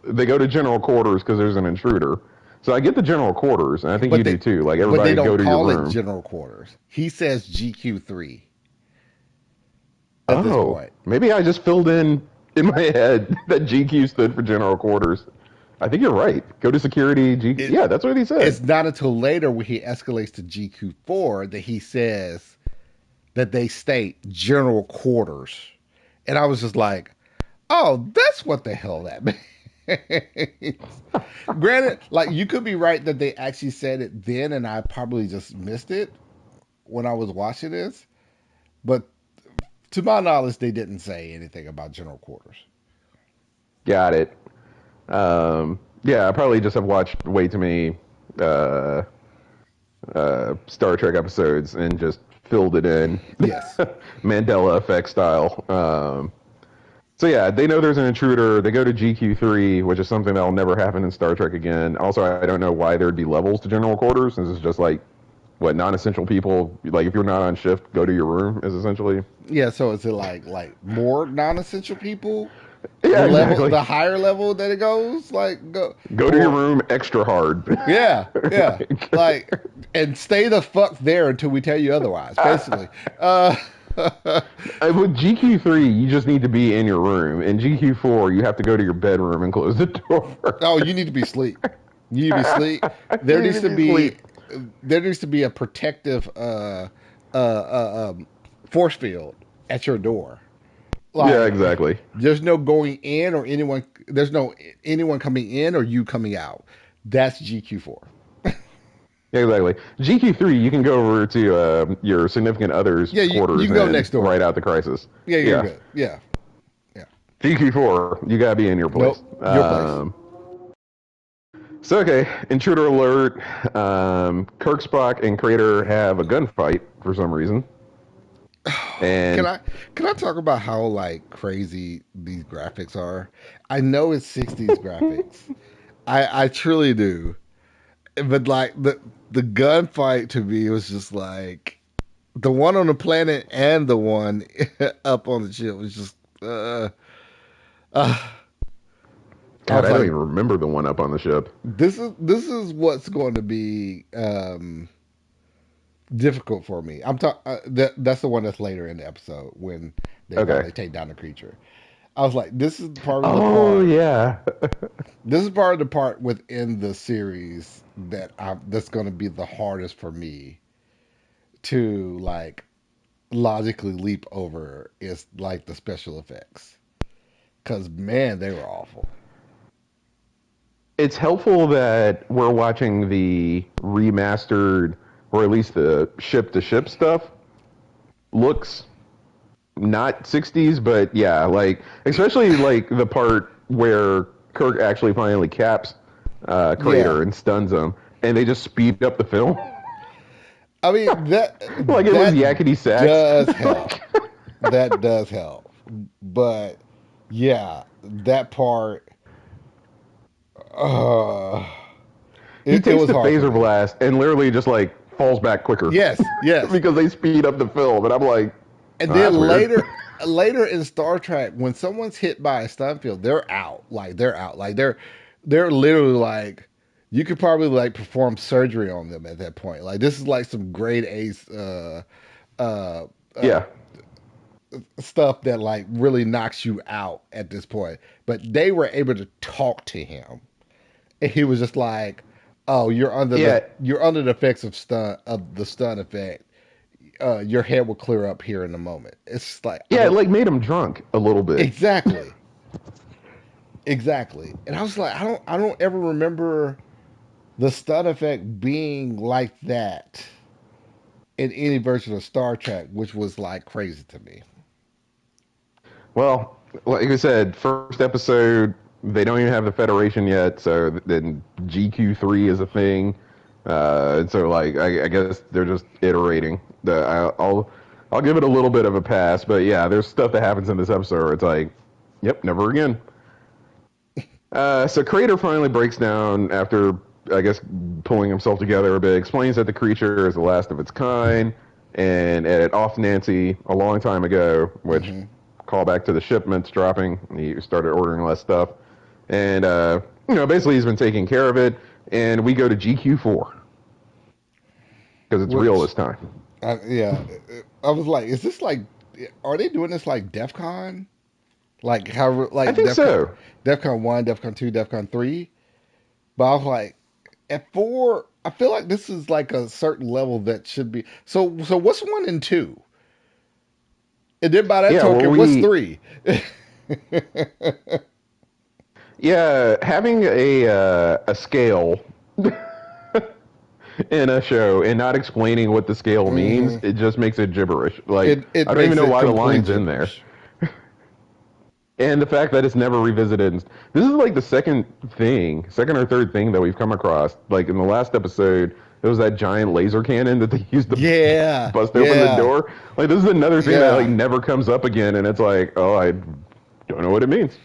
Speaker 2: They go to general quarters because there's an intruder. So I get the general quarters, and I think
Speaker 1: But
Speaker 2: you do
Speaker 1: they
Speaker 2: too. Like
Speaker 1: but they
Speaker 2: everybody
Speaker 1: don't
Speaker 2: go to your
Speaker 1: call it
Speaker 2: room.
Speaker 1: general quarters. He says GQ3 at this
Speaker 2: Oh,
Speaker 1: point.
Speaker 2: maybe I just filled in my head that GQ stood for general quarters. I think you're right. Go to security.
Speaker 1: It
Speaker 2: Yeah, that's what he
Speaker 1: it's
Speaker 2: said.
Speaker 1: not until later when he escalates to GQ4 that he says that they state general quarters. And I was just like, oh, that's what the hell that means. Granted, like you could be right that they actually said it then, and I probably just missed it when I was watching this. But to my knowledge, they didn't say anything about general quarters.
Speaker 2: Got it. Yeah, I probably just have watched way too many uh, Star Trek episodes and just filled it in
Speaker 1: Yes.
Speaker 2: Mandela effect style. So yeah, they know there's an intruder. They go to GQ3, which is something that'll never happen in Star Trek again. Also, I don't know why there'd be levels to general quarters. This is just like what non-essential people like. If you're not on shift, go to your room. Is essentially.
Speaker 1: Yeah. So is it like more non-essential people? The
Speaker 2: Yeah,
Speaker 1: level,
Speaker 2: exactly.
Speaker 1: the higher level that it goes, like go
Speaker 2: Go to your
Speaker 1: or
Speaker 2: room extra hard.
Speaker 1: yeah, yeah, like and stay the fuck there until we tell you otherwise. Basically,
Speaker 2: With GQ3, you just need to be in your room. In GQ4, you have to go to your bedroom and close the door.
Speaker 1: oh, you need to be asleep. You need to be asleep.
Speaker 2: You
Speaker 1: There
Speaker 2: need
Speaker 1: needs
Speaker 2: to
Speaker 1: to
Speaker 2: be
Speaker 1: be
Speaker 2: asleep.
Speaker 1: there needs to be a protective force field at your door.
Speaker 2: Yeah,
Speaker 1: Like
Speaker 2: exactly.
Speaker 1: there's no going in or anyone. There's no anyone coming in or you coming out. That's GQ4.
Speaker 2: Exactly. GQ3, you can go over to your significant other's
Speaker 1: Yeah, you
Speaker 2: quarters
Speaker 1: can go
Speaker 2: and
Speaker 1: next door.
Speaker 2: write out the crisis.
Speaker 1: Yeah, you're
Speaker 2: Yeah.
Speaker 1: good. Yeah, yeah.
Speaker 2: GQ4, you gotta be in your place.
Speaker 1: Nope, your place.
Speaker 2: So okay, intruder alert. Kirk, Spock, and Crater have a gunfight for some reason.
Speaker 1: Can
Speaker 2: And
Speaker 1: I can I talk about how like crazy these graphics are? I know it's 60s graphics. I truly do. But like the gunfight to me was just like the one on the planet and the one up on the ship was just uh I
Speaker 2: God,
Speaker 1: was
Speaker 2: I don't
Speaker 1: like
Speaker 2: even remember the one up on the ship.
Speaker 1: this is what's going to be difficult for me. That's the one that's later in the episode when they
Speaker 2: Okay.
Speaker 1: finally take down the creature. I was like, this is probably the
Speaker 2: Oh
Speaker 1: part.
Speaker 2: yeah.
Speaker 1: This is part of the part within the series that's going to be the hardest for me to like logically leap over is like the special effects because man, they were awful.
Speaker 2: It's helpful that we're watching the remastered, or at least the ship to ship stuff. Looks not 60s, but yeah, like especially like the part where Kirk actually finally caps
Speaker 1: Yeah,
Speaker 2: Crater and stuns him, and they just speed up the film
Speaker 1: I mean
Speaker 2: like it was
Speaker 1: that
Speaker 2: yakety sax.
Speaker 1: does help. That does help, but yeah, that part, uh,
Speaker 2: He
Speaker 1: it
Speaker 2: takes
Speaker 1: was
Speaker 2: the
Speaker 1: hard for
Speaker 2: phaser
Speaker 1: me.
Speaker 2: blast and literally just like falls back quicker
Speaker 1: Yes, yes.
Speaker 2: because they speed up the film, and I'm like,
Speaker 1: And
Speaker 2: oh,
Speaker 1: then
Speaker 2: that's weird.
Speaker 1: later in Star Trek, when someone's hit by a stun field, they're out. Like they're out. Like they're literally like you could probably like perform surgery on them at that point. Like this is like some grade A uh, uh,
Speaker 2: Yeah,
Speaker 1: stuff that like really knocks you out at this point. But they were able to talk to him, and he was just like, "Oh,
Speaker 2: yeah,
Speaker 1: you're under the effects of the stun effect. Your head will clear up here in a moment." It's just like I
Speaker 2: yeah. It
Speaker 1: don't
Speaker 2: like made him drunk a little bit.
Speaker 1: exactly, exactly. And I was like, I don't ever remember the stun effect being like that in any version of Star Trek, which was like crazy to me.
Speaker 2: Well, like I said, first episode, they don't even have the Federation yet, so then GQ3 is a thing. And so like I guess they're just iterating. I'll give it a little bit of a pass, but yeah, there's stuff that happens in this episode where it's like, yep, never again. So Crater finally breaks down after, I guess, pulling himself together a bit, explains that the creature is the last of its kind, and at Off Nancy a long time ago, which
Speaker 1: Hmm.
Speaker 2: call back to the shipments dropping, he started ordering less stuff, and basically he's been taking care of it, and we go to GQ4 because it's real
Speaker 1: Which,
Speaker 2: this time.
Speaker 1: yeah, I was like, is this like, are they doing this like DEF CON? Like how
Speaker 2: I
Speaker 1: like
Speaker 2: think so.
Speaker 1: DEF CON 1, DEF CON 2, DEF CON 3? But I was like, at 4, I feel like this is like a certain level that should be. So what's 1 and 2? And then by that
Speaker 2: Yeah, well,
Speaker 1: token, what's 3?
Speaker 2: having a scale in a show and not explaining what the scale means,
Speaker 1: Hmm.
Speaker 2: it just makes it gibberish. Like
Speaker 1: It
Speaker 2: I don't even
Speaker 1: makes
Speaker 2: know
Speaker 1: it
Speaker 2: why the
Speaker 1: complete
Speaker 2: line's in there.
Speaker 1: gibberish.
Speaker 2: And the fact that it's never revisited. This is like the second or third thing that we've come across. Like in the last episode, there was that giant laser cannon that they used to
Speaker 1: Yeah,
Speaker 2: bust open the
Speaker 1: yeah,
Speaker 2: door. Like this is another thing that like
Speaker 1: yeah.
Speaker 2: never comes up again, and it's like, oh, I don't know what it means.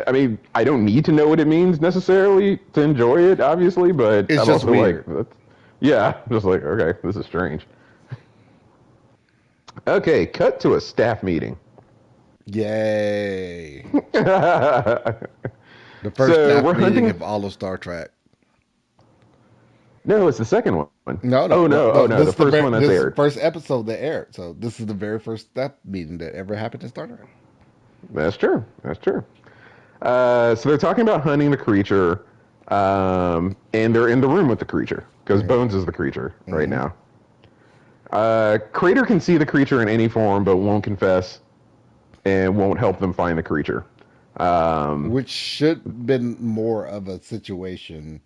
Speaker 2: I mean, I don't need to know what it means necessarily to enjoy it, obviously, but
Speaker 1: It's
Speaker 2: I'm
Speaker 1: just
Speaker 2: also like,
Speaker 1: weird.
Speaker 2: yeah, just like, okay, this is strange. Okay, cut to a staff meeting.
Speaker 1: Yay! The first
Speaker 2: So
Speaker 1: staff
Speaker 2: we're
Speaker 1: meeting
Speaker 2: hunting.
Speaker 1: of all of Star Trek.
Speaker 2: No, it's the second one.
Speaker 1: No, no,
Speaker 2: Oh
Speaker 1: no,
Speaker 2: no, oh
Speaker 1: no.
Speaker 2: no, the first one that's
Speaker 1: This is the
Speaker 2: aired.
Speaker 1: first episode that aired. So this is the very first staff meeting that ever happened in Star Trek.
Speaker 2: That's true. That's true. So they're talking about hunting the creature, and they're in the room with the creature because
Speaker 1: Hmm.
Speaker 2: Bones is the creature right
Speaker 1: Hmm.
Speaker 2: now. Crater can see the creature in any form, but won't confess and won't help them find the creature. Um,
Speaker 1: Which should been more of a situation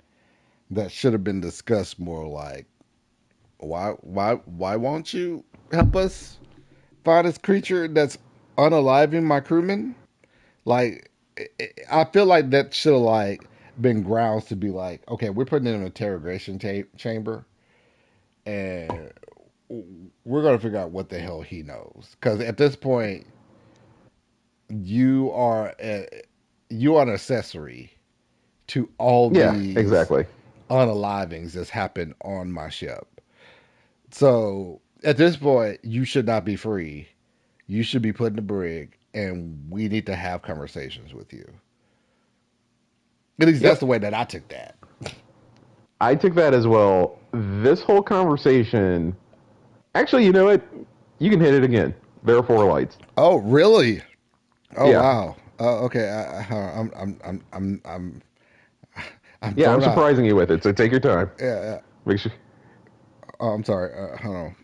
Speaker 1: that should have been discussed more. Like, why won't you help us find this creature that's unaliving my crewmen? Like, I feel like that should have like been grounds to be like, okay, we're putting it in an interrogation chamber, and we're gonna figure out what the hell he knows. Because at this point, you are you are an accessory to all
Speaker 2: Yeah,
Speaker 1: these
Speaker 2: exactly.
Speaker 1: unalivings that's happened on my ship. So at this point, you should not be free. You should be put in the brig, and we need to have conversations with you. At least that's the
Speaker 2: Yep.
Speaker 1: way that I took that.
Speaker 2: I took that as well. This whole conversation. Actually, you know what? You can hit it again. There are four lights.
Speaker 1: Oh, really? Oh,
Speaker 2: Yeah.
Speaker 1: wow. Okay. I'm
Speaker 2: Yeah, I'm
Speaker 1: thrown off.
Speaker 2: surprising you with it, so take your time.
Speaker 1: Yeah.
Speaker 2: Make sure.
Speaker 1: Oh, I'm sorry. Hold on.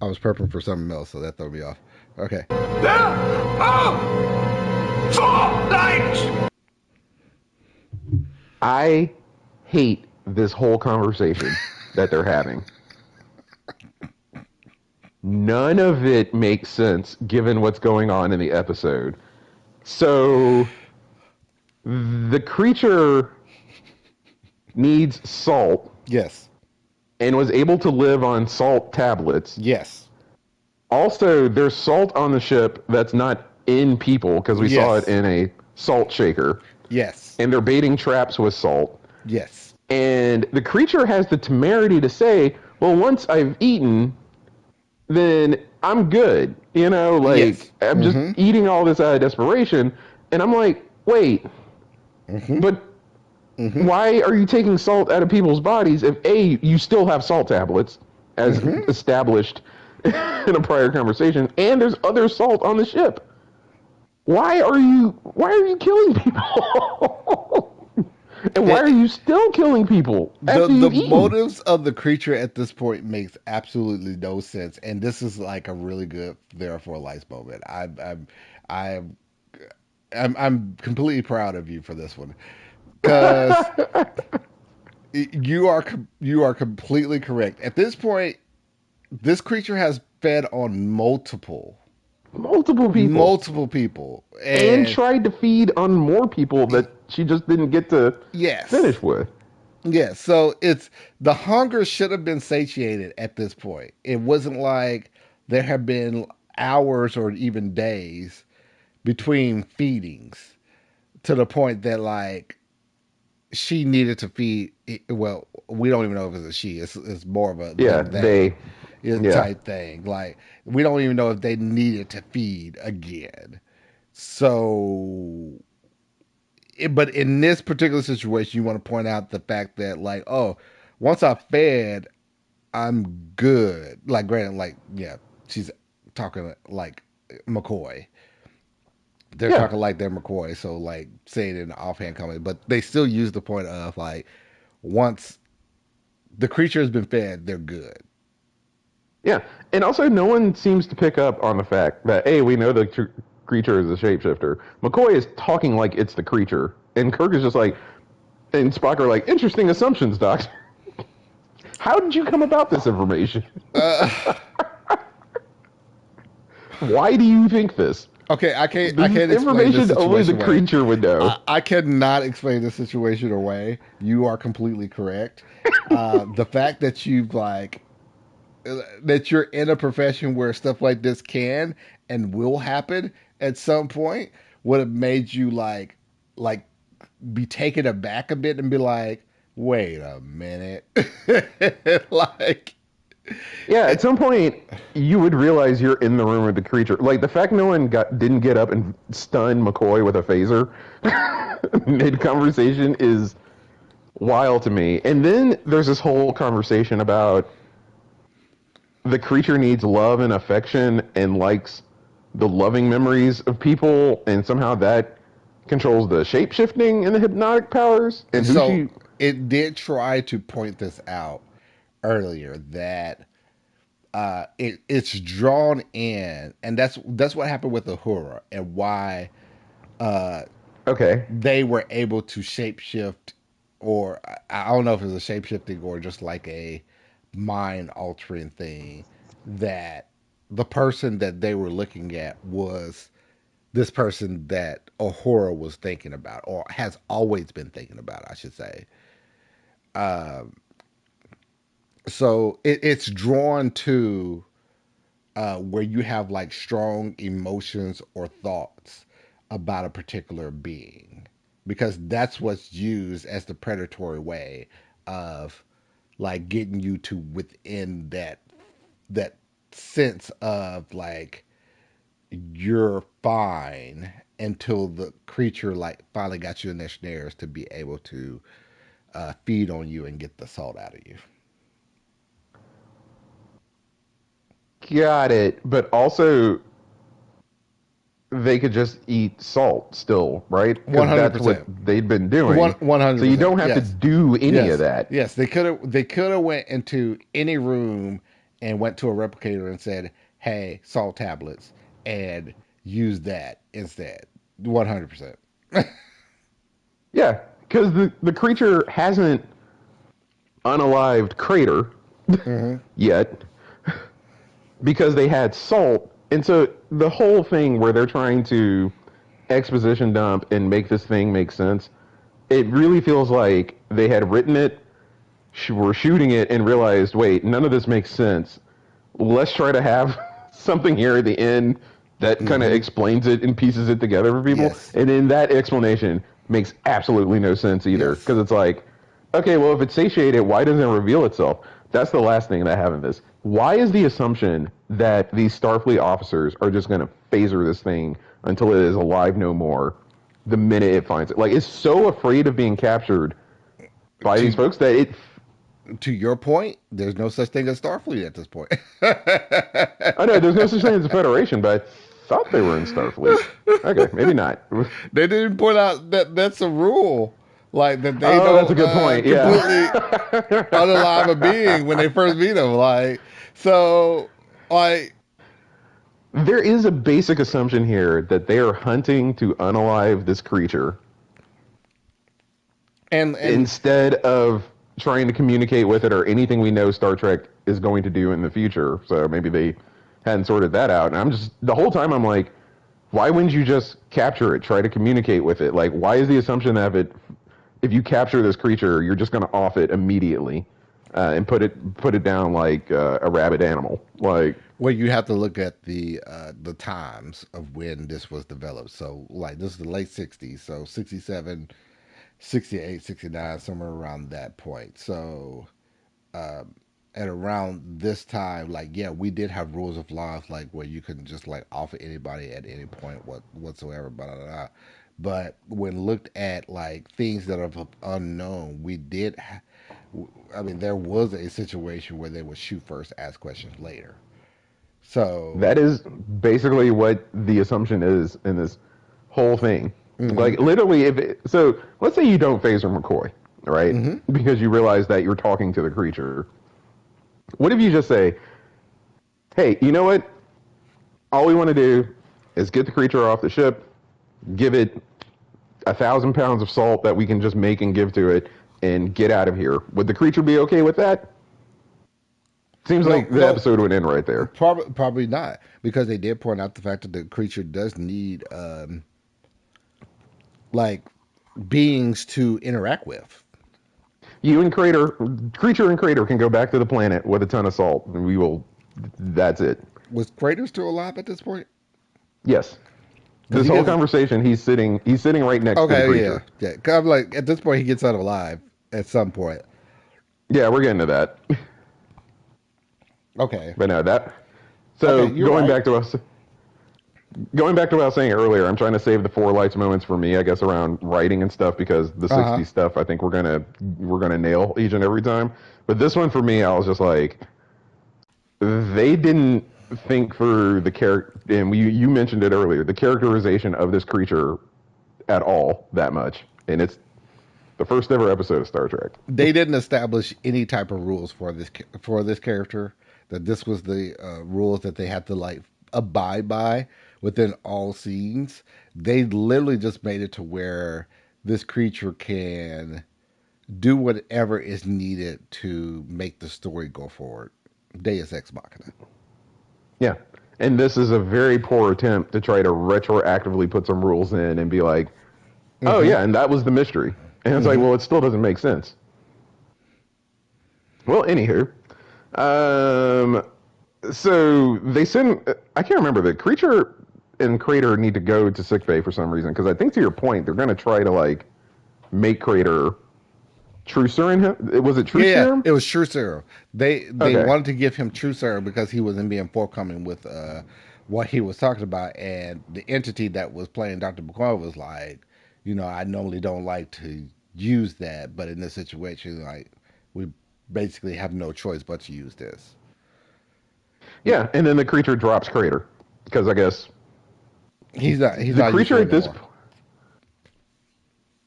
Speaker 1: I was prepping for something else, so that threw me off. Okay.
Speaker 3: There are four lights.
Speaker 2: I hate this whole conversation that they're having. None of it makes sense given what's going on in the episode. So the creature needs salt
Speaker 1: Yes.
Speaker 2: and was able to live on salt tablets.
Speaker 1: Yes.
Speaker 2: Also, there's salt on the ship that's not in people because we saw it
Speaker 1: Yes.
Speaker 2: in a salt shaker.
Speaker 1: Yes.
Speaker 2: And they're baiting traps with salt.
Speaker 1: Yes.
Speaker 2: And the creature has the temerity to say, well, once I've eaten, then I'm good. You know, like,
Speaker 1: Yes.
Speaker 2: I'm just
Speaker 1: Mm-hmm.
Speaker 2: eating all this out of desperation. And I'm like, wait,
Speaker 1: Mm-hmm.
Speaker 2: but
Speaker 1: Mm-hmm.
Speaker 2: why are you taking salt out of people's bodies if A, you still have salt tablets, as
Speaker 1: Mm-hmm.
Speaker 2: established in a prior conversation, and there's other salt on the ship? Why are you killing people? And why are
Speaker 1: It,
Speaker 2: you still killing people after
Speaker 1: the
Speaker 2: you've eaten?
Speaker 1: motives of the creature at this point makes absolutely no sense, and this is like a really good therefore life moment. I'm I'm completely proud of you for this one because you are completely correct. At this point, this creature has fed on
Speaker 2: Multiple people.
Speaker 1: multiple people,
Speaker 2: And
Speaker 1: and
Speaker 2: tried to feed on more people that she just didn't get to
Speaker 1: yes,
Speaker 2: finish with.
Speaker 1: yes. So it's the hunger should have been satiated at this point. It wasn't like there have been hours or even days between feedings to the point that like she needed to feed. Well, we don't even know if it's a she. It's more of a
Speaker 2: Yeah,
Speaker 1: them they
Speaker 2: yeah.
Speaker 1: type thing. Like we don't even know if they needed to feed again. So, but in this particular situation, you want to point out the fact that like, oh, once I fed, I'm good. Like, granted, like yeah, she's talking like McCoy. They're
Speaker 2: Yeah.
Speaker 1: talking like they're McCoy, so like saying it in an offhand comment, but they still use the point of like once the creature has been fed, they're good.
Speaker 2: Yeah. And also, no one seems to pick up on the fact that, A, we know the creature is a shapeshifter. McCoy is talking like it's the creature. And Kirk is just like, and Spock are like, interesting assumptions, Doc. How did you come about this information?
Speaker 1: Uh,
Speaker 2: Why do you think this?
Speaker 1: okay, I
Speaker 2: This is
Speaker 1: can't explain this
Speaker 2: information only the
Speaker 1: situation away.
Speaker 2: creature would know.
Speaker 1: I cannot explain this situation away. You are completely correct. The fact that you've like that you're in a profession where stuff like this can and will happen at some point would have made you like be taken aback a bit and be like, wait a minute, like
Speaker 2: Yeah, at some point you would realize you're in the room with the creature. Like the fact no one didn't get up and stun McCoy with a phaser mid conversation is wild to me. And then there's this whole conversation about the creature needs love and affection and likes the loving memories of people, and somehow that controls the shape shifting and the hypnotic powers. And who
Speaker 1: so
Speaker 2: she?
Speaker 1: it did try to point this out earlier that it's drawn in, and that's what happened with Uhura and why uh,
Speaker 2: Okay,
Speaker 1: they were able to shapeshift, or I don't know if it's a shapeshifting or just like a mind altering thing. That the person that they were looking at was this person that Uhura was thinking about, or has always been thinking about, I should say. So it's drawn to where you have like strong emotions or thoughts about a particular being, because that's what's used as the predatory way of like getting you to within that sense of like you're fine until the creature like finally got you in their snares to be able to feed on you and get the salt out of you.
Speaker 2: Got it. But also, they could just eat salt still, right?
Speaker 1: One
Speaker 2: Because
Speaker 1: hundred
Speaker 2: that's what
Speaker 1: percent.
Speaker 2: they'd been doing.
Speaker 1: One
Speaker 2: So
Speaker 1: hundred
Speaker 2: you
Speaker 1: percent.
Speaker 2: don't have to
Speaker 1: Yes.
Speaker 2: do any of
Speaker 1: Yes.
Speaker 2: that.
Speaker 1: Yes. They could have went into any room and went to a replicator and said, "Hey, salt tablets," and used that instead. 100%.
Speaker 2: Yeah, because the creature hasn't unalived Crater
Speaker 1: Hmm.
Speaker 2: yet because they had salt. And so the whole thing where they're trying to exposition dump and make this thing make sense, it really feels like they had written it, were shooting it, and realized, wait, none of this makes sense. Let's try to have something here at the end that kind of
Speaker 1: Hmm.
Speaker 2: explains it and pieces it together for people.
Speaker 1: Yes.
Speaker 2: And then that explanation makes absolutely no sense either.
Speaker 1: Yes.
Speaker 2: Because it's like, okay, well, if it's satiated, why doesn't it reveal itself? That's the last thing that I have in this. Why is the assumption that these Starfleet officers are just going to phaser this thing until it is alive no more the minute it finds it? Like, it's so afraid of being captured by these
Speaker 1: To
Speaker 2: folks that it.
Speaker 1: to your point, there's no such thing as Starfleet at this point.
Speaker 2: I know there's no such thing as a Federation, but I thought they were in Starfleet. Okay, maybe not.
Speaker 1: They didn't point out that that's a rule, like that they
Speaker 2: Oh, that's a
Speaker 1: don't
Speaker 2: good point.
Speaker 1: completely
Speaker 2: Yeah.
Speaker 1: unalive a being when they first meet them. Like so, like
Speaker 2: There is a basic assumption here that they are hunting to unalive this creature
Speaker 1: and
Speaker 2: instead of trying to communicate with it or anything we know Star Trek is going to do in the future. So maybe they hadn't sorted that out. And I'm just, the whole time I'm like, why wouldn't you just capture it, try to communicate with it? Like, why is the assumption that if you capture this creature, you're just going to off it immediately and put it down like a rabid animal? Like,
Speaker 1: well, you have to look at the times of when this was developed. So, like this is the late '60s, so 67, 68, 69, somewhere around that point. So, um, at around this time, like yeah, we did have rules of law, like where you couldn't just like offer anybody at any point whatsoever, blah, blah, blah. But when looked at like things that are unknown, we did. I mean, there was a situation where they would shoot first, ask questions later. So,
Speaker 2: that is basically what the assumption is in this whole thing.
Speaker 1: hmm
Speaker 2: Like literally, so let's say you don't phaser McCoy, right?
Speaker 1: hmm
Speaker 2: Because you realize that you're talking to the creature. What if you just say, "Hey, you know what? All we want to do is get the creature off the ship, give it 1,000 pounds of salt that we can just make and give to it, and get out of here." Would the creature be okay with that? Seems
Speaker 1: no,
Speaker 2: like the
Speaker 1: no,
Speaker 2: episode would end right there.
Speaker 1: probably not, because they did point out the fact that the creature does need like beings to interact with.
Speaker 2: You and creature and Crater can go back to the planet with a ton of salt, and we will. That's it.
Speaker 1: Was Kratos still alive at this point?
Speaker 2: Yes.
Speaker 1: Because
Speaker 2: This
Speaker 1: he
Speaker 2: whole
Speaker 1: gets
Speaker 2: conversation, he's sitting right next to the
Speaker 1: okay, yeah,
Speaker 2: creature.
Speaker 1: yeah. 'Cause I'm like at this point he gets out alive at some point.
Speaker 2: Yeah, we're getting to that.
Speaker 1: Okay,
Speaker 2: But no, that.
Speaker 1: okay,
Speaker 2: So
Speaker 1: you're right.
Speaker 2: going back to what I was saying earlier, I'm trying to save the four lights moments for me, I guess, around writing and stuff because the
Speaker 1: Uh huh.
Speaker 2: 60s stuff, I think we're gonna nail each and every time. But this one for me, I was just like, they didn't think through the character, and you mentioned it earlier, the characterization of this creature at all that much, and it's the first ever episode of Star Trek.
Speaker 1: They didn't establish any type of rules for this character. That this was the rules that they had to like abide by within all scenes. They literally just made it to where this creature can do whatever is needed to make the story go forward. Deus ex machina.
Speaker 2: Yeah. And this is a very poor attempt to try to retroactively put some rules in and be like, oh,
Speaker 1: Mm-hmm.
Speaker 2: yeah, and that was the mystery. And it's like,
Speaker 1: Mm-hmm.
Speaker 2: well, it still doesn't make sense. Well, anywho. Um, so they send. I can't remember. The creature and Crater need to go to sickbay for some reason because I think to your point, they're going to try to like make Crater true serum. Was it true
Speaker 1: Yeah,
Speaker 2: serum?
Speaker 1: it was true serum. They
Speaker 2: Okay.
Speaker 1: wanted to give him true serum because he wasn't being forthcoming with what he was talking about, and the entity that was playing Dr. McCoy was like, I normally don't like to use that, but in this situation, like we basically have no choice but to use this.
Speaker 2: Yeah, and then the creature drops Crater because I guess
Speaker 1: He's
Speaker 2: the
Speaker 1: not
Speaker 2: creature
Speaker 1: useful
Speaker 2: at this.
Speaker 1: anymore.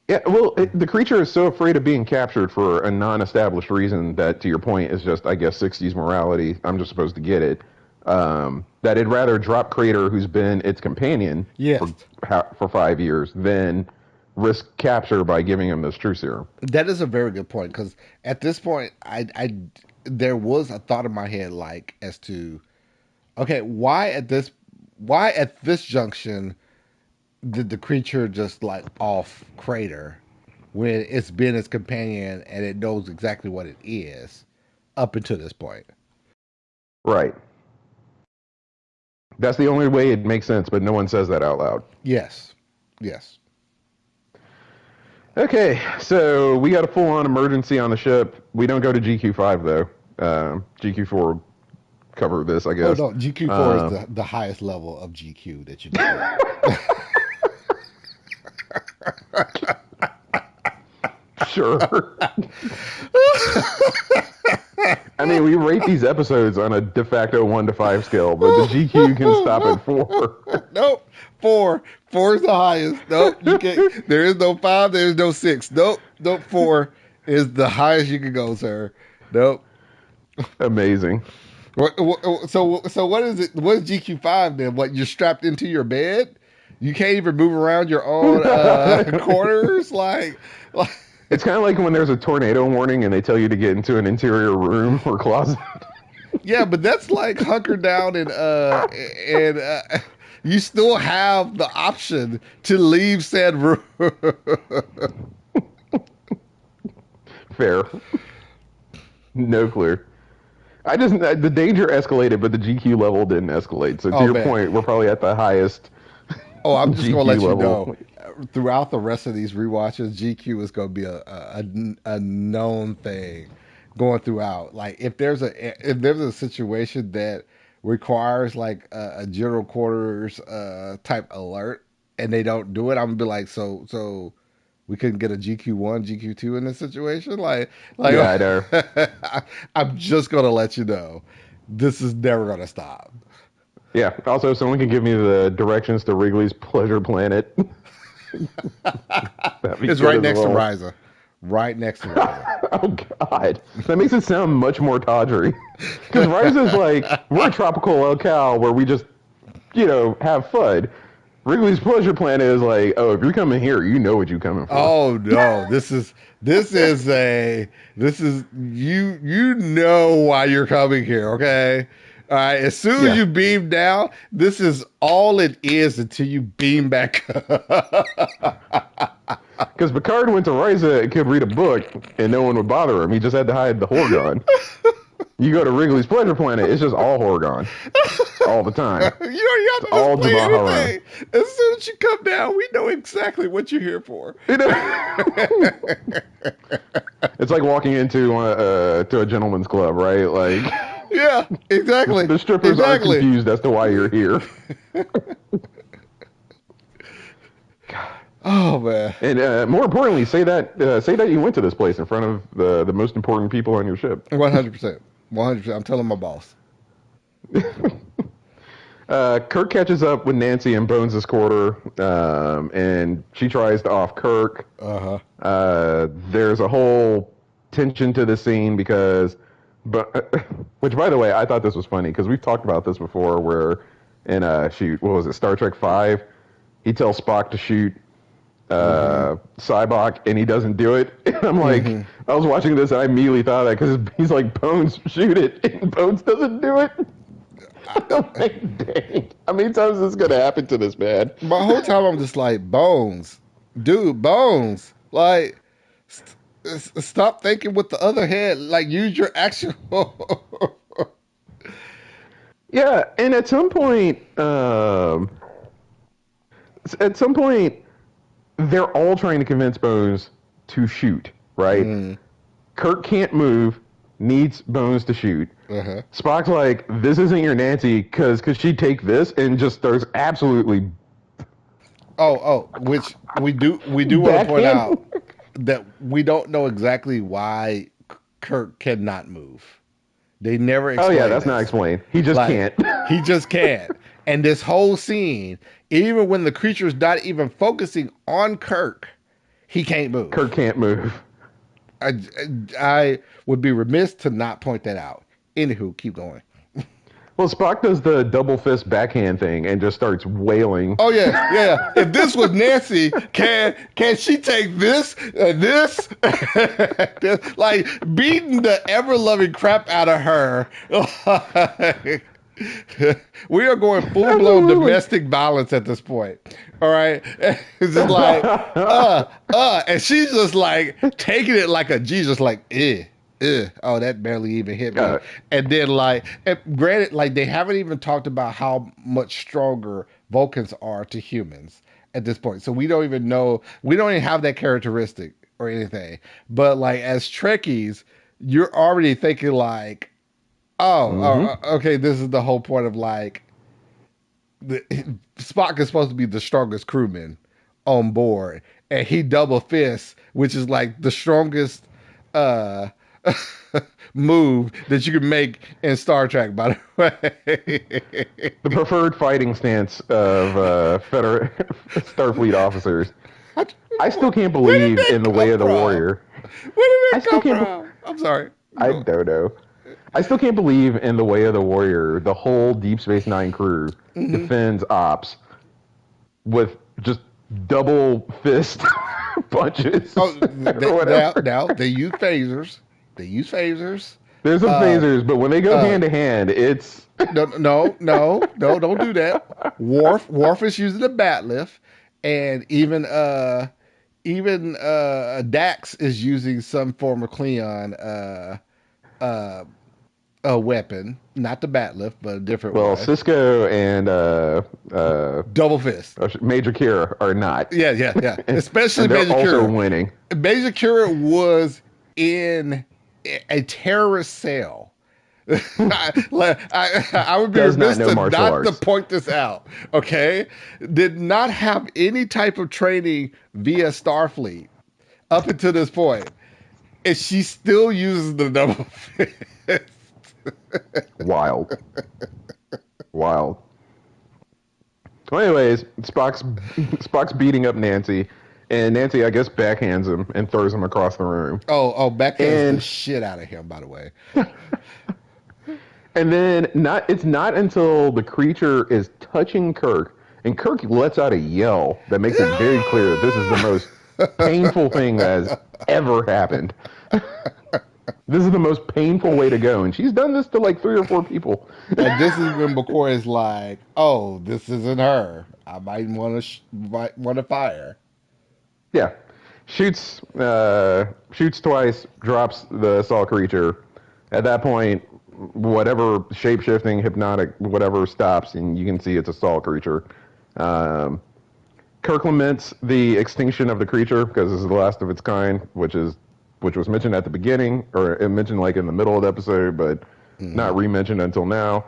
Speaker 2: Yeah, well, the creature is so afraid of being captured for a non-established reason that, to your point, is just, I guess, 60s morality. I'm just supposed to get it. That it'd rather drop Crater, who's been its companion
Speaker 1: Yes,
Speaker 2: for 5 years, than risk capture by giving him this true serum.
Speaker 1: that is a very good point because at this point, there was a thought in my head like as to okay, why at this junction did the creature just like off Crater when it's been its companion and it knows exactly what it is up until this point?
Speaker 2: Right. That's the only way it makes sense, but no one says that out loud.
Speaker 1: Yes, yes.
Speaker 2: Okay, so we got a full-on emergency on the ship. We don't go to GQ5 though. GQ4 will cover this, I
Speaker 1: Oh
Speaker 2: guess.
Speaker 1: no, GQ4 is
Speaker 2: Uh,
Speaker 1: the highest level of GQ that you can get.
Speaker 2: sure. I mean, we rate these episodes on a de facto 1 to 5 scale, but the GQ can stop at 4.
Speaker 1: Nope. Four. Four is the highest. Nope. You can't. There is no five. There is no six. Nope. Nope. Four is the highest you can go, sir. Nope.
Speaker 2: Amazing.
Speaker 1: So what is it? What is GQ5 then? What, you're strapped into your bed? You can't even move around your own quarters. Like
Speaker 2: It's kind of like when there's a tornado warning and they tell you to get into an interior room or closet.
Speaker 1: yeah, but that's like hunker down and you still have the option to leave said room.
Speaker 2: Fair. No clue. I just the danger escalated, but the GQ level didn't escalate. So to
Speaker 1: Oh
Speaker 2: your
Speaker 1: man.
Speaker 2: point, we're probably at the highest
Speaker 1: Oh, I'm just gonna
Speaker 2: GQ
Speaker 1: let you
Speaker 2: level.
Speaker 1: know. Throughout the rest of these rewatches, GQ is gonna be a known thing going throughout. Like if there's a situation that requires like a general quarters type alert and they don't do it, I'm gonna be like, so we couldn't get a GQ1, GQ2 in this situation. Like
Speaker 2: Yeah, I know.
Speaker 1: I'm just gonna let you know, this is never gonna stop.
Speaker 2: Yeah. Also, if someone can give me the directions to Wrigley's Pleasure Planet, that'd be
Speaker 1: It's
Speaker 2: good
Speaker 1: right
Speaker 2: as
Speaker 1: next to
Speaker 2: well.
Speaker 1: Riza. Right next to Riza.
Speaker 2: Oh God, that makes it sound much more tawdry. Because Rise is like we're a tropical locale where we just have fun. Wrigley's Pleasure Planet is like, oh, if you're coming here, you know what you're coming for.
Speaker 1: Oh no, this is you know why you're coming here, okay? All right, as soon as
Speaker 2: Yeah,
Speaker 1: you beam down, this is all it is until you beam back up.
Speaker 2: because Picard went to Risa and could read a book and no one would bother him. He just had to hide the Horgon. You go to Wrigley's Pleasure Planet, it's just all Horgon, all the time.
Speaker 1: You don't
Speaker 2: It's
Speaker 1: have to
Speaker 2: all
Speaker 1: explain
Speaker 2: Jabba Haran.
Speaker 1: anything. As soon as you come down, we know exactly what you're here for.
Speaker 2: You know? It's like walking into to a gentleman's club, right? Like
Speaker 1: Yeah, exactly.
Speaker 2: the strippers aren't
Speaker 1: Exactly.
Speaker 2: confused as to why you're here.
Speaker 1: Oh man.
Speaker 2: And more importantly, say that you went to this place in front of the most important people on your ship.
Speaker 1: 100%. 100%. I'm telling my boss.
Speaker 2: Kirk catches up with Nancy in Bones' quarter, and she tries to off Kirk.
Speaker 1: Uh-huh.
Speaker 2: There's a whole tension to the scene because, but which by the way, I thought this was funny because we've talked about this before. Where in what was it, Star Trek V, he tells Spock to shoot Cybok and he doesn't do it. And I'm like, I was watching this and I immediately thought that because he's like, Bones, shoot it, and Bones doesn't do it. I'm like, dang, how many times is this gonna happen to this man?
Speaker 1: My whole time I'm just like, Bones. Dude, Bones. Like, Stop thinking with the other head. Like, use your actual.
Speaker 2: Yeah, and at some point, they're all trying to convince Bones to shoot, right?
Speaker 1: Mm,
Speaker 2: Kirk can't move, needs Bones to shoot.
Speaker 1: uh-huh.
Speaker 2: Spock's like, this isn't your Nancy, because she'd take this and just starts absolutely
Speaker 1: Which we do want to point
Speaker 2: backhand.
Speaker 1: out that we don't know exactly why Kirk cannot move. They never
Speaker 2: Oh yeah,
Speaker 1: explain
Speaker 2: that's not
Speaker 1: this.
Speaker 2: explained. He just
Speaker 1: Like,
Speaker 2: can't.
Speaker 1: he just can't. And this whole scene, even when the creature's not even focusing on Kirk, he can't
Speaker 2: Kirk
Speaker 1: move.
Speaker 2: can't move.
Speaker 1: I, I would be remiss to not point that out. Anywho, keep going.
Speaker 2: Well, Spock does the double fist backhand thing and just starts wailing.
Speaker 1: Oh yeah, yeah. If this was Nancy, can she take this and this? Like beating the ever loving crap out of her. We are going full blown
Speaker 2: Absolutely.
Speaker 1: domestic violence at this point. All right, it's just like and she's just like taking it like a Jesus, like oh, that barely even hit me.
Speaker 2: Uh,
Speaker 1: And then like, and granted, like they haven't even talked about how much stronger Vulcans are to humans at this point, so we don't even know. We don't even have that characteristic or anything. But like as Trekkies, you're already thinking like, oh,
Speaker 2: mm-hmm.
Speaker 1: okay, this is the whole point of like, the, Spock is supposed to be the strongest crewman on board, and he double fists, which is like the strongest uh move that you can make in Star Trek, by the way.
Speaker 2: The preferred fighting stance of Starfleet officers. I still can't
Speaker 1: Where did
Speaker 2: believe
Speaker 1: that
Speaker 2: in the way
Speaker 1: come
Speaker 2: of the
Speaker 1: from?
Speaker 2: warrior.
Speaker 1: Where
Speaker 2: I
Speaker 1: did that
Speaker 2: still
Speaker 1: come
Speaker 2: can't.
Speaker 1: from? I'm sorry.
Speaker 2: I don't know. I still can't believe in the way of the warrior. The whole Deep Space Nine crew defends ops with just double fist punches
Speaker 1: Oh,
Speaker 2: or whatever.
Speaker 1: now they use phasers. They use phasers.
Speaker 2: There's some
Speaker 1: Uh,
Speaker 2: phasers, but when they go
Speaker 1: uh,
Speaker 2: hand to hand, it's
Speaker 1: no, don't do that. Worf is using the bat lift, and even Dax is using some form of Klingon uh, a weapon, not the bat lift, but a different
Speaker 2: well,
Speaker 1: one.
Speaker 2: Cisco and
Speaker 1: Double fist.
Speaker 2: Major Kira are not,
Speaker 1: Yeah. Especially
Speaker 2: and they're
Speaker 1: Major
Speaker 2: also
Speaker 1: Kira.
Speaker 2: winning.
Speaker 1: Major Kira was in a terrorist cell. I would be
Speaker 2: Does not
Speaker 1: remiss
Speaker 2: know
Speaker 1: to
Speaker 2: martial
Speaker 1: not to
Speaker 2: arts.
Speaker 1: point this out. Okay, did not have any type of training via Starfleet up until this point, and she still uses the double fist.
Speaker 2: Wild, wild. Well, anyways, Spock's beating up Nancy, and Nancy, I guess, backhands him and throws him across the room.
Speaker 1: Backhands the
Speaker 2: And
Speaker 1: shit out of him. By the way,
Speaker 2: and then it's not until the creature is touching Kirk, and Kirk lets out a yell that makes it very clear this is the most painful thing that has ever happened. This is the most painful way to go, and she's done this to like 3 or 4 people.
Speaker 1: and this is when McCoy is like, "Oh, this isn't her. I might want to fire."
Speaker 2: Yeah, shoots twice, drops the assault creature. At that point, whatever shape shifting, hypnotic, whatever stops, and you can see it's a assault creature. Um, Kirk laments the extinction of the creature because this is the last of its kind, which was mentioned at the beginning, or it mentioned like in the middle of the episode, but not re-mentioned until now.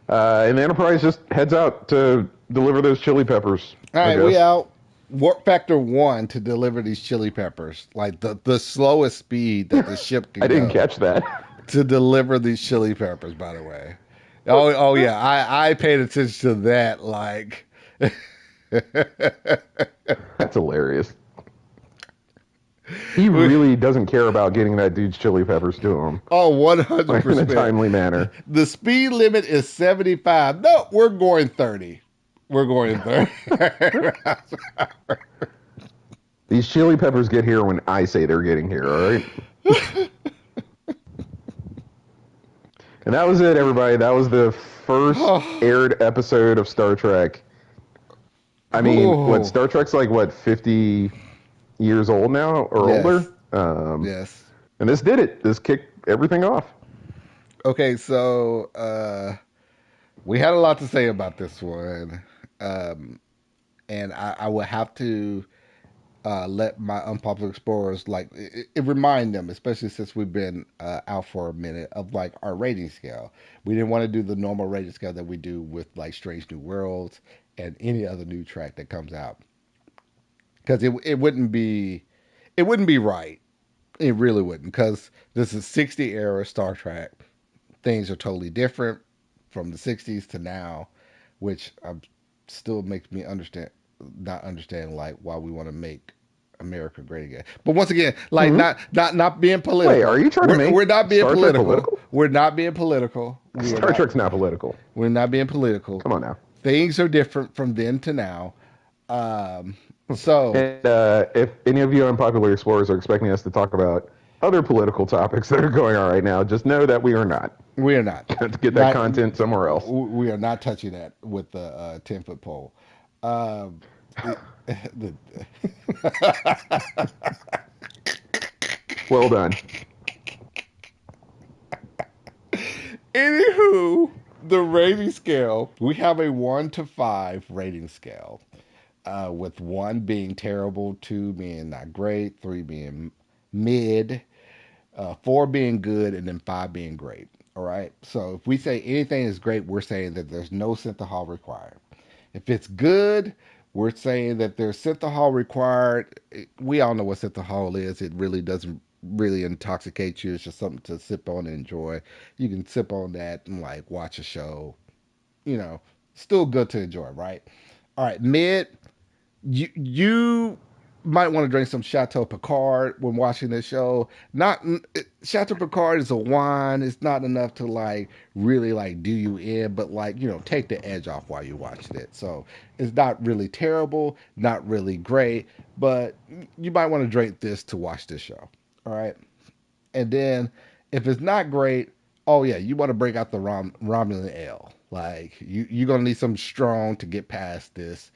Speaker 2: And the Enterprise just heads out to deliver those chili peppers.
Speaker 1: All
Speaker 2: I
Speaker 1: right, we
Speaker 2: guess.
Speaker 1: out. Warp factor 1 to deliver these chili peppers, like the slowest speed that the ship can
Speaker 2: I didn't
Speaker 1: go
Speaker 2: catch that.
Speaker 1: to deliver these chili peppers. By the way, oh yeah, I paid attention to that. Like,
Speaker 2: That's hilarious. He really doesn't care about getting that dude's chili peppers to him,
Speaker 1: oh,
Speaker 2: like in a
Speaker 1: 100%.
Speaker 2: timely manner.
Speaker 1: The speed limit is 75. No, we're going 30. We're going 30.
Speaker 2: These chili peppers get here when I say they're getting here, all right? And that was it, everybody. That was the first aired episode of Star Trek. I mean,
Speaker 1: Oh.
Speaker 2: Star Trek's like, 50 years old now or
Speaker 1: Yes.
Speaker 2: older?
Speaker 1: Yes.
Speaker 2: And this did it. This kicked everything off.
Speaker 1: Okay, so we had a lot to say about this one, um, and I would have to let my unpopular explorers it remind them, especially since we've been out for a minute, of like our rating scale. We didn't want to do the normal rating scale that we do with like Strange New Worlds and any other new track that comes out because it wouldn't be right. It really wouldn't because this is 60 era Star Trek. Things are totally different from the 60s to now, which still makes me not understand like why we want to make America great again. But once again, like
Speaker 2: Hmm.
Speaker 1: not being
Speaker 2: Wait, are
Speaker 1: political.
Speaker 2: you trying to
Speaker 1: We're
Speaker 2: make
Speaker 1: not being
Speaker 2: Star Trek
Speaker 1: political.
Speaker 2: political?
Speaker 1: We're not being political.
Speaker 2: Star Trek's not political.
Speaker 1: We're not being political.
Speaker 2: Come on now.
Speaker 1: Things are different from then to now. Um, so
Speaker 2: And if any of you unpopular explorers are expecting us to talk about other political topics that are going on right now, just know that we are not.
Speaker 1: we are not
Speaker 2: Let's get that
Speaker 1: not
Speaker 2: content somewhere else.
Speaker 1: we are not touching that with the 10-foot pole. Um, it- the,
Speaker 2: Well done.
Speaker 1: Anywho, the rating scale, we have a 1 to 5 rating scale, with 1 being terrible, 2 being not great, 3 being mid, 4 being good, and then 5 being great. All right. So if we say anything is great, we're saying that there's no synthahol required. If it's good, we're saying that there's synthahol required. We all know what synthahol is. It really doesn't really intoxicate you. It's just something to sip on and enjoy. You can sip on that and like watch a show. You know, still good to enjoy, right? All right, mid. You might want to drink some Chateau Picard when watching this show. Not Chateau Picard is a wine. It's not enough to like really like do you in, but like take the edge off while you're watching it. So it's not really terrible, not really great, but you might want to drink this to watch this show. All right, and then if it's not great, oh yeah, you want to break out the Romulan ale. Like you're gonna need some strong to get past this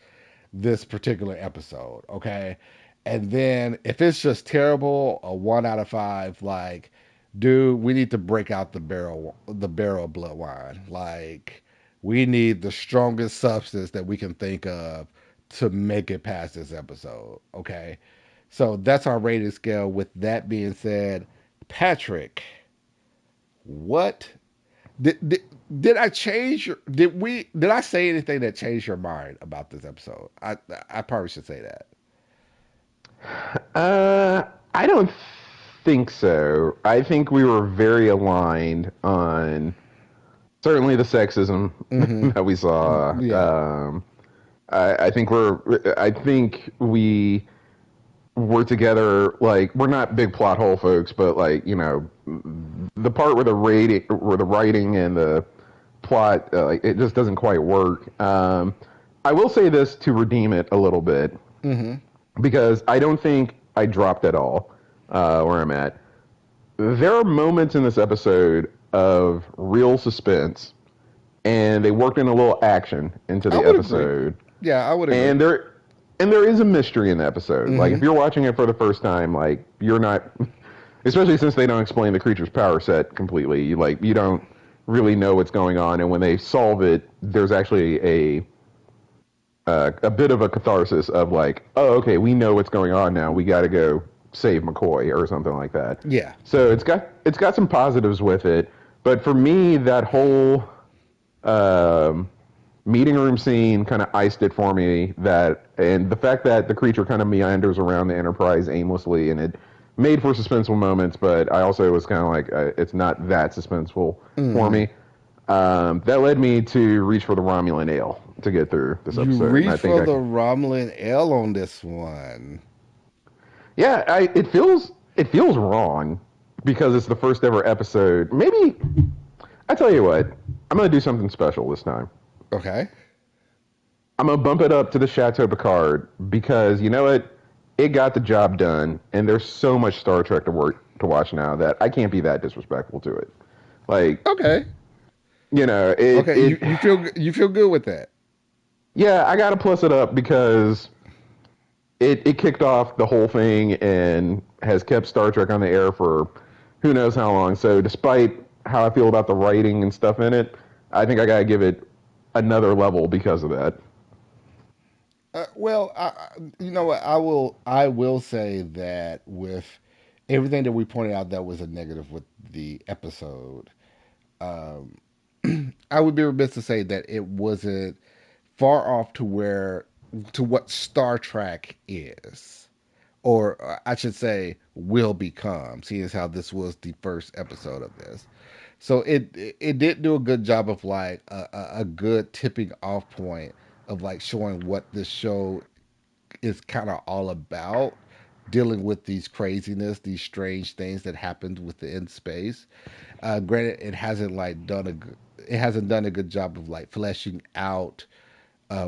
Speaker 1: particular episode, okay? And then if it's just terrible, a 1 out of 5, like, dude, we need to break out the barrel of blood wine. Like, we need the strongest substance that we can think of to make it past this episode, okay? So that's our rating scale. With that being said, Patrick, what did, did did I change your did I say anything that changed your mind about this episode? I probably should say that.
Speaker 2: I don't think so. I think we were very aligned on certainly the sexism
Speaker 1: Mm-hmm.
Speaker 2: that we saw.
Speaker 1: Yeah.
Speaker 2: I think we were together. Like we're not big plot hole folks, but like the part where the writing and the plot, it just doesn't quite work. I will say this to redeem it a little bit
Speaker 1: Mm-hmm.
Speaker 2: because I don't think I dropped at all where I'm at. There are moments in this episode of real suspense, and they worked in a little action into
Speaker 1: I
Speaker 2: the
Speaker 1: would agree.
Speaker 2: episode,
Speaker 1: Yeah, I would agree.
Speaker 2: and there is a mystery in the episode. Like
Speaker 1: Mm-hmm.
Speaker 2: if you're watching it for the first time, like you're not, especially since they don't explain the creature's power set completely. You don't really know what's going on, and when they solve it, there's actually a bit of a catharsis of like, oh, okay, we know what's going on now. We got to go save McCoy or something like that.
Speaker 1: Yeah.
Speaker 2: So it's got some positives with it, but for me, that whole meeting room scene kind of iced it for me. And the fact that the creature kind of meanders around the Enterprise aimlessly, and it made for suspenseful moments, but I also was kind of like, it's not that suspenseful for
Speaker 1: Mm-hmm.
Speaker 2: me. That led me to reach for the Romulan ale to get through this
Speaker 1: You
Speaker 2: episode. And
Speaker 1: reach
Speaker 2: I think
Speaker 1: for the Romulan L on this one.
Speaker 2: yeah, it feels wrong because it's the first ever episode. Maybe I tell you what, I'm gonna do something special this time.
Speaker 1: Okay.
Speaker 2: I'm gonna bump it up to the Chateau Picard because you know what, it got the job done, and there's so much Star Trek to watch now that I can't be that disrespectful to it. Like
Speaker 1: Okay.
Speaker 2: it
Speaker 1: Okay. You feel good with that.
Speaker 2: yeah, I gotta plus it up because it kicked off the whole thing, and has kept Star Trek on the air for who knows how long. So despite how I feel about the writing and stuff in it, I think I gotta give it another level because of that.
Speaker 1: Well, you know what? I will say that with everything that we pointed out that was a negative with the episode, um, I would be remiss to say that it wasn't far off to what Star Trek is, or I should say, will become. Seeing as how this was the first episode of this, so it did do a good job of like a good tipping off point of like showing what this show is kind of all about, dealing with these craziness, these strange things that happened within space. Granted, it hasn't done a good job of like fleshing out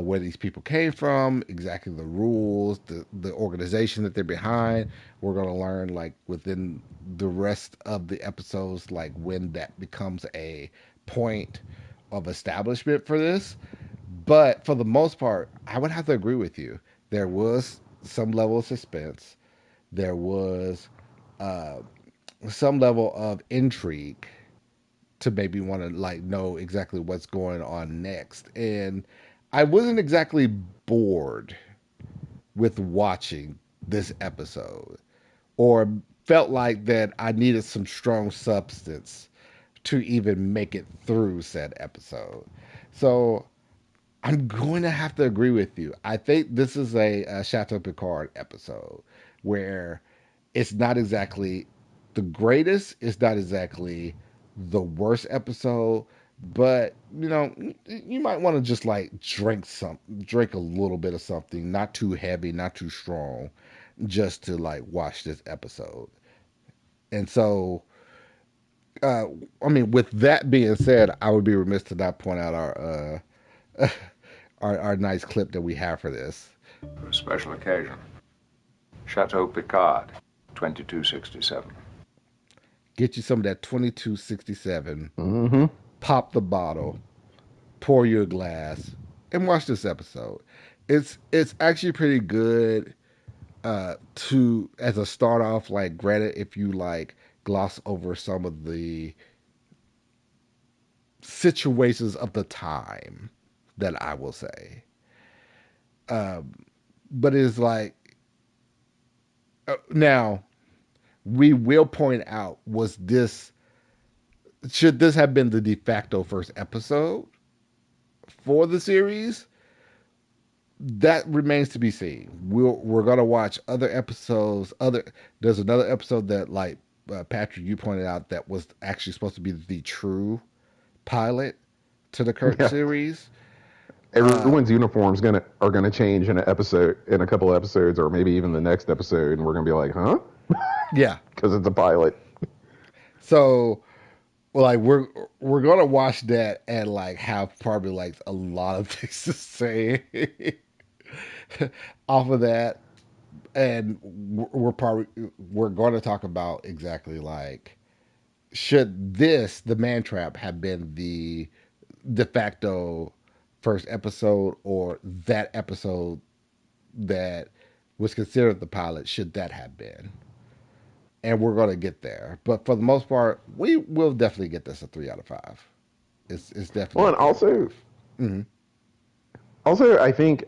Speaker 1: where these people came from, exactly the rules, the organization that they're behind. We're gonna learn like within the rest of the episodes, like when that becomes a point of establishment for this. But for the most part, I would have to agree with you. There was some level of suspense. There was uh, some level of intrigue to maybe want to like know exactly what's going on next. And I wasn't exactly bored with watching this episode or felt like that I needed some strong substance to even make it through said episode. So I'm going to have to agree with you. I think this is a Chateau Picard episode where it's not exactly the greatest, it's not exactly the worst episode, but you might want to just like drink a little bit of something, not too heavy, not too strong, just to like watch this episode. And so, uh, I mean, with that being said, I would be remiss to not point out our nice clip that we have for this.
Speaker 3: For a special occasion. Chateau Picard, 2267.
Speaker 1: Get you some of that 2267,
Speaker 2: Mm-hmm.
Speaker 1: pop the bottle, pour you a glass, and watch this episode. It's actually pretty good to as a start off. Like, granted, if you like gloss over some of the situations of the time, that I will say. Um, but it's like now we will point out, was this should this have been the de facto first episode for the series? That remains to be seen. We're gonna watch other episodes. There's another episode that like Patrick, you pointed out, that was actually supposed to be the true pilot to the current
Speaker 2: Yeah.
Speaker 1: series. Uh,
Speaker 2: Everyone's uniforms are gonna change in an episode, in a couple of episodes, or maybe even the next episode, and we're gonna be like, huh?
Speaker 1: yeah.
Speaker 2: Because it's a pilot.
Speaker 1: So like we're gonna watch that and like have probably like a lot of things to say off of that, and we're going to talk about exactly like, should this the man trap have been the de facto first episode, or that episode that was considered the pilot, should that have been? And we're going to get there, but for the most part we will definitely get this a 3 out of 5. It's definitely
Speaker 2: Well,
Speaker 1: a
Speaker 2: and
Speaker 1: 3 out of 5. Mm-hmm.
Speaker 2: also, I think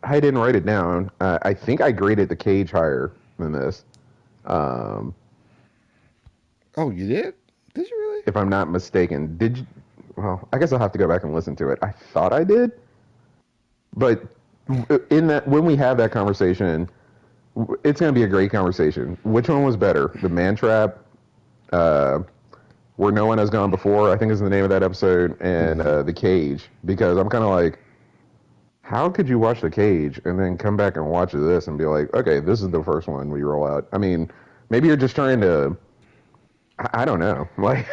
Speaker 2: I didn't write it down. I think I graded the Cage higher than this, um,
Speaker 1: Oh, you did you really?
Speaker 2: if I'm not mistaken. Did you? Well, I guess I'll have to go back and listen to it. I thought I did, but in that, when we have that conversation, it's going to be a great conversation. Which one was better, the Man Trap, uh, where no one has gone before, I think is the name of that episode, and
Speaker 1: Mm-hmm.
Speaker 2: the Cage? Because I'm kind of like, how could you watch the Cage and then come back and watch this and be like, okay, this is the first one we roll out? I mean, maybe you're just trying to. I don't know. Like,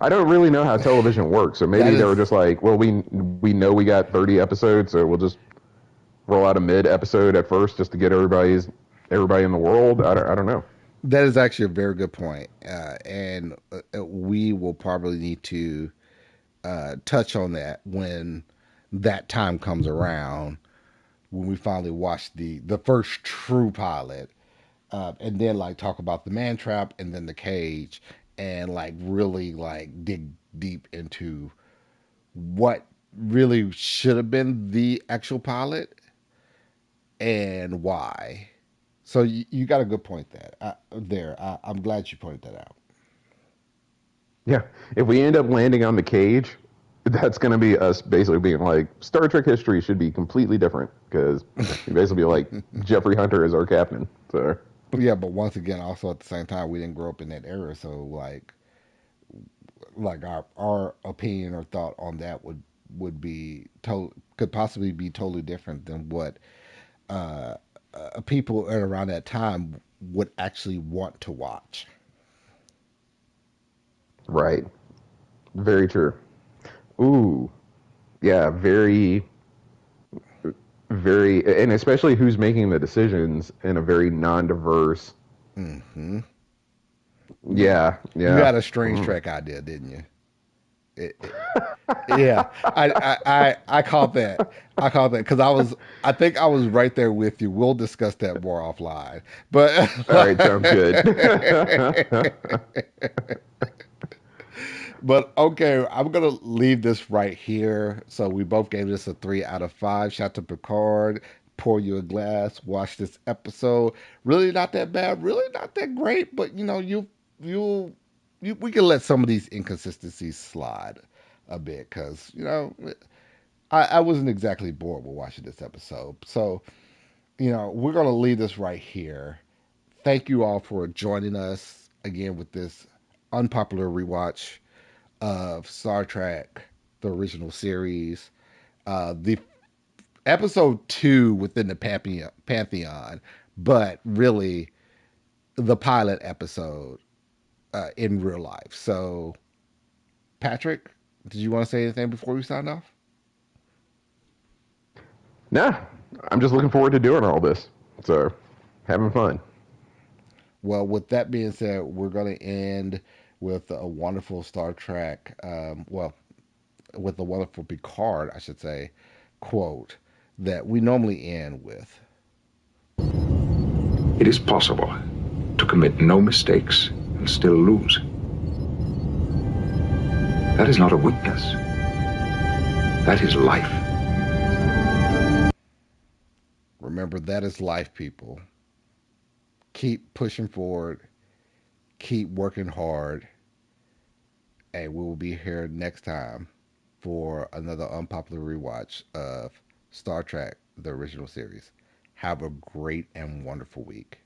Speaker 2: I don't really know how television works. So
Speaker 1: That
Speaker 2: maybe they were
Speaker 1: is
Speaker 2: just like, well, we know we got 30 episodes, so we'll just roll out a mid episode at first just to get everybody in the world. I don't know.
Speaker 1: that is actually a very good point, and we will probably need to touch on that when that time comes around, when we finally watch the first true pilot. and then like talk about the man trap and then the cage, and like really like dig deep into what really should have been the actual pilot and why. So you got a good point there. I'm glad you pointed that out.
Speaker 2: Yeah. If we end up landing on the cage, that's going to be us basically being like, Star Trek history should be completely different because we basically be like, Jeffrey Hunter is our captain. So,
Speaker 1: Yeah, but once again, also at the same time, we didn't grow up in that era, so like our opinion or thought on that would be could possibly be totally different than what uh, people at around that time would actually want to watch.
Speaker 2: right. Very true. Ooh. Yeah. Very, and especially who's making the decisions in a very non diverse.
Speaker 1: Hmm. You
Speaker 2: Yeah.
Speaker 1: you
Speaker 2: Yeah.
Speaker 1: had a strange
Speaker 2: Mm.
Speaker 1: track idea, didn't you? It, yeah, I caught that. I caught that because I think I was right there with you. We'll discuss that more offline. But
Speaker 2: All right. Sounds good.
Speaker 1: but okay, I'm gonna leave this right here. So we both gave this a 3 out of 5. Shout to Picard. Pour you a glass. Watch this episode. Really not that bad. Really not that great. But you we can let some of these inconsistencies slide a bit because I wasn't exactly bored with watching this episode. So we're gonna leave this right here. Thank you all for joining us again with this unpopular rewatch of Star Trek, the original series. The episode 2 within the pantheon, but really the pilot episode in real life. So, Patrick, did you want to say anything before we sign off?
Speaker 2: Nah, I'm just looking forward to doing all this. So, having fun.
Speaker 1: Well, with that being said, we're going to end with a wonderful Star Trek, with a wonderful Picard, I should say, quote that we normally end with.
Speaker 3: It is possible to commit no mistakes and still lose. That is not a weakness. That is life.
Speaker 1: Remember, that is life, people. Keep pushing forward, keep working hard, and we will be here next time for another unpopular rewatch of Star Trek, the original series. Have a great and wonderful week.